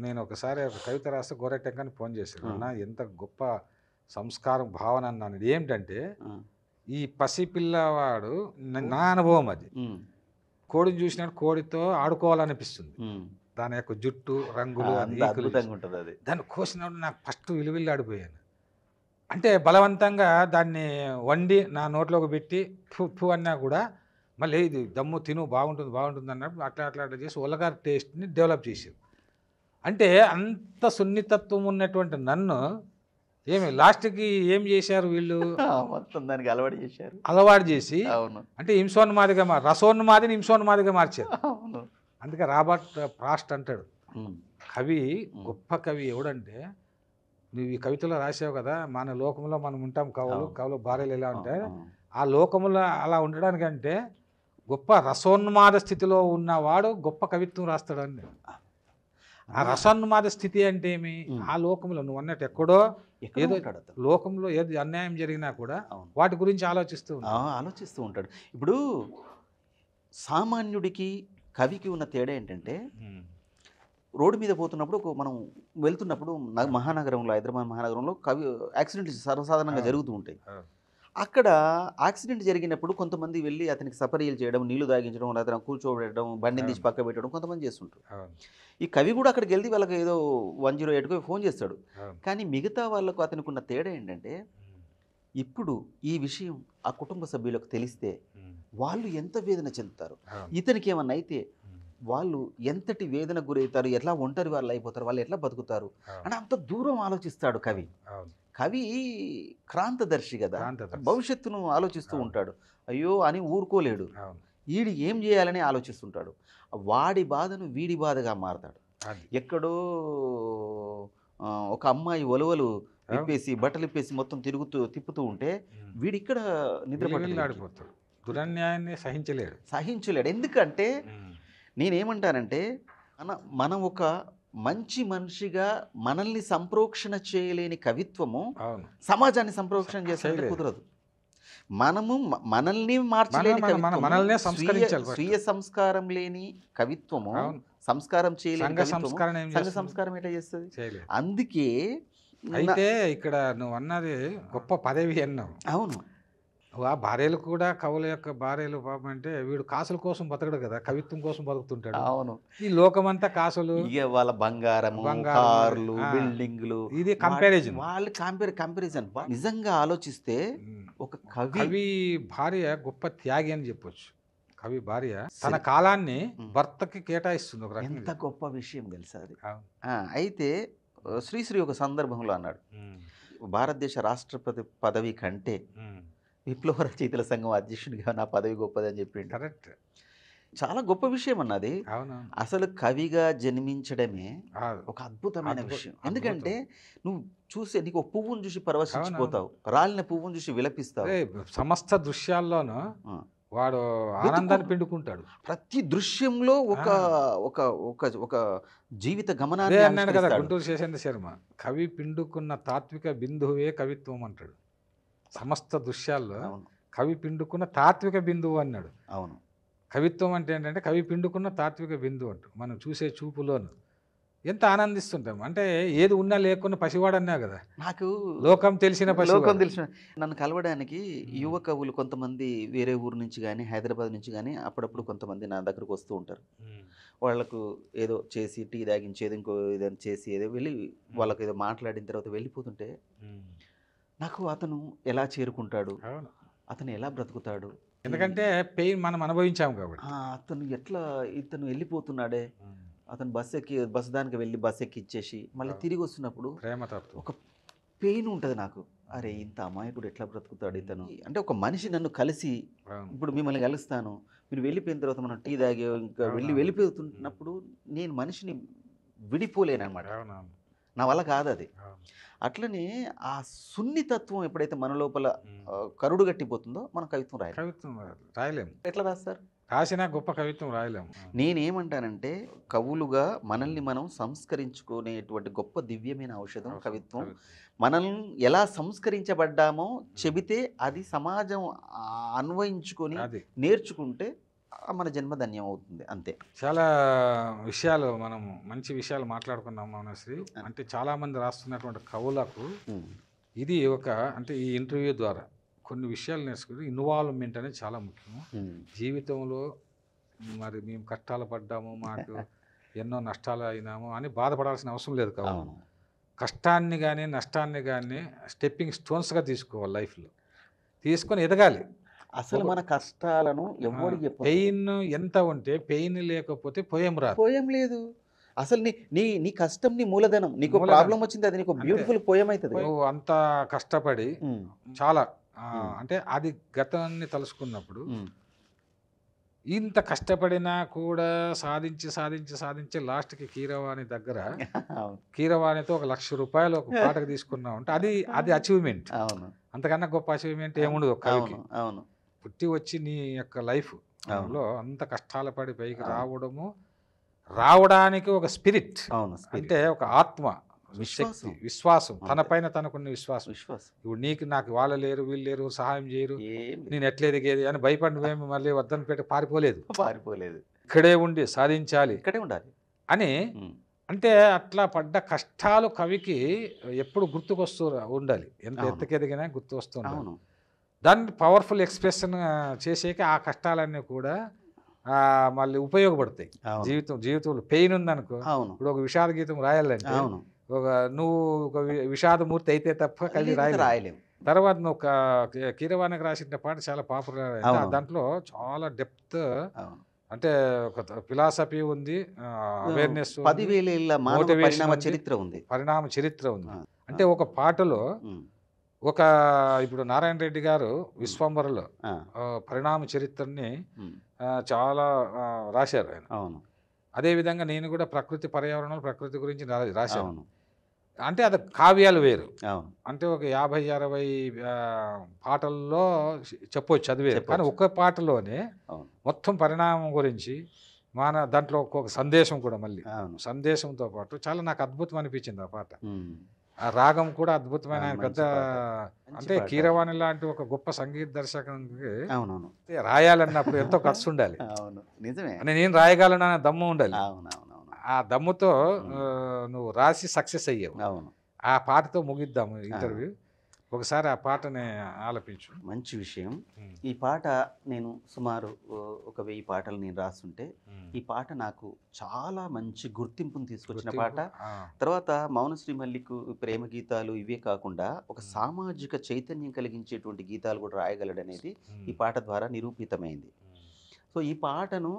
నేను ఒకసారి ఒక కవిత రాస్తే గోరెటెంకని ఫోన్ చేశాడు. అన్న ఎంత గొప్ప సంస్కారం భావన అన్నాను. ఏంటంటే ఈ పసిపిల్లవాడు, నా అనుభవం అది, కోడిని చూసినట్టు కోడితో ఆడుకోవాలనిపిస్తుంది. దాని యొక్క జుట్టు రంగులు దాన్ని కోసినప్పుడు నాకు ఫస్ట్ విలువిల్లు ఆడిపోయాను. అంటే బలవంతంగా దాన్ని వండి నా నోట్లోకి పెట్టి ఫు అన్నా కూడా మళ్ళీ ఇది దమ్ము తిను బాగుంటుంది అన్నప్పుడు అట్లా చేసి ఉల్లగారి టేస్ట్ని డెవలప్ చేశారు. అంటే అంత సున్నితత్వం ఉన్నటువంటి నన్ను లాస్ట్కి ఏం చేశారు వీళ్ళు? మొత్తం దానికి అలవాటు చేసి అంటే హింసోన్మాదిగా రసోన్మాదిని హింసోన్మాదిగా మార్చారు. అందుకే రాబర్ట్ ఫ్రాస్ట్ అంటాడు, కవి గొప్ప కవి ఎవడంటే, నువ్వు ఈ కవితలో రాసావు కదా, మన లోకంలో మనం ఉంటాం, కవులు భార్యలు ఎలా ఉంటాయి, ఆ లోకంలో అలా ఉండడానికంటే గొప్ప రసోన్మాద స్థితిలో ఉన్నవాడు గొప్ప కవిత్వం రాస్తాడని. ఆ రసోన్మాద స్థితి అంటే ఏమి? ఆ లోకంలో నువ్వు అన్నట్టు ఎక్కడో ఏదో లోకంలో ఏది అన్యాయం జరిగినా కూడా వాటి గురించి ఆలోచిస్తూ ఉంటాడు. ఇప్పుడు సామాన్యుడికి కవికి ఉన్న తేడా ఏంటంటే, రోడ్డు మీద పోతున్నప్పుడు మనం వెళ్తున్నప్పుడు మహానగరంలో, హైదరాబాద్ మహానగరంలో యాక్సిడెంట్లు సర్వసాధారణంగా జరుగుతూ ఉంటాయి. అక్కడ యాక్సిడెంట్ జరిగినప్పుడు కొంతమంది వెళ్ళి అతనికి సపర్యలు చేయడం, నీళ్లు తాగించడం, అతను కూర్చోబెట్టడం, బండిని తీసి పక్క పెట్టడం కొంతమంది చేస్తుంటారు. ఈ కవి కూడా అక్కడికి వెళ్తే వాళ్ళకి ఏదో 108కు ఫోన్ చేస్తాడు. కానీ మిగతా వాళ్ళకు అతనికి ఉన్న తేడా ఏంటంటే, ఇప్పుడు ఈ విషయం ఆ కుటుంబ సభ్యులకు తెలిస్తే వాళ్ళు ఎంత వేదన చెందుతారు, ఇతనికి ఏమన్నా అయితే వాళ్ళు ఎంతటి వేదన గురవుతారు, ఎట్లా ఒంటరి వాళ్ళు అయిపోతారు, వాళ్ళు ఎట్లా బతుకుతారు అని అంత దూరం ఆలోచిస్తాడు కవి. కవి క్రాంతదర్శి కదా, భవిష్యత్తును ఆలోచిస్తూ ఉంటాడు. అయ్యో అని ఊరుకోలేడు, వీడి ఏం చేయాలని ఆలోచిస్తుంటాడు. వాడి బాధను వీడి బాధగా మారతాడు. ఎక్కడో ఒక అమ్మాయి ఒలవలు విప్పేసి బట్టలు ఇప్పేసి మొత్తం తిప్పుతూ ఉంటే వీడిక్కడ నిద్రపట్టాడిపోతాడు. దురన్యాయాన్ని సహించలేడు. ఎందుకంటే నేనేమంటానంటే మనం ఒక మంచి మనిషిగా మనల్ని సంప్రోక్షణ చేయలేని కవిత్వము సమాజాన్ని సంప్రోక్షణ చేస్తే కుదరదు. మనము మనల్ని మార్చలేని మనల్నే స్వీయ సంస్కారం లేని కవిత్వము, సంస్కారం చేయలేని సంఘ సంస్కారం ఎట్లా చేస్తుంది? అందుకే అయితే ఇక్కడ నువ్వు అన్నది గొప్ప పదవి అన్నావు. అవును, ఆ భార్యలు కూడా కవుల యొక్క భార్యలు పాపం అంటే వీడు కాసుల కోసం బతకడు కదా, కవిత్వం కోసం బతుకుతుంటాడు. అవును, ఈ లోకమంతా కాసులు, వాళ్ళ బంగారము, కార్లు, బిల్డింగ్లు, ఇది కంపారిజన్. వాళ్ళు కంపారిజన్. నిజంగా ఆలోచిస్తే ఒక కవి భార్య గొప్ప త్యాగి అని చెప్పొచ్చు. కవి భార్య తన కాలాన్ని భర్తకి కేటాయిస్తుంది. ఒక ఎంత గొప్ప విషయం తెలుసా అది. అయితే శ్రీశ్రీ ఒక సందర్భంలో అన్నాడు, భారతదేశ రాష్ట్రపతి పదవి కంటే విప్లవ రచయితల సంఘం అధ్యక్షుడిగా నా పదవి గొప్పదని చెప్పిండు. కరెక్ట్, చాలా గొప్ప విషయం అన్నది. అసలు కవిగా జన్మించడమే ఒక అద్భుతమైన విషయం. ఎందుకంటే నువ్వు చూసే నీకు ఒక పువ్వును చూసి పరవశించిపోతావు, రాలిన పువ్వును చూసి విలపిస్తావు. సమస్త దృశ్యాల్లోనూ వాడు ఆనందాన్ని పిండుకుంటాడు. ప్రతి దృశ్యంలో ఒక ఒక ఒక ఒక జీవిత గమనాన్ని అన్నాడు కదా గుంటూరు శేషేంద్ర శర్మ, కవి పిండుకున్న తాత్విక బిందువే కవిత్వం అంటాడు. సమస్త దృశ్యాల్లో కవి పిండుకున్న తాత్విక బిందువు అన్నాడు. అవును, కవిత్వం అంటే ఏంటంటే కవి పిండుకున్న తాత్విక బిందువు అంటూ మనం చూసే చూపులోను ఎంత ఆనందిస్తుంటాం. అంటే ఏది ఉన్నా లేకున్నా పసివాడన్నా కదా, నాకు లోకం తెలిసిన నన్ను కలవడానికి యువ కవులు కొంతమంది వేరే ఊరు నుంచి కానీ హైదరాబాద్ నుంచి కానీ అప్పుడప్పుడు కొంతమంది నా దగ్గరకు వస్తూ ఉంటారు. వాళ్ళకు ఏదో చేసి టీ తాగించేది, ఇంకో ఏదైనా చేసి ఏదో వెళ్ళి వాళ్ళకి ఏదో మాట్లాడిన తర్వాత వెళ్ళిపోతుంటే నాకు అతను ఎలా చేరుకుంటాడు, అతను ఎలా బ్రతుకుతాడు, ఎందుకంటే పెయిన్ మనం అనుభవించాము కాబట్టి. అతను ఎట్లా ఇతను వెళ్ళిపోతున్నాడే, అతను బస్సు దానికి వెళ్ళి బస్సు ఎక్కి ఇచ్చేసి మళ్ళీ తిరిగి వస్తున్నప్పుడు ఒక పెయిన్ ఉంటుంది నాకు. అరే ఇంత అమాయకుడు ఎట్లా బ్రతుకుతాడు ఇతను. అంటే ఒక మనిషి నన్ను కలిసి ఇప్పుడు మిమ్మల్ని కలుస్తాను, మీరు వెళ్ళిపోయిన తర్వాత మనం టీ తాగే ఇంకా వెళ్ళిపోతున్నప్పుడు నేను మనిషిని విడిపోలేనమాట, నా వల్ల కాదు అది. అట్లనే ఆ సున్నితత్వం ఎప్పుడైతే మన లోపల కరుడు గట్టిపోతుందో మనం కవిత్వం రాయలేము. ఎట్లా రాస్తారు? రాసినా గొప్ప కవిత్వం రాయలేము. నేనేమంటానంటే కవులుగా మనల్ని మనం సంస్కరించుకునేటువంటి గొప్ప దివ్యమైన ఔషధం కవిత్వం. మనల్ని ఎలా సంస్కరించబడ్డామో చెబితే అది సమాజం అన్వయించుకొని నేర్చుకుంటే మన జన్మ ధన్యం అవుతుంది, అంతే. చాలా విషయాలు మనం మంచి విషయాలు మాట్లాడుకున్నాం మౌనశ్రీ. అంటే చాలామంది రాస్తున్నటువంటి కవులకు ఇది ఒక అంటే ఈ ఇంటర్వ్యూ ద్వారా కొన్ని విషయాలు నేర్చుకుని ఇన్వాల్వ్మెంట్ అనేది చాలా ముఖ్యం జీవితంలో. మరి మేము కష్టాలు పడ్డాము, మాకు ఎన్నో నష్టాలు అయినాము అని బాధపడాల్సిన అవసరం లేదు. కావు కష్టాన్ని కానీ నష్టాన్ని కానీ స్టెప్పింగ్ స్టోన్స్గా తీసుకోవాలి, లైఫ్లో తీసుకొని ఎదగాలి. అసలు మన కష్టాలను ఎవరికి పెయిన్ ఎంత ఉంటే పెయిన్ లేకపోతే పోయం రాదు, పోయం లేదు. అసలు నీ కష్టం నీ మూలధనం. నీకు ప్రాబ్లం వచ్చింది, అది నీకు బ్యూటిఫుల్ పోయం అవుతుంది. అంత కష్టపడి చాలా అంటే అది గతాన్ని తలుసుకున్నప్పుడు ఇంత కష్టపడినా కూడా సాధించి సాధించి సాధించి లాస్ట్కి కీరవాణి దగ్గర కీరవాణితో 1,00,000 రూపాయలు ఒక పాటకు తీసుకున్నాం అంటే అది అచీవ్మెంట్. అంతకన్నా గొప్ప అచీవ్మెంట్ ఏముండదు కవికి. పుట్టి వచ్చి నీ యొక్క లైఫ్లో అంత కష్టాలు పడి పైకి రావడానికి ఒక స్పిరిట్, అంటే ఒక ఆత్మ శక్తి, విశ్వాసం, తనపైన తనకున్న విశ్వాసం. ఇప్పుడు నీకు నాకు వాళ్ళు లేరు వీళ్ళు లేరు సహాయం చేయరు నేను ఎట్లా ఎదిగేది అని భయపడినవేమి మళ్ళీ వద్దనపేట పారిపోలేదు, ఇక్కడే ఉండి సాధించాలి, ఇక్కడే ఉండాలి అని. అంటే అట్లా పడ్డ కష్టాలు కవికి ఎప్పుడు గుర్తుకొస్తూ ఉండాలి, ఎంత ఎత్తుకెదిగినా గుర్తు వస్తుంది. దాన్ని పవర్ఫుల్ ఎక్స్ప్రెషన్ చేసేకి ఆ కష్టాలన్నీ కూడా మళ్ళీ ఉపయోగపడతాయి జీవితంలో. పెయిన్ ఉందనుకో, ఇప్పుడు ఒక విషాద గీతం రాయాలంటే నువ్వు ఒక విషాదమూర్తి అయితే తప్ప కవి రాయలేము. తర్వాత నువ్వు ఒక కీరవాణికి రాసిన పాట చాలా పాపులర్ అయింది. దాంట్లో చాలా డెప్త్ అంటే ఒక ఫిలాసఫీ ఉంది, అవేర్నెస్, పరిణామ చరిత్ర ఉంది. అంటే ఒక పాటలో ఒక ఇప్పుడు నారాయణ రెడ్డి గారు విశ్వంబరలో పరిణామ చరిత్రని చాలా రాశారు ఆయన. అదేవిధంగా నేను కూడా ప్రకృతి పర్యావరణం ప్రకృతి గురించి రాశాను. అంటే అది కావ్యాలు వేరు. అవును. అంటే ఒక 50-60 పాటల్లో చెప్పొచ్చు అది వేరు. కానీ చెప్పొచ్చు. ఒక్క పాటలోనే అవును. మొత్తం పరిణామం గురించి దాంట్లో ఒక్కొక్క సందేశం కూడా మళ్ళీ అవును. సందేశంతో పాటు చాలా నాకు అద్భుతం అనిపించింది ఆ పాట. ఉమ్. ఆ రాగం కూడా అద్భుతమైన ఆయన మంచి పెద్ద పాట. మంచి అంటే పాట. కీరవాణి లాంటి ఒక గొప్ప సంగీత దర్శకునికి అవునవును. రాయాలన్నప్పుడు ఎంతో ఖర్చు ఉండాలి. అవును, నిజమే. అంటే నేను రాయగలను అనే దమ్ము ఉండాలి. అవునవునవును. ఆ దమ్ముతో ఉమ్. నువ్వు రాసి సక్సెస్ అయ్యావు. అవును. ఆ పాటతో ముగిద్దాము ఇంటర్వ్యూ. ఒకసారి ఆ పాటని ఆలపించు. మంచి విషయం. ఉమ్. ఈ పాట నేను సుమారు ఒక 1000 పాటలు నేను రాస్తుంటే ఉమ్. ఈ పాట నాకు చాలా మంచి గుర్తింపును తీసుకొచ్చిన గుర్తింపు. పాట. ఆ. తర్వాత మౌనశ్రీ మల్లిక్ ప్రేమ గీతాలు ఇవే కాకుండా ఒక ఉమ్. సామాజిక చైతన్యం కలిగించేటువంటి గీతాలు కూడా రాయగలడనేది ఉమ్. ఈ పాట ద్వారా నిరూపితమైంది. ఉమ్. సో ఈ పాటను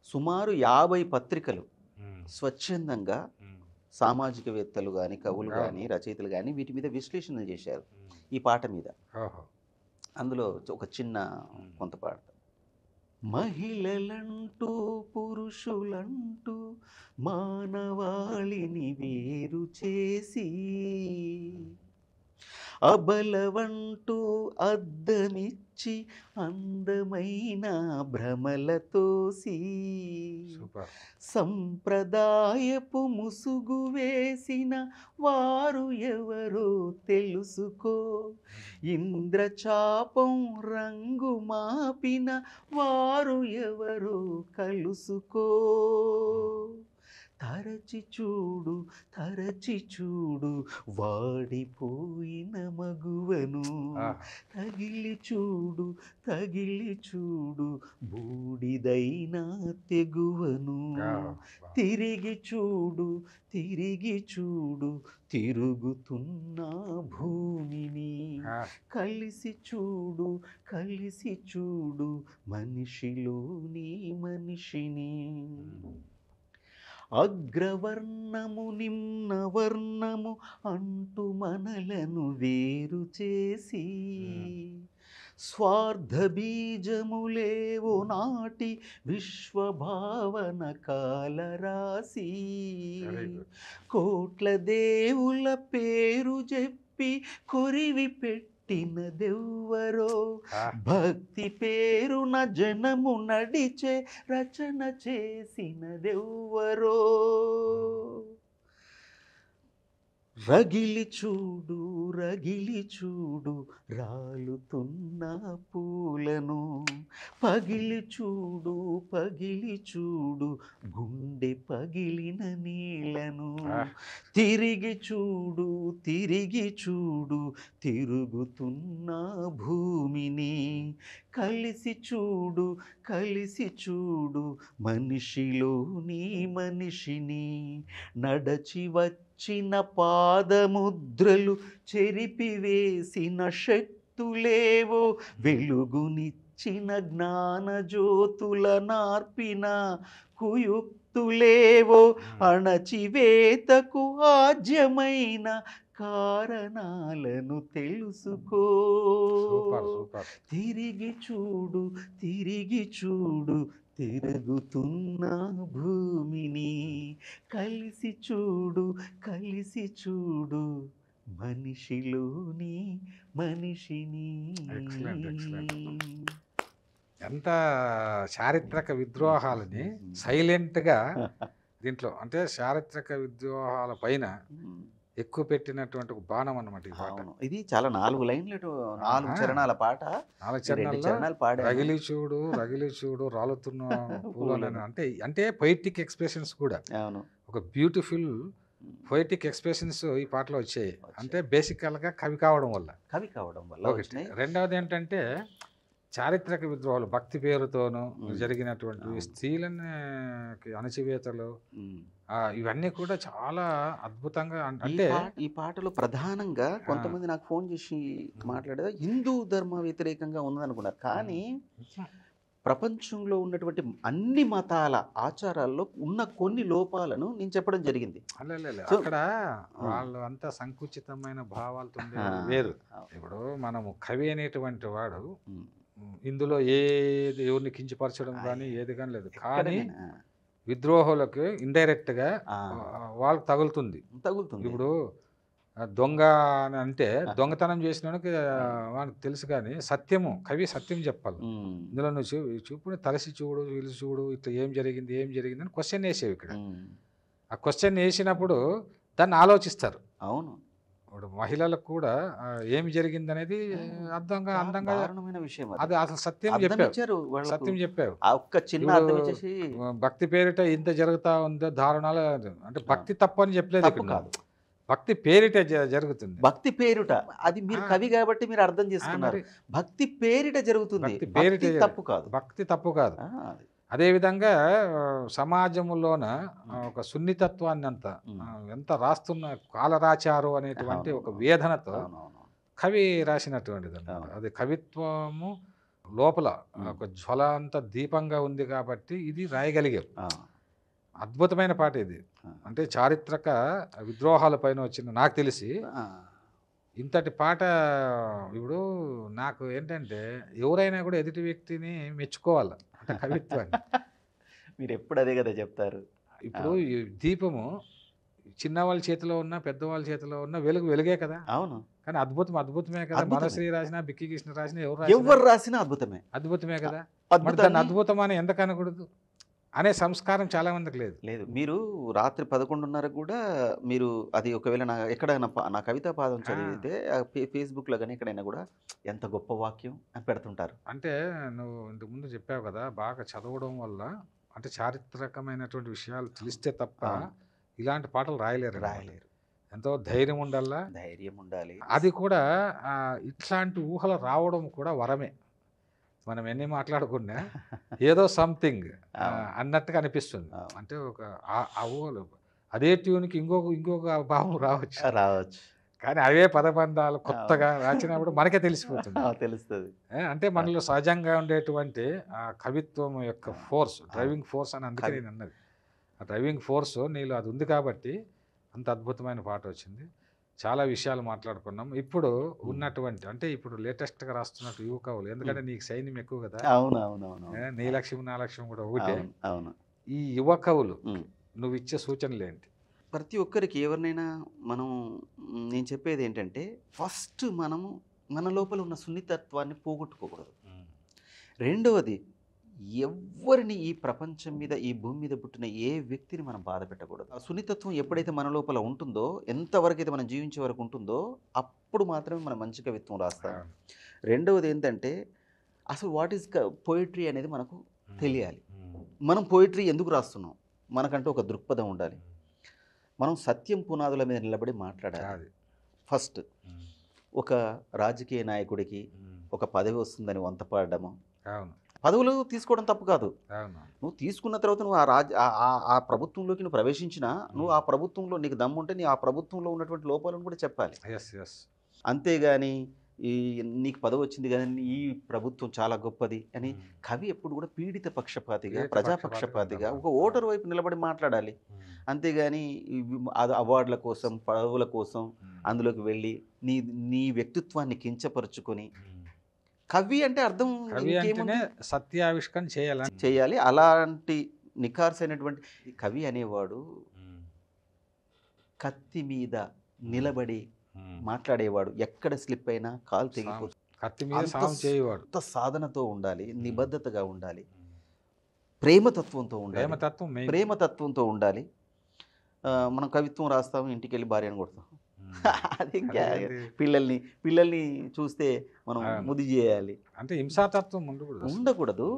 సుమారు 50 పత్రికలు ఉమ్. స్వచ్ఛందంగా ఉమ్. సామాజికవేత్తలు కానీ, కవులు అవును. కానీ, రచయితలు కానీ వీటి మీద విశ్లేషణలు చేశారు ఉమ్. ఈ పాట మీద. ఓహో. అందులో ఒక చిన్న కొంత పాట. మహిళలంటూ పురుషులంటూ మానవాళిని వేరు చేసి అబలవంటూ అద్దమిచ్చి అందమైన భ్రమలతోసి సూపర్. సంప్రదాయపు ముసుగు వేసిన వారు ఎవరో తెలుసుకో, ఇంద్రచాపం రంగు మాపిన వారు ఎవరో కలుసుకో, తరచి చూడు తరచి చూడు వాడిపోయిన మగువను, ఆహా. తగిలి చూడు తగిలి చూడు బూడిదైన తెగువను, ఆహా. తిరిగి చూడు తిరిగి చూడు తిరుగుతున్న భూమిని, ఆ. కలిసి చూడు కలిసి చూడు మనిషిలోని మనిషిని, అగ్రవర్ణము నిమ్నవర్ణము అంటూ మనలను వేరు చేసి, స్వార్థ బీజములేవో నాటి విశ్వభావన కాలరాసి, Very good. కోట్ల దేవుల పేరు చెప్పి కొరివి పెట్టినదెవ్వరో, ఆ. భక్తి పేరున జనము నడిచే రచన చేసినదెవ్వరో, రగిలి చూడు రగిలి చూడు రాలుతున్న పూలను, పగిలి చూడు పగిలి చూడు గుండె పగిలిన నీళ్లను, ఆ. తిరిగి చూడు తిరిగి చూడు తిరుగుతున్న భూమిని, కలిసి చూడు కలిసి చూడు మనిషిలోని మనిషిని, నడచి వచ్చిన పాదముద్రలు చెరిపివేసిన శక్తులేవో, వెలుగునిచ్చిన జ్ఞాన జ్యోతుల నార్పిన కుయుక్తులేవో, అణచివేతకు ఆజ్యమైన కారణాలను తెలుసుకో, సూపర్ సూపర్. తిరిగి చూడు తిరిగి చూడు తిరుగుతున్న భూమిని, కలిసి చూడు కలిసి చూడు మనిషిలోని మనిషిని. Excellent, excellent. ఎంత చారిత్రక విద్రోహాలని సైలెంట్గా దీంట్లో అంటే చారిత్రక విద్రోహాల పైన ఎక్కువ పెట్టినటువంటి ఒక బాణం అన్నమాట ఈ పాట. అవును, ఇది చాలా 4 లైన్లు 4 ఆహా. చరణాల పాట. 4 ఈ 2 చరణాల్లో చరణాలు పాడాను. రగిలి చూడు రాలుతున్న పూలను అంటే అంటే పొయిటిక్ ఎక్స్ప్రెషన్స్ కూడా అవును, ఒక బ్యూటిఫుల్ పొయిటిక్ ఎక్స్ప్రెషన్స్ ఈ పాటలో వచ్చాయి. అంటే బేసికల్గా కవి కావడం వల్ల. కవి కావడం వల్ల ఒకటి. వచ్చినాయి. రెండవది ఏంటంటే చారిత్రక విద్రోహాలు భక్తి పేరుతోనూ మ్మ్. జరిగినటువంటి అవును. స్త్రీలని అణచివేతలు ఉమ్. ఇవన్నీ కూడా చాలా అద్భుతంగా ఈ అంటే ఈ పాటలో ప్రధానంగా కొంతమంది నాకు ఫోన్ చేసి మాట్లాడేదా హిందూ ధర్మ వ్యతిరేకంగా ఉందనుకున్నారు, కానీ ప్రపంచంలో ఉన్నటువంటి అన్ని మతాల ఆచారాల్లో ఉన్న కొన్ని లోపాలను నేను చెప్పడం జరిగింది. అల్లెల్లెల్లె. సో- అక్కడ వాళ్ళు అంతా సంకుచితమైన భావాలతో ఆ, వేరు. అవును. ఇప్పుడు మనము కవి అనేటువంటి వాడు ఉమ్. ఇందులో ఏ దేవుడిని కించపరచడం కానీ ఏది కానీ లేదు. కానీ ఎక్కడైనా, విద్రోహులకు ఇండైరెక్ట్ గా ఆ, వాళ్ళకి తగులుతుంది. తగులుతుంది. ఇప్పుడు దొంగ అని అంటే దొంగతనం చేసినానికి వానికి తెలుసు, కానీ సత్యము కవి సత్యం చెప్పాలి. ఇందులో నువ్వు చూపు తలసి చూడు వీళ్ళు చూడు ఇట్లా ఏం జరిగింది అని క్వశ్చన్ వేసేవి ఇక్కడ. ఆ క్వశ్చన్ వేసినప్పుడు దాన్ని ఆలోచిస్తారు. అవును, ఇప్పుడు మహిళలకు కూడా ఏమి జరిగింది అనేది అందంగా విషయం అది అసలు సత్యం చెప్పారు. భక్తి పేరిట ఇంత జరుగుతా ఉందో దారుణాలు అంటే భక్తి తప్పు అని చెప్పలేదు ఇక్కడ. భక్తి పేరిట జరుగుతుంది. భక్తి పేరిట అది మీరు కవి కాబట్టి మీరు అర్థం చేసుకున్నారు. భక్తి పేరిట జరుగుతుంది, తప్పు కాదు. భక్తి తప్పు కాదు. అదేవిధంగా సమాజంలోన ఒక సున్నితత్వాన్ని ఎంత రాస్తున్న కాలరాచారు అనేటువంటి ఒక వేదనతో కవి రాసినటువంటిది అన్నమాట. అది కవిత్వము లోపల ఒక జ్వలంత దీపంగా ఉంది కాబట్టి ఇది రాయగలిగాం. అద్భుతమైన పాట ఇది. అంటే చారిత్రక విద్రోహాల పైన వచ్చిన నాకు తెలిసి ఇంతటి పాట ఇప్పుడు నాకు ఏంటంటే ఎవరైనా కూడా ఎదుటి వ్యక్తిని మెచ్చుకోవాలి అంటే కవిత్వాన్ని. మీరు ఎప్పుడు అదే కదా చెప్తారు. ఇప్పుడు ఈ దీపము చిన్నవాళ్ళ చేతిలో ఉన్న పెద్దవాళ్ళ చేతిలో ఉన్న వెలుగే కదా. అవును, కానీ అద్భుతమే కదా. మనశ్రీ రాసినా బిక్కి కృష్ణ రాసినా ఎవరు రాసినా అద్భుతమే కదా. దాన్ని అద్భుతం అని ఎందుకు అనకూడదు అనే సంస్కారం చాలా మందికి లేదు. మీరు రాత్రి 11:30 కూడా మీరు అది ఒకవేళ ఎక్కడైనా నా కవితా పాదం చదివితే ఫేస్బుక్లో కానీ ఎక్కడైనా కూడా ఎంత గొప్ప వాక్యం అని పెడుతుంటారు. అంటే నువ్వు ఇంతకుముందు చెప్పావు కదా, బాగా చదవడం వల్ల అంటే చారిత్రకమైనటువంటి విషయాలు తెలిస్తే తప్ప ఇలాంటి పాటలు రాయలేరు. ఎంతో ధైర్యం ఉండాలి. అది కూడా ఇట్లాంటి ఊహలు రావడం కూడా వరమే. మనం ఎన్ని మాట్లాడుకున్నా ఏదో సంథింగ్ అన్నట్టుగా అనిపిస్తుంది. అంటే ఒక అదే ట్యూన్కి ఇంకొక భావం రావచ్చు, కానీ అవే పదబంధాలు కొత్తగా రాసినప్పుడు మనకే తెలుస్తుంది. అంటే మనలో సహజంగా ఉండేటువంటి ఆ కవిత్వం యొక్క ఫోర్స్, డ్రైవింగ్ ఫోర్స్ అని అందుకే నేను అన్నది. ఆ డ్రైవింగ్ ఫోర్స్ నీలో అది ఉంది కాబట్టి అంత అద్భుతమైన పాట వచ్చింది. చాలా విషయాలు మాట్లాడుకున్నాం. ఇప్పుడు ఉన్నటువంటి అంటే ఇప్పుడు లేటెస్ట్గా రాస్తున్నట్టు యువ కవులు, ఎందుకంటే నీకు సైన్యం ఎక్కువ కదా. నీ లక్ష్యం నా లక్ష్యం కూడా ఒకటే. ఈ యువ కవులు నువ్వు ఇచ్చే సూచనలు ఏంటి? ప్రతి ఒక్కరికి ఎవరినైనా నేను చెప్పేది ఏంటంటే ఫస్ట్ మనము మన లోపల ఉన్న సున్నితత్వాన్ని పోగొట్టుకోకూడదు. రెండవది, ఎవరిని ఈ ప్రపంచం మీద ఈ భూమి మీద పుట్టిన ఏ వ్యక్తిని మనం బాధ పెట్టకూడదు. ఆ సున్నితత్వం ఎప్పుడైతే మన లోపల ఉంటుందో, ఎంతవరకు అయితే మనం జీవించే వరకు ఉంటుందో అప్పుడు మాత్రమే మనం మంచి కవిత్వం రాస్తాం. రెండవది ఏంటంటే అసలు వాట్ ఈస్ పోయిటరీ అనేది మనకు తెలియాలి. మనం పోయిటరీ ఎందుకు రాస్తున్నాం, మనకంటూ ఒక దృక్పథం ఉండాలి. మనం సత్యం పునాదుల మీద నిలబడి మాట్లాడాలి. ఫస్ట్ ఒక రాజకీయ నాయకుడికి ఒక పదవి వస్తుందని వంతపాడము, పదవులు తీసుకోవడం తప్పు కాదు. నువ్వు తీసుకున్న తర్వాత నువ్వు ఆ ప్రభుత్వంలోకి నువ్వు ప్రవేశించినా నువ్వు ఆ ప్రభుత్వంలో నీకు దమ్ముంటే నీ ఆ ప్రభుత్వంలో ఉన్నటువంటి లోపాలను కూడా చెప్పాలి. అంతేగాని నీకు పదవి వచ్చింది కానీ ఈ ప్రభుత్వం చాలా గొప్పది అని కవి ఎప్పుడు కూడా పీడిత పక్షపాతిగా, ప్రజాపక్షపాతిగా ఒక ఓటరు వైపు నిలబడి మాట్లాడాలి. అంతేగాని అవార్డుల కోసం, పదవుల కోసం అందులోకి వెళ్ళి నీ వ్యక్తిత్వాన్ని కించపరుచుకొని, కవి అంటే అర్థం సత్యావిష్కరణ చేయాలి. అలాంటి నిఖార్సైనటువంటి కవి అనేవాడు కత్తి మీద నిలబడి మాట్లాడేవాడు. ఎక్కడ స్లిప్ అయినా కాలు తెగిపోతుంది. అంత సాధనతో ఉండాలి, నిబద్ధతగా ఉండాలి, ప్రేమతత్వంతో ఉండాలి. మనం కవిత్వం రాస్తాం, ఇంటికి వెళ్ళి భార్యను కొడతాం. అది పిల్లల్ని చూస్తే మనం ముద్దు చేయాలి అంటే హింసాతత్వం ఉండకూడదు.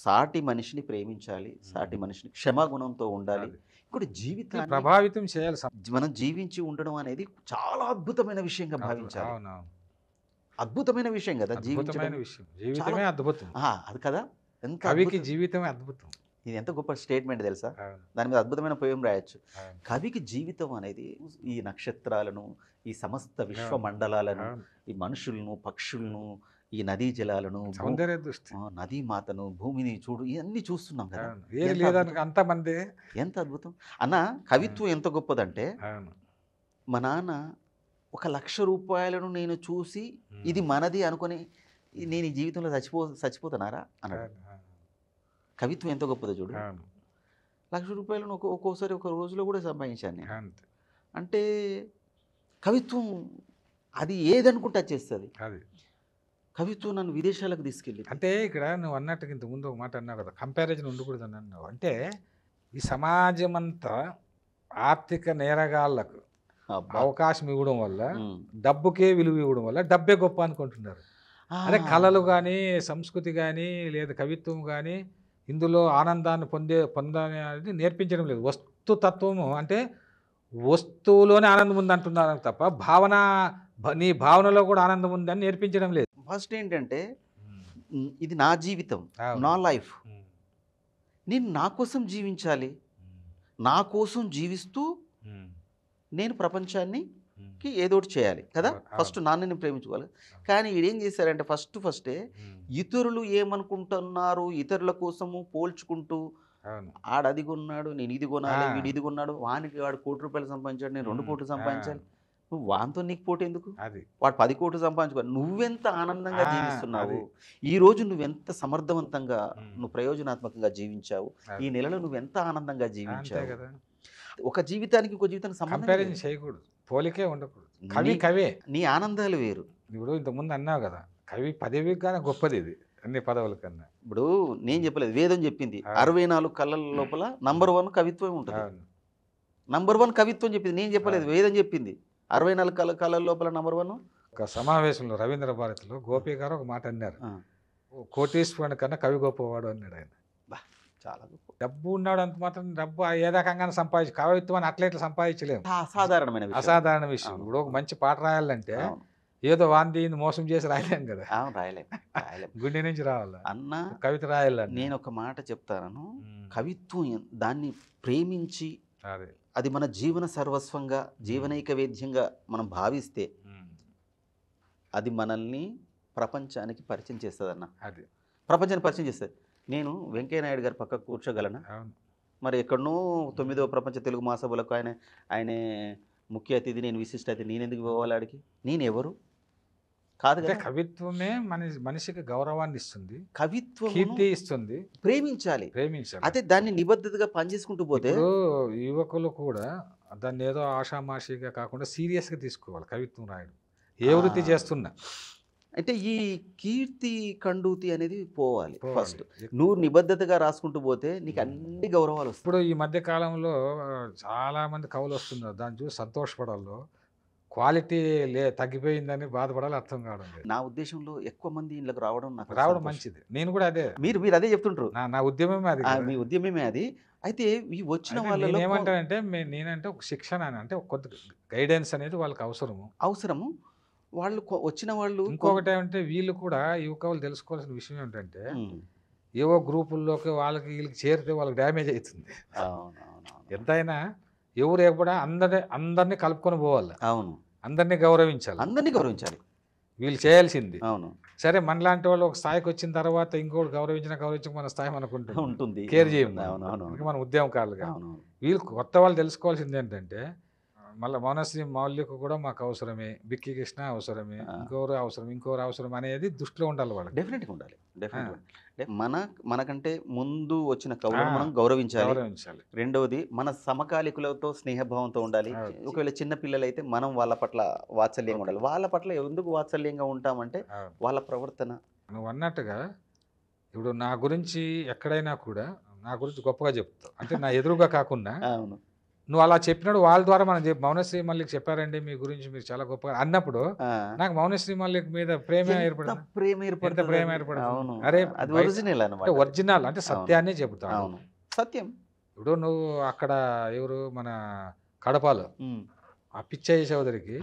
సాటి మనిషిని ప్రేమించాలి, సాటి మనిషిని క్షమాగుణంతో ఉండాలి. ఇంకోటి జీవితాన్ని ప్రభావితం చేయాలి. మనం జీవించి ఉండడం అనేది చాలా అద్భుతమైన విషయంగా భావించాలి. అద్భుతమైన విషయం కదా జీవితమే అద్భుతం. అది కదా, కవికి జీవితమే అద్భుతం. ఇది ఎంత గొప్ప స్టేట్మెంట్ తెలుసా. దాని మీద అద్భుతమైన పోయం రాయొచ్చు. కవికి జీవితం అనేది ఈ నక్షత్రాలను, ఈ సమస్త విశ్వమండలాలను, ఈ మనుషులను, పక్షులను, ఈ నదీ జలాలను, నదీ మాతను, భూమిని చూడు, ఇవన్నీ చూస్తున్నాం కదా. ఎంత అద్భుతం అన్న. కవిత్వం ఎంత గొప్పదంటే మా నాన్న 1,00,000 రూపాయలను నేను చూసి ఇది మనది అనుకొని నేను ఈ జీవితంలో చచ్చిపోతున్నారా అన్నాడు. కవిత్వం ఎంత గొప్పదో చూడు. 1,00,000 రూపాయలను ఒక్కోసారి ఒక రోజులో కూడా సంపాదించాను నేను. అంటే కవిత్వం అది ఏదనుకుంటే అది చేస్తుంది. అది కవిత్వం నన్ను విదేశాలకు తీసుకెళ్ళి అంటే ఇక్కడ నువ్వు అన్నట్టుగా ఇంత ముందు ఒక మాట అన్నావు కదా, కంపారిజన్ ఉండకూడదు అని అన్నావు. అంటే ఈ సమాజం అంతా ఆర్థిక నేరగాళ్లకు అవకాశం ఇవ్వడం వల్ల, డబ్బుకే విలువ ఇవ్వడం వల్ల డబ్బే గొప్ప అనుకుంటున్నారు. అదే కళలు కానీ, సంస్కృతి కానీ, లేదా కవిత్వం కానీ ఇందులో ఆనందాన్ని పొందనేది నేర్పించడం లేదు. వస్తుతత్వము అంటే వస్తువులోనే ఆనందం ఉంది అంటున్నారు తప్ప నీ భావనలో కూడా ఆనందం ఉందని నేర్పించడం లేదు. ఫస్ట్ ఏంటంటే ఇది నా జీవితం, నా లైఫ్, నేను నా కోసం జీవించాలి. నా కోసం జీవిస్తూ నేను ప్రపంచానికి ఏదో ఒకటి చేయాలి కదా. ఫస్ట్ నాన్న నేను ప్రేమించుకోవాలి. కానీ వీడేం చేశారంటే ఫస్టే ఇతరులు ఏమనుకుంటున్నారు, ఇతరుల కోసము పోల్చుకుంటూ ఆడది కొన్నాడు, నేను ఇది కొనాలి, వీడు ఇది కొన్నాడు, వానికి వాడు 1 కోటి రూపాయలు సంపాదించాడు, నేను 2 కోట్లు సంపాదించాలి. నువ్వు వాంతో నీకు పోటీ ఎందుకు? వాడు 10 కోట్లు సంపాదించుకోవాలి. నువ్వెంత ఆనందంగా జీవిస్తున్నావు, ఈ రోజు నువ్వెంత సమర్థవంతంగా నువ్వు ప్రయోజనాత్మకంగా జీవించావు, ఈ నెలలో నువ్వెంత ఆనందంగా జీవించావు. ఒక జీవితానికి ఇంకో జీవితానికి సంబంధం చేయకూడదు, పోలికే ఉండకూడదు. కవే నీ ఆనందాలు వేరు. ఇప్పుడు ఇంతకుముందు అన్నావు కదా, కవి పదవి కానీ గొప్పది ఇది అన్ని పదవుల కన్నా. ఇప్పుడు నేను చెప్పలేదు, వేదం చెప్పింది 64 కళల లోపల నంబర్ 1 కవిత్వం ఉంటుంది. నంబర్ 1 కవిత్వం చెప్పింది, నేను చెప్పలేదు, వేదం చెప్పింది. 64 కళల లోపల నంబర్ 1. ఒక సమావేశంలో రవీంద్ర భారతిలో గోపి గారు ఒక మాట అన్నారు, కోటీశ్వరుని కన్నా కవి గొప్పవాడు అన్నాడు ఆయన. చాలా గొప్ప. డబ్బు ఉన్నాడు అంత మాత్రం డబ్బు ఏ రకంగా కవిత్వాన్ని అట్లా సంపాదించలేము. అసాధారణ విషయం. ఇప్పుడు ఒక మంచి పాట రాయాలంటే ఏదో వాంది మోసం చేసి రాయలేం కదా, రాయలేం. గుండె నుంచి రావాలి అన్న కవిత రాయాలని. నేను ఒక మాట చెప్తాను, కవిత్వం దాన్ని ప్రేమించి అది మన జీవన సర్వస్వంగా, జీవనైక వేద్యంగా మనం భావిస్తే అది మనల్ని ప్రపంచానికి పరిచయం చేస్తుంది అన్న. అది ప్రపంచానికి పరిచయం చేస్తుంది. నేను వెంకయ్య నాయుడు గారి పక్కకు కూర్చోగలనా? మరి ఎక్కడనో 9వ ప్రపంచ తెలుగు మహాసభలకు ఆయనే ముఖ్య అతిథి, నేను విశిష్ట అతిథి. నేను ఎందుకు పోవాలి ఆడికి? నేను ఎవరు కాదు కదా. కవిత్వమే మనిషికి గౌరవాన్ని ఇస్తుంది, కవిత్వం కీర్తి ఇస్తుంది. ప్రేమించాలి. అదే దాన్ని నిబద్ధతగా పనిచేసుకుంటూ పోతే యువకులు కూడా దాన్ని ఏదో ఆషామాషిగా కాకుండా సీరియస్గా తీసుకోవాలి. కవిత్వం రాయడం ఏ వృత్తి చేస్తున్నా అంటే ఈ కీర్తి కండూతి అనేది పోవాలి. ఫస్ట్ నువ్వు నిబద్ధతగా రాసుకుంటూ పోతే నీకు అన్ని గౌరవాలు వస్తాయి. ఇప్పుడు ఈ మధ్య కాలంలో చాలా మంది కవులు వస్తున్నారు, దాన్ని చూసి సంతోషపడాలో క్వాలిటీ తగ్గిపోయిందని బాధపడాలి, అర్థం కావడం లేదు. నా ఉద్దేశంలో ఎక్కువ మంది ఇళ్ళకి రావడం మంచిది. నేను కూడా అదే, మీరు అదే చెప్తుంటారు. నా ఉద్యమమే అది, మీ ఉద్యమమే అది. అయితే ఈ వచ్చిన వాళ్ళు ఏమంటారంటే నేనంటే ఒక శిక్షణ అంటే ఒక కొద్ది గైడెన్స్ అనేది వాళ్ళకి అవసరము. వాళ్ళు వచ్చిన వాళ్ళు ఇంకొకటి ఏమంటే వీళ్ళు కూడా యువకులు తెలుసుకోవాల్సిన విషయం ఏంటంటే ఏవో గ్రూపుల్లోకి వాళ్ళకి వీళ్ళకి చేరితే వాళ్ళకి డ్యామేజ్ అవుతుంది. ఎంతైనా ఎవరు కూడా అందరినీ కలుపుకొని పోవాలి. అవును, అందరినీ గౌరవించాలి. వీళ్ళు చేయాల్సింది. అవును, సరే మనలాంటి వాళ్ళు ఒక స్థాయికి వచ్చిన తర్వాత ఇంకోటి గౌరవించక మన స్థాయి మనకు ఉంటుంది, కేర్ చేయండి మన ఉద్యమకారులుగా. వీళ్ళు కొత్త వాళ్ళు తెలుసుకోవాల్సింది ఏంటంటే మళ్ళీ మౌనశ్రీ మౌల్యకు కూడా మాకు అవసరమే, బిక్కి కృష్ణ అవసరమే, ఇంకోరు అవసరం అనేది దృష్టిలో ఉండాలి. వాళ్ళు డెఫినెట్గా ఉండాలి. మనకంటే ముందు వచ్చిన కవులను మనం గౌరవించాలి. రెండవది మన సమకాలికులతో స్నేహభావంతో ఉండాలి. ఒకవేళ చిన్న పిల్లలు అయితే మనం వాళ్ళ పట్ల వాత్సల్యంగా ఉండాలి. వాళ్ళ పట్ల ఎందుకు వాత్సల్యంగా ఉంటామంటే వాళ్ళ ప్రవర్తన. నువ్వు అన్నట్టుగా ఇప్పుడు నా గురించి ఎక్కడైనా కూడా నా గురించి గొప్పగా చెప్తావు, అంటే నా ఎదురుగా కాకుండా. అవును, నువ్వు అలా చెప్పినాడు వాళ్ళ ద్వారా మనం మౌనశ్రీ మల్లిక్ చెప్పారండి మీ గురించి, మీరు చాలా గొప్పగా అన్నప్పుడు నాకు మౌనశ్రీ మల్లిక్ మీద ప్రేమ ఏర్పడుతుంది. అరే అది ఒరిజినల్ అంటే సత్యాన్ని చెబుతాను. సత్యం. ఇప్పుడు నువ్వు అక్కడ ఎవరు మన కడపలో ఆ పిచ్చయ్య చౌదరికి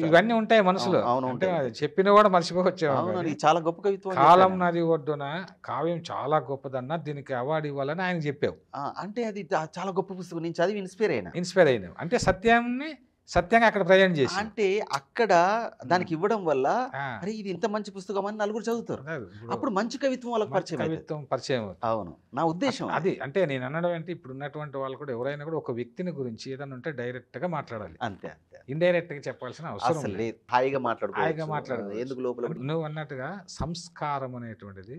ఇవన్నీ ఉంటాయి మనసులో, అంటే చెప్పిన కూడా మర్చిపోవచ్చేమో. చాలా గొప్ప కవిత్వం. కాలం నది ఒడ్డున కావ్యం చాలా గొప్పదన్నా, దీనికి అవార్డు ఇవ్వాలని ఆయన చెప్పావు. అంటే అది చాలా గొప్ప పుస్తకం, నేను చదివి ఇన్స్పైర్ అయినా. అంటే సత్యంగా అక్కడ ప్రజెంట్ చేసి, అంటే అక్కడ దానికి ఇవ్వడం వల్ల అరే ఇది ఇంత మంచి పుస్తకం అని నలుగురు చదువుతారు. అప్పుడు మంచి కవిత్వం వాళ్ళకి పరిచయం. అవును, నా ఉద్దేశం అది. అంటే నేను అనడం అంటే ఇప్పుడు ఉన్నటువంటి వాళ్ళు కూడా ఎవరైనా కూడా ఒక వ్యక్తిని గురించి ఏదైనా ఉంటే డైరెక్ట్ గా మాట్లాడాలి. అంతే, ఇండైరెక్ట్ గా చెప్పాల్సిన అవసరం లేదు. హాయిగా మాట్లాడు. ఎందుకు లోపల నువ్వు అన్నట్టుగా సంస్కారం అనేటువంటిది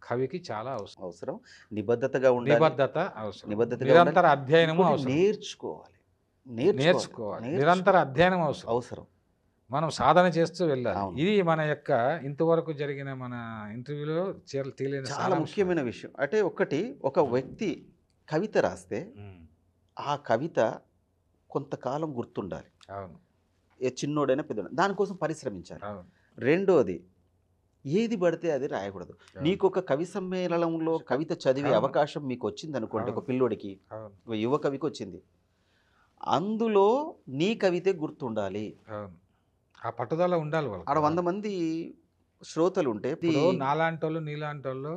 కవికి చాలా అవసరం. నిబద్ధతగా ఉండాలి. నిబద్ధత అవసరం. నిరంతర అధ్యయనము నేర్చుకోవాలి. నేర్చుకోవాలి. నిరంతర అధ్యయనం అవసరం. అవసరం. మనం సాధన చేస్తూ వెళ్ళాలి. అవును. ఇది మన యొక్క ఇంతవరకు జరిగిన మన ఇంటర్వ్యూలో తేలిన చాలా సారాంశం. ముఖ్యమైన విషయం. అంటే ఒక వ్యక్తి కవిత రాస్తే ఉమ్, ఆ కవిత కొంతకాలం గుర్తుండాలి. అవును చిన్నోడైనా పెద్దోడైనా దానికోసం పరిశ్రమించాలి. అవును రెండోది, ఏది పడితే అది రాయకూడదు. నీకు ఒక కవి సమ్మేళనంలో కవిత చదివే అవును. అవకాశం మీకు వచ్చింది అనుకోండి, ఒక అవును. పిల్లోడికి, అవును ఒక యువ కవికి వచ్చింది, అందులో నీ కవితే గుర్తుండాలి. అవును ఆ పట్టుదల ఉండాలి వాళ్ళకి. ఆడ 100 మంది శ్రోతలు ఉంటే ఇప్పుడు నాలాంటి వాళ్ళు నీలాంటి వాళ్ళు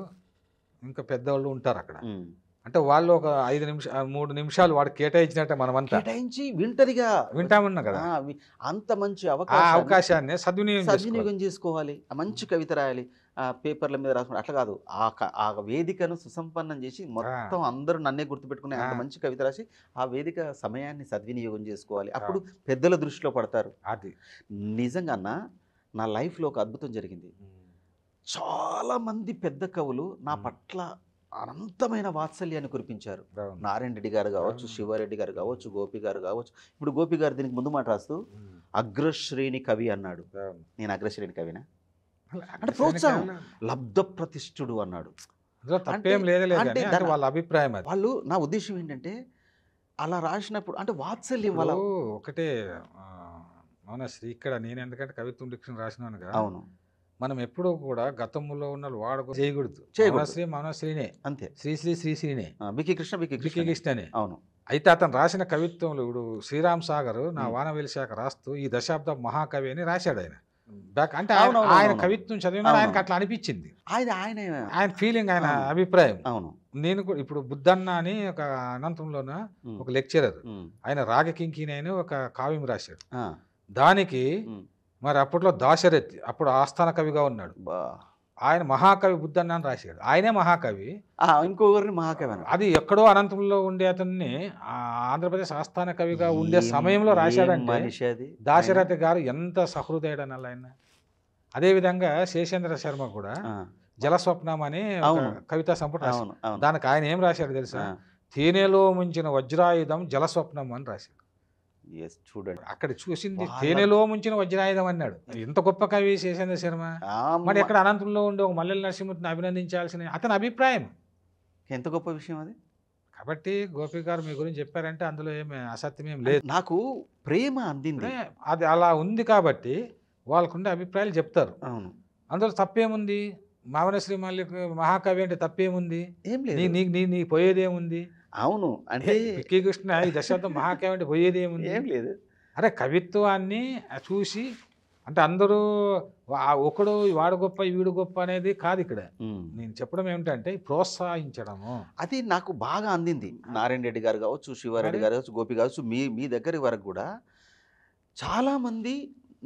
ఇంకా పెద్దవాళ్ళు ఉంటారు అక్కడ. ఉమ్, అంటే వాళ్ళు ఒక 3 నిమిషాలు వాడికి కేటాయించినట్టే మనమంతా కేటాయించి వింటరిగా వింటామన్నాం కదా. అంత మంచి ఆ అవకాశం అవకాశాన్ని సద్వినియోగం చేసుకోవాలి. సద్వినియోగం చేసుకోవాలి. ఆ మంచి కవిత రాయాలి, పేపర్ల మీద రాసుకుంటే అట్లా కాదు. ఆ వేదికను సుసంపన్నం చేసి మొత్తం అందరూ నన్నే గుర్తుపెట్టుకునే అంత మంచి కవిత రాసి ఆ వేదిక సమయాన్ని సద్వినియోగం చేసుకోవాలి. అప్పుడు పెద్దల దృష్టిలో పడతారు. అది నిజంగా నా లైఫ్లో ఒక అద్భుతం జరిగింది. చాలా మంది పెద్ద కవులు నా పట్ల అనంతమైన వాత్సల్యాన్ని కురిపించారు. అవును. నారాయణ రెడ్డి గారు కావచ్చు, శివారెడ్డి గారు కావచ్చు, గోపి గారు కావచ్చు. ఇప్పుడు గోపి గారు దీనికి ముందు మాట రాస్తూ అగ్రశ్రేణి కవి అన్నాడు. అవును. నేను అగ్రశ్రేణి కవినా అంటే ప్రోత్సాహం. లబ్ధ ప్రతిష్ఠుడు అన్నాడు. అందులో తప్పేం లేదులే కానీ అంటే అంటే వాళ్ళ అభిప్రాయం అది. వాళ్ళు, నా ఉద్దేశం ఏంటంటే అలా రాసినప్పుడు అంటే వాత్సల్యం వల్ల. ఇప్పుడు ఒకటే మౌనశ్రీ ఇక్కడ నేను ఎందుకంటే కవిత్వం డిక్షన్ రాసినానుగా. అవును, మనం ఎప్పుడూ కూడా గతంలో ఉన్న వాడు చేయకూడదు. చేయకూడదు. మౌనశ్రీ మౌనశ్రీనే, అంతే. శ్రీశ్రీనే, బికి కృష్ణ బికి కృష్ణనే. అవును. అయితే అతను రాసిన కవిత్వంలో ఇప్పుడు శ్రీరామ్ సాగర్ నా వాన వెలిశాక రాస్తూ ఈ దశాబ్ద మహాకవి అని రాశాడు ఆయన. అంటే ఆయన కవిత్వం చదివినా ఆయనకు అట్లా అనిపించింది. ఆయన ఫీలింగ్, ఆయన అభిప్రాయం. అవును. నేను కూడా ఇప్పుడు బుద్ధన్న అని ఒక అనంతంలోన ఒక లెక్చరర్, ఆయన రాగకింకిని అని ఒక కావ్యం రాశాడు. దానికి మరి అప్పట్లో దాశరథి అప్పుడు ఆస్థాన కవిగా ఉన్నాడు. ఆయన మహాకవి బుద్ధన్న అని రాశాడు. ఆయనే మహాకవి, ఇంకొకరిని మహాకవి. అది ఎక్కడో అనంతంలో ఉండే అతన్ని ఆంధ్రప్రదేశ్ ఆస్థాన కవిగా ఉండే సమయంలో రాశాడంటే దాశరథి గారు ఎంత సహృదయుడు అనాలి ఆయన. అదేవిధంగా శేషేంద్ర శర్మ కూడా జలస్వప్నం అని కవితా సంపుట రాశాడు. దానికి ఆయన ఏం రాశాడు తెలుసా? తేనెలో ముంచిన వజ్రాయుధం జలస్వప్నం అని రాశాడు. చూడండి, అక్కడ చూసింది తేనెలో ముంచిన వజ్రాయుధం అన్నాడు. ఎంత గొప్ప కవి శేషేంద్ర శర్మ. మరి ఎక్కడ అనంతంలో ఉండే ఒక మల్లెల నరసింహమూర్తిని అభినందించాల్సిన అతని అభిప్రాయం. ఎంత గొప్ప విషయం అది. కాబట్టి గోపి గారు మీ గురించి చెప్పారంటే అందులో ఏమి అసత్యం ఏం లేదు. నాకు ప్రేమ అందింది, అది అలా ఉంది కాబట్టి వాళ్ళకుండే అభిప్రాయాలు చెప్తారు. అవును, అందులో తప్పేముంది? మావనశ్రీ మహాకవి అంటే తప్పేముంది? ఏం లేదు. నీ పోయేదేముంది? అవును, అంటే బికి కృష్ణ ఈ దశాబ్దం మహాకవి అంటే పోయేదేముంది? ఏం లేదు. అరే కవిత్వాన్ని చూసి అంటే అందరూ ఒకడు వాడు గొప్ప వీడు గొప్ప అనేది కాదు ఇక్కడ. నేను చెప్పడం ఏమిటంటే ప్రోత్సహించడము, అది నాకు బాగా అందింది. నారాయణ రెడ్డి గారు కావచ్చు, శివారెడ్డి గారు కావచ్చు, గోపి కావచ్చు, మీ దగ్గర వరకు కూడా చాలామంది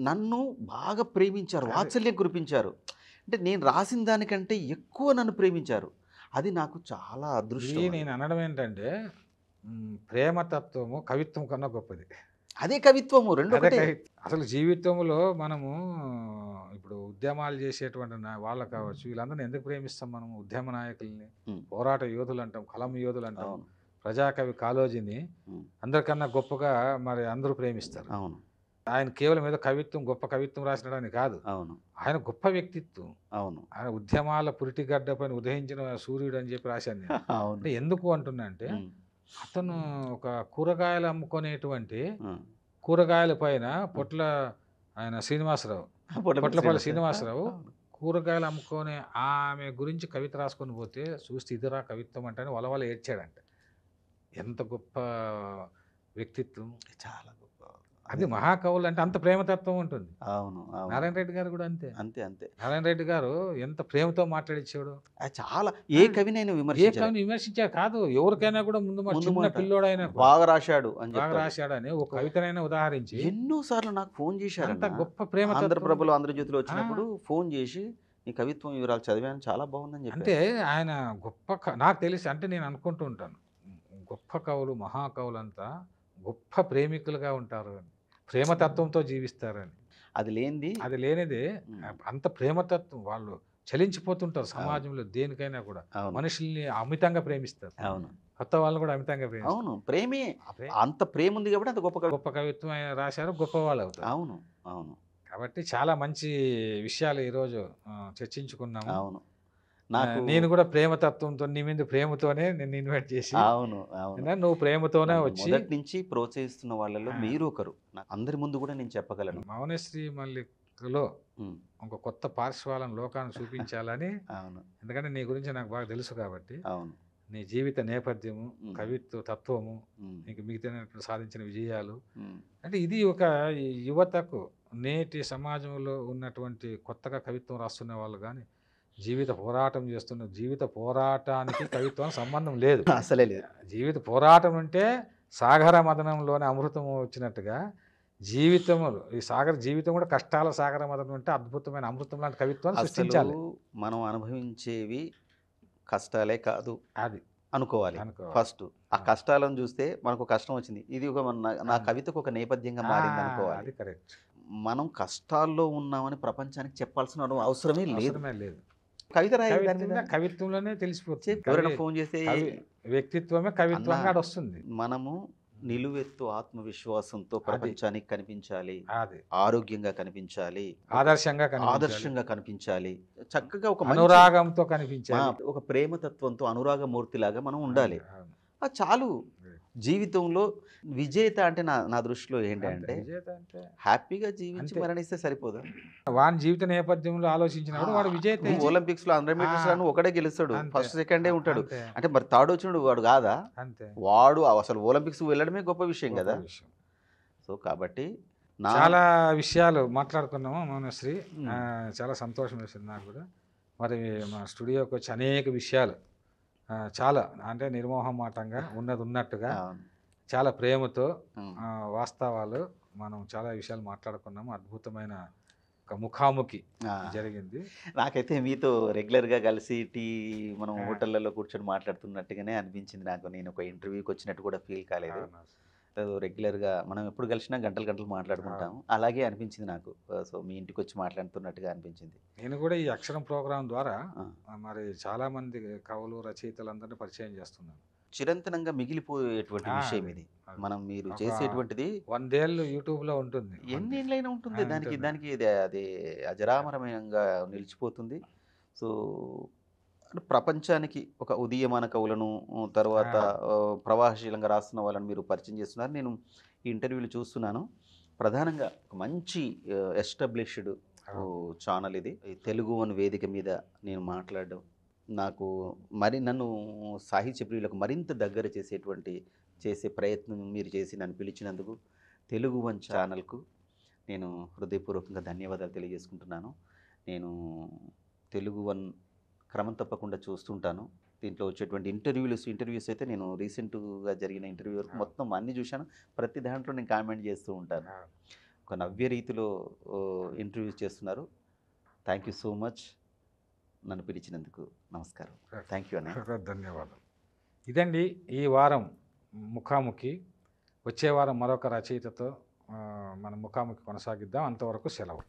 నన్ను బాగా ప్రేమించారు, వాత్సల్యం కురిపించారు. అంటే నేను రాసిన దానికంటే ఎక్కువ నన్ను ప్రేమించారు. అది నాకు చాలా అదృష్టం. నేను అనడం ఏంటంటే ప్రేమతత్వము కవిత్వం కన్నా గొప్పది. అదే కవిత్వము, రెండు ఒకటే. అసలు జీవితంలో మనము ఇప్పుడు ఉద్యమాలు చేసేటువంటి వాళ్ళు కావచ్చు, వీళ్ళందరినీ ఎందుకు ప్రేమిస్తాం మనం? ఉద్యమ నాయకుల్ని, పోరాట యోధులు అంటాం, కలం యోధులు అంటాం, ప్రజాకవి కాళోజీని అందరికన్నా గొప్పగా మరి అందరూ ప్రేమిస్తారు. అవును, ఆయన కేవలం ఏదో కవిత్వం గొప్ప కవిత్వం రాసినని కాదు. అవును, ఆయన గొప్ప వ్యక్తిత్వం. అవును, ఆయన ఉద్యమాల పురిటిగడ్డ పైన ఉదయించిన సూర్యుడు అని చెప్పి రాశాను నేను. అంటే ఎందుకు అంటున్నా అంటే అతను ఒక కూరగాయలు అమ్ముకునేటువంటి కూరగాయల పైన ఆయన శ్రీనివాసరావు, పొట్లపల్లి శ్రీనివాసరావు కూరగాయలు అమ్ముకొని ఆమె గురించి కవిత రాసుకొని పోతే చూస్తే ఇదిరా కవిత్వం అంటే వలవల ఏడ్చాడంట. ఎంత గొప్ప వ్యక్తిత్వం, చాలా గొప్ప. అది మహాకవులు అంటే అంత ప్రేమతత్వం ఉంటుంది. అవును, నారాయణ రెడ్డి గారు కూడా అంతే. అంతే. నారాయణ రెడ్డి గారు ఎంత ప్రేమతో మాట్లాడించాడు. చాలా ఏ కవినైనా విమర్శించారు కాదు, ఎవరికైనా కూడా ముందు చిన్న పిల్లోడైనా బాగా రాశాడు అని ఒక కవితనైనా ఉదాహరించి ఎన్నో సార్లు నాకు ఫోన్ చేశారు. అంత గొప్ప ప్రేమ. ఆంధ్రప్రభలో, ఆంధ్రజ్యోతిలో వచ్చినప్పుడు ఫోన్ చేసి నీ కవిత్వం వివరాలు చదివాను, చాలా బాగుందని చెప్పి. అంటే ఆయన గొప్ప, నాకు తెలిసి అంటే నేను అనుకుంటూ ఉంటాను, గొప్ప కవులు మహాకవులంతా గొప్ప ప్రేమికులుగా ఉంటారు అని, ప్రేమతత్వంతో జీవిస్తారని. అది లేనిదే అంత ప్రేమతత్వం, వాళ్ళు చలించిపోతుంటారు సమాజంలో దేనికైనా కూడా, మనుషుల్ని అమితంగా ప్రేమిస్తారు. అవును. కొత్త వాళ్ళు కూడా అమితంగా ప్రేమిస్తారు. అవును, ప్రేమే. అదే అంత ప్రేమ ఉంది కాబట్టి అంత గొప్ప గొప్ప కవిత్వం రాశారు, గొప్ప వాళ్ళు అవుతారు. అవును, అవును, కాబట్టి చాలా మంచి విషయాలు ఈరోజు చర్చించుకున్నాము. అవును. నాకు నేను కూడా ప్రేమతత్వంతో నీ మీద ప్రేమతోనే నిన్ను ఇన్వైట్ చేసి, అవును, అవును. నువ్వు ప్రేమతోనే నన్ను వచ్చి మొదటి నుంచి ప్రోత్సహిస్తున్న వాళ్ళలో ఆ. మీరు ఒకరు. అందరి ముందు కూడా నేను చెప్పగలను. మౌనశ్రీ మల్లికలో ఉమ్, ఒక కొత్త పార్శ్వాలను లోకాన్ని చూపించాలని, అవును, ఎందుకంటే నీ గురించి నాకు బాగా తెలుసు కాబట్టి, అవును. నీ జీవిత నేపథ్యము, కవిత్వ తత్వము, ఉమ్, నీకు మిగతా సాధించిన విజయాలు, ఉమ్, అంటే ఇది ఒక ఈ యువతకు నేటి సమాజంలో ఉన్నటువంటి కొత్తగా కవిత్వం రాస్తున్న వాళ్ళు కానీ, జీవిత పోరాటం చేస్తున్న జీవిత పోరాటానికి కవిత్వానికి సంబంధం లేదు. అసలే లేదు. జీవిత పోరాటం అంటే సాగర మదనంలోనే అమృతం వచ్చినట్టుగా జీవితము, ఈ సాగర జీవితం కూడా కష్టాల సాగర మదనం అంటే అద్భుతమైన అమృతం లాంటి కవిత్వాన్ని అసలు సృష్టించాలి. మనం అనుభవించేవి కష్టాలే కాదు అది అనుకోవాలి. అనుకోవాలి. ఫస్ట్ ఆ కష్టాలను చూస్తే మనకు కష్టం వచ్చింది, ఇది ఒక నా కవితకు ఒక నేపథ్యంగా మారింది అనుకోవాలి. అది కరెక్ట్. మనం కష్టాల్లో ఉన్నామని ప్రపంచానికి చెప్పాల్సిన అవసరమే లేదు. అవసరమే లేదు. కవిత రాయాలి దాని మీద. కవిత్వంలోనే తెలిసిపోతుంది. ఎవరైనా ఫోన్ చేస్తే వ్యక్తిత్వమే కవిత్వంగా అన్నా, వస్తుంది. మనము నిలువెత్తు ఆత్మవిశ్వాసంతో ప్రపంచానికి కనిపించాలి, అది ఆరోగ్యంగా కనిపించాలి, ఆదర్శంగా కనిపించాలి, చక్కగా ఒక మంచి అనురాగంతో కనిపించాలి, ఒక ప్రేమతత్వంతో అనురాగమూర్తిలాగా మనం ఉండాలి. అవును. అది చాలు. జీవితంలో విజేత అంటే నా దృష్టిలో ఏంటంటే విజేత అంటే హ్యాపీగా జీవించి అంతే. మరణిస్తే సరిపోదా? వాని జీవిత నేపథ్యంలో ఆలోచించినప్పుడు వాడు విజేత. ఒలింపిక్స్ లో 100 మీటర్స్ లో ఒకడే గెలుస్తాడు, అంతే. ఫస్ట్ సెకండే ఉంటాడు. అంతే. అంటే మరి థర్డ్ వచ్చినాడు వాడు కాదా? అంతే. వాడు అసలు ఒలింపిక్స్ వెళ్ళడమే గొప్ప విషయం గొప్ప కదా. విషయం. సో కాబట్టి చాలా విషయాలు మాట్లాడుకున్నాము మౌనశ్రీ. ఉమ్. చాలా సంతోషం వేసింది నాకు కూడా. మరి మా స్టూడియోకి వచ్చి అనేక విషయాలు చాలా అంటే నిర్మోహమాటంగా ఉన్నది ఉన్నట్టుగా అవును. చాలా ప్రేమతో ఉమ్. వాస్తవాలు మనం చాలా విషయాలు మాట్లాడుకున్నాము. అద్భుతమైన ఒక ముఖాముఖి ఆ. జరిగింది. నాకైతే మీతో రెగ్యులర్గా కలిసి మనం ఆ. హోటళ్ళలో కూర్చొని మాట్లాడుతున్నట్టుగానే అనిపించింది నాకు. నేను ఒక ఇంటర్వ్యూకి వచ్చినట్టు కూడా ఫీల్ కాలేదు. రెగ్యులర్గా మనం ఎప్పుడు కలిసినా గంటలు గంటలు మాట్లాడుకుంటాము, అలాగే అనిపించింది నాకు. సో మీ ఇంటికి వచ్చి మాట్లాడుతున్నట్టుగా అనిపించింది. నేను కూడా ఈ అక్షరం ప్రోగ్రాం ద్వారా ఆ. మరి చాలా మంది కవులు రచయితలందరినీ పరిచయం చేస్తున్నాను. చిరంతనంగా మిగిలిపోయేటువంటి ఆ, విషయం ఇది. అది. మనం మీరు ఒక చేసేటువంటిది 100 ఏళ్ళు యూట్యూబ్లో ఉంటుంది. ఎన్ని ఏళ్ళైనా ఉంటుంది, ఆ, దానికి ఉంటుంది. దానికి అది అజరామరమయంగా నిలిచిపోతుంది. సో అంటే ప్రపంచానికి ఒక ఉదీయమాన కవులను, తర్వాత ప్రవాహశీలంగా రాస్తున్న వాళ్ళని మీరు పరిచయం చేస్తున్నారు. నేను ఈ ఇంటర్వ్యూలు చూస్తున్నాను. ప్రధానంగా ఒక మంచి ఎస్టాబ్లిష్డ్ ఛానల్ ఇది. ఈ తెలుగు అని వేదిక మీద నేను మాట్లాడడం నాకు నన్ను సాహిత్య ప్రియులకు మరింత దగ్గర చేసే ప్రయత్నం మీరు చేసి నన్ను పిలిచినందుకు తెలుగు వన్ ఛానల్కు నేను హృదయపూర్వకంగా ధన్యవాదాలు తెలియజేసుకుంటున్నాను. నేను తెలుగు వన్ క్రమం తప్పకుండా చూస్తుంటాను. దీంట్లో వచ్చేటువంటి ఇంటర్వ్యూస్ అయితే నేను రీసెంట్గా జరిగిన ఇంటర్వ్యూ వరకు మొత్తం అన్నీ చూశాను. ప్రతి దాంట్లో నేను కామెంట్ చేస్తూ ఉంటాను. ఒక నవ్య రీతిలో ఇంటర్వ్యూస్ చేస్తున్నారు. థ్యాంక్ యూ సో మచ్ నన్ను పిలిచినందుకు. నమస్కారం. థ్యాంక్ యూ అన్న. ధన్యవాదాలు. ఇదండి ఈ వారం ముఖాముఖి. వచ్చే వారం మరొక రచయితతో మన ముఖాముఖి కొనసాగిద్దాం. అంతవరకు సెలవు.